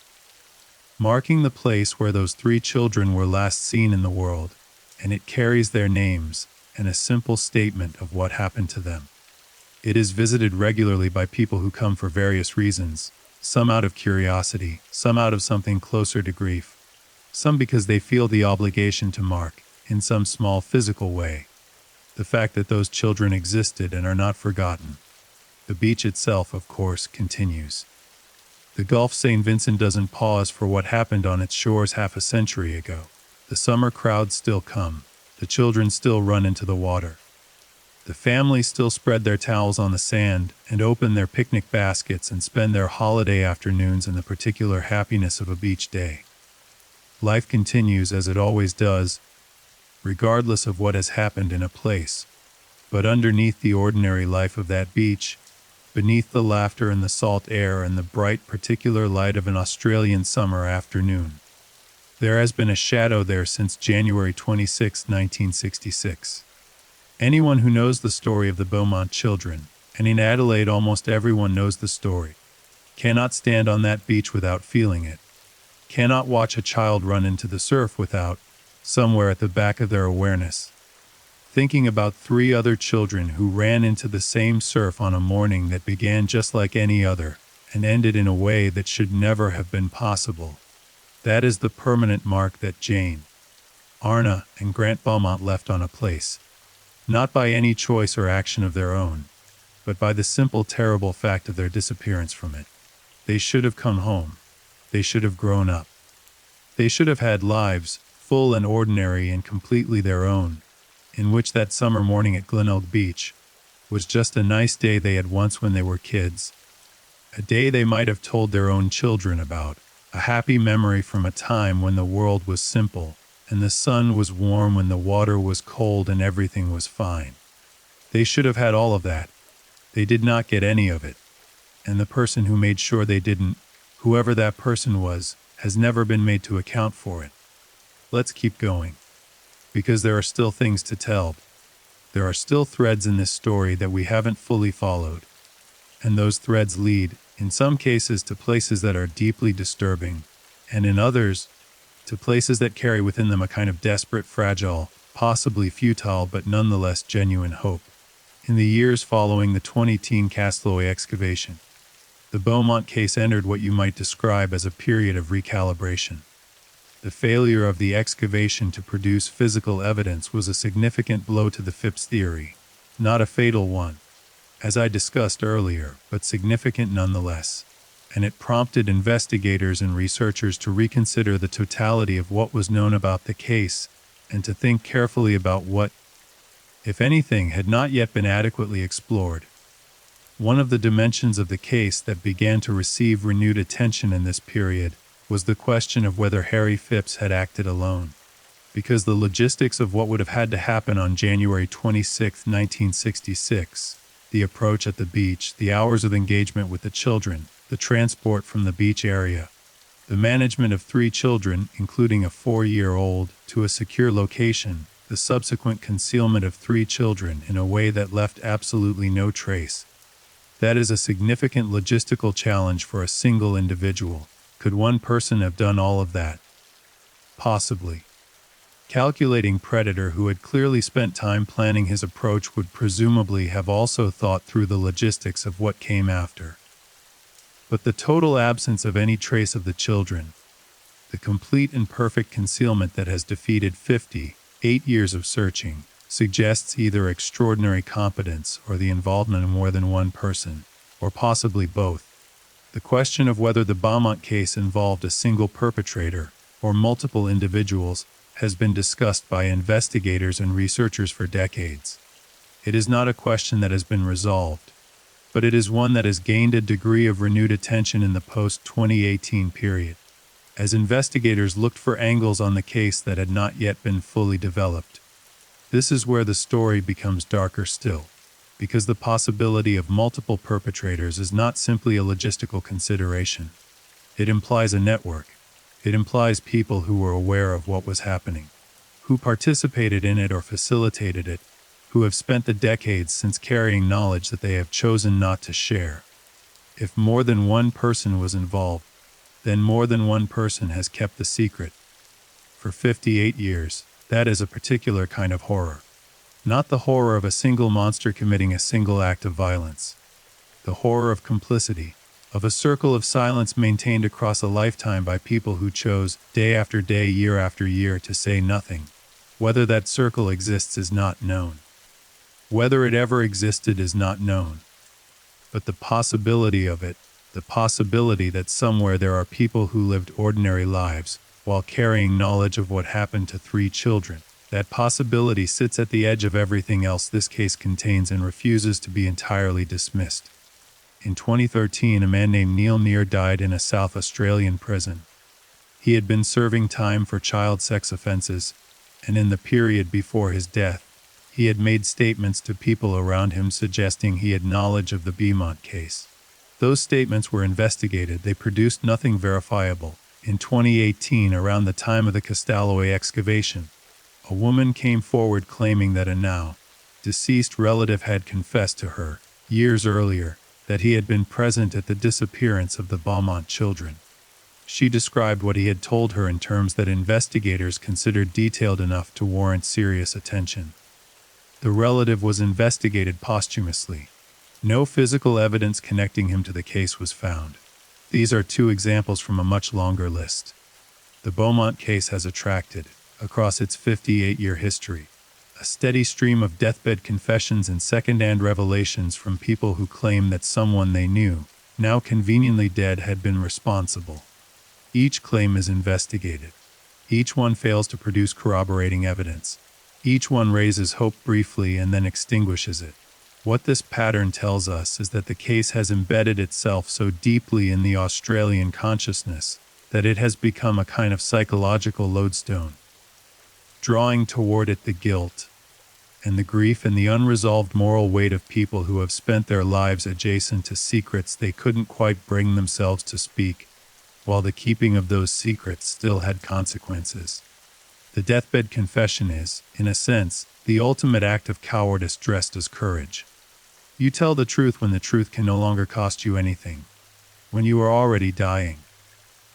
A: marking the place where those 3 children were last seen in the world, and it carries their names and a simple statement of what happened to them. It is visited regularly by people who come for various reasons, some out of curiosity, some out of something closer to grief, some because they feel the obligation to mark, in some small physical way, the fact that those children existed and are not forgotten. The beach itself, of course, continues. The Gulf St. Vincent doesn't pause for what happened on its shores half a century ago. The summer crowds still come. The children still run into the water. The families still spread their towels on the sand and open their picnic baskets and spend their holiday afternoons in the particular happiness of a beach day. Life continues as it always does, regardless of what has happened in a place. But underneath the ordinary life of that beach, beneath the laughter and the salt air and the bright particular light of an Australian summer afternoon, there has been a shadow there since January 26, 1966. Anyone who knows the story of the Beaumont children, and in Adelaide almost everyone knows the story, cannot stand on that beach without feeling it, cannot watch a child run into the surf without, somewhere at the back of their awareness, thinking about 3 other children who ran into the same surf on a morning that began just like any other and ended in a way that should never have been possible. That is the permanent mark that Jane, Arna, and Grant Beaumont left on a place, not by any choice or action of their own, but by the simple terrible fact of their disappearance from it. They should have come home. They should have grown up. They should have had lives, full and ordinary and completely their own, in which that summer morning at Glenelg Beach was just a nice day they had once when they were kids, a day they might have told their own children about, a happy memory from a time when the world was simple, and the sun was warm when the water was cold and everything was fine. They should have had all of that. They did not get any of it. And the person who made sure they didn't, whoever that person was, has never been made to account for it. Let's keep going. Because there are still things to tell. There are still threads in this story that we haven't fully followed. And those threads lead, in some cases, to places that are deeply disturbing, and in others, to places that carry within them a kind of desperate, fragile, possibly futile but nonetheless genuine hope. In the years following the 2010 Castleaway excavation, the Beaumont case entered what you might describe as a period of recalibration. The failure of the excavation to produce physical evidence was a significant blow to the Phipps theory, not a fatal one, as I discussed earlier, but significant nonetheless, and it prompted investigators and researchers to reconsider the totality of what was known about the case and to think carefully about what, if anything, had not yet been adequately explored. One of the dimensions of the case that began to receive renewed attention in this period was the question of whether Harry Phipps had acted alone. Because the logistics of what would have had to happen on January 26, 1966, the approach at the beach, the hours of engagement with the children, the transport from the beach area, the management of 3 children, including a 4-year-old, to a secure location, the subsequent concealment of 3 children in a way that left absolutely no trace. That is a significant logistical challenge for a single individual. Could one person have done all of that? Possibly. Calculating predator who had clearly spent time planning his approach would presumably have also thought through the logistics of what came after. But the total absence of any trace of the children, the complete and perfect concealment that has defeated 58 years of searching, suggests either extraordinary competence or the involvement of more than one person, or possibly both. The question of whether the Beaumont case involved a single perpetrator or multiple individuals has been discussed by investigators and researchers for decades. It is not a question that has been resolved, but it is one that has gained a degree of renewed attention in the post-2018 period, as investigators looked for angles on the case that had not yet been fully developed. This is where the story becomes darker still, because the possibility of multiple perpetrators is not simply a logistical consideration. It implies a network. It implies people who were aware of what was happening, who participated in it or facilitated it, who have spent the decades since carrying knowledge that they have chosen not to share. If more than one person was involved, then more than one person has kept the secret. For 58 years, that is a particular kind of horror. Not the horror of a single monster committing a single act of violence. The horror of complicity, of a circle of silence maintained across a lifetime by people who chose, day after day, year after year, to say nothing. Whether that circle exists is not known. Whether it ever existed is not known. But the possibility of it, the possibility that somewhere there are people who lived ordinary lives, while carrying knowledge of what happened to 3 children, that possibility sits at the edge of everything else this case contains and refuses to be entirely dismissed. In 2013, a man named Neil Neer died in a South Australian prison. He had been serving time for child sex offenses, and in the period before his death, he had made statements to people around him suggesting he had knowledge of the Beaumont case. Those statements were investigated. They produced nothing verifiable. In 2018, around the time of the Castalloway excavation, a woman came forward claiming that a now deceased relative had confessed to her, years earlier, that he had been present at the disappearance of the Beaumont children. She described what he had told her in terms that investigators considered detailed enough to warrant serious attention. The relative was investigated posthumously. No physical evidence connecting him to the case was found. These are 2 examples from a much longer list. The Beaumont case has attracted, across its 58-year history, a steady stream of deathbed confessions and second-hand revelations from people who claim that someone they knew, now conveniently dead, had been responsible. Each claim is investigated. Each one fails to produce corroborating evidence. Each one raises hope briefly and then extinguishes it. What this pattern tells us is that the case has embedded itself so deeply in the Australian consciousness that it has become a kind of psychological lodestone, drawing toward it the guilt and the grief and the unresolved moral weight of people who have spent their lives adjacent to secrets they couldn't quite bring themselves to speak, while the keeping of those secrets still had consequences. The deathbed confession is, in a sense, the ultimate act of cowardice dressed as courage. You tell the truth when the truth can no longer cost you anything, when you are already dying,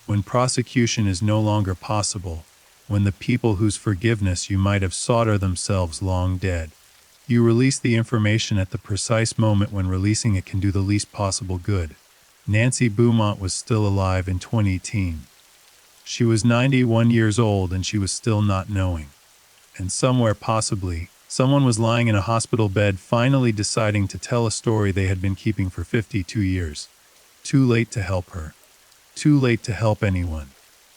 A: when prosecution is no longer possible, when the people whose forgiveness you might have sought are themselves long dead. You release the information at the precise moment when releasing it can do the least possible good. Nancy Beaumont was still alive in 2018. She was 91 years old and she was still not knowing. And somewhere, possibly, someone was lying in a hospital bed finally deciding to tell a story they had been keeping for 52 years. Too late to help her. Too late to help anyone.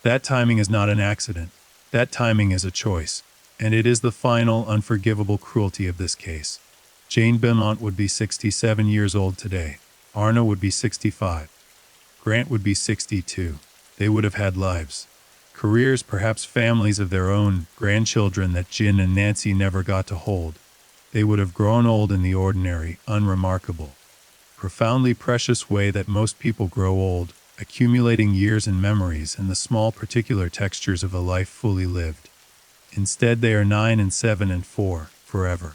A: That timing is not an accident. That timing is a choice. And it is the final, unforgivable cruelty of this case. Jane Beaumont would be 67 years old today. Arno would be 65. Grant would be 62. They would have had lives, careers, perhaps families of their own, grandchildren that Jin and Nancy never got to hold. They would have grown old in the ordinary, unremarkable, profoundly precious way that most people grow old, accumulating years and memories and the small particular textures of a life fully lived. Instead, they are 9 and 7 and 4, forever.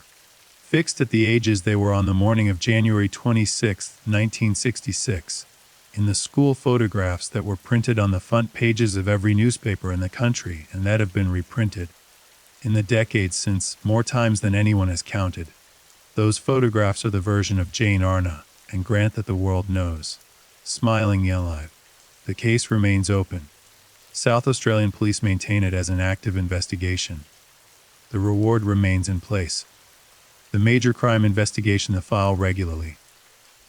A: Fixed at the ages they were on the morning of January 26, 1966, in the school photographs that were printed on the front pages of every newspaper in the country and that have been reprinted in the decades since, more times than anyone has counted. Those photographs are the version of Jane Arna and Grant that the world knows. Smiling yet alive. The case remains open. South Australian police maintain it as an active investigation. The reward remains in place. The major crime investigation the file regularly.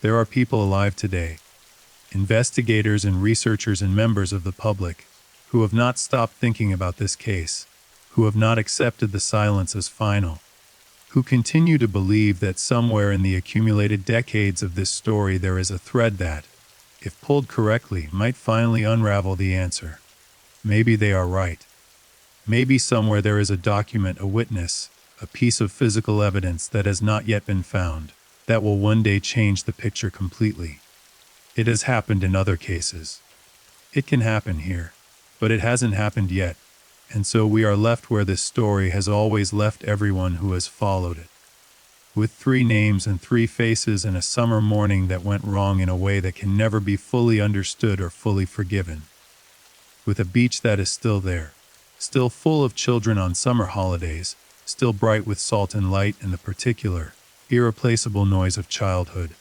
A: There are people alive today, investigators and researchers and members of the public, who have not stopped thinking about this case, who have not accepted the silence as final, who continue to believe that somewhere in the accumulated decades of this story there is a thread that, if pulled correctly, might finally unravel the answer. Maybe they are right. Maybe somewhere there is a document, a witness, a piece of physical evidence that has not yet been found, that will one day change the picture completely. It has happened in other cases. It can happen here, but it hasn't happened yet, and so we are left where this story has always left everyone who has followed it. With 3 names and 3 faces and a summer morning that went wrong in a way that can never be fully understood or fully forgiven. With a beach that is still there, still full of children on summer holidays, still bright with salt and light and the particular, irreplaceable noise of childhood.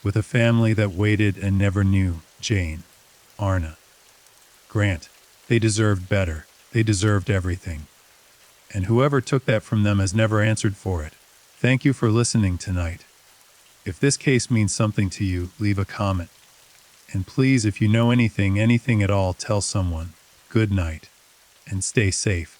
A: With a family that waited and never knew, Jane, Arna, Grant. They deserved better. They deserved everything. And whoever took that from them has never answered for it. Thank you for listening tonight. If this case means something to you, leave a comment. And please, if you know anything at all, tell someone. Good night. And stay safe.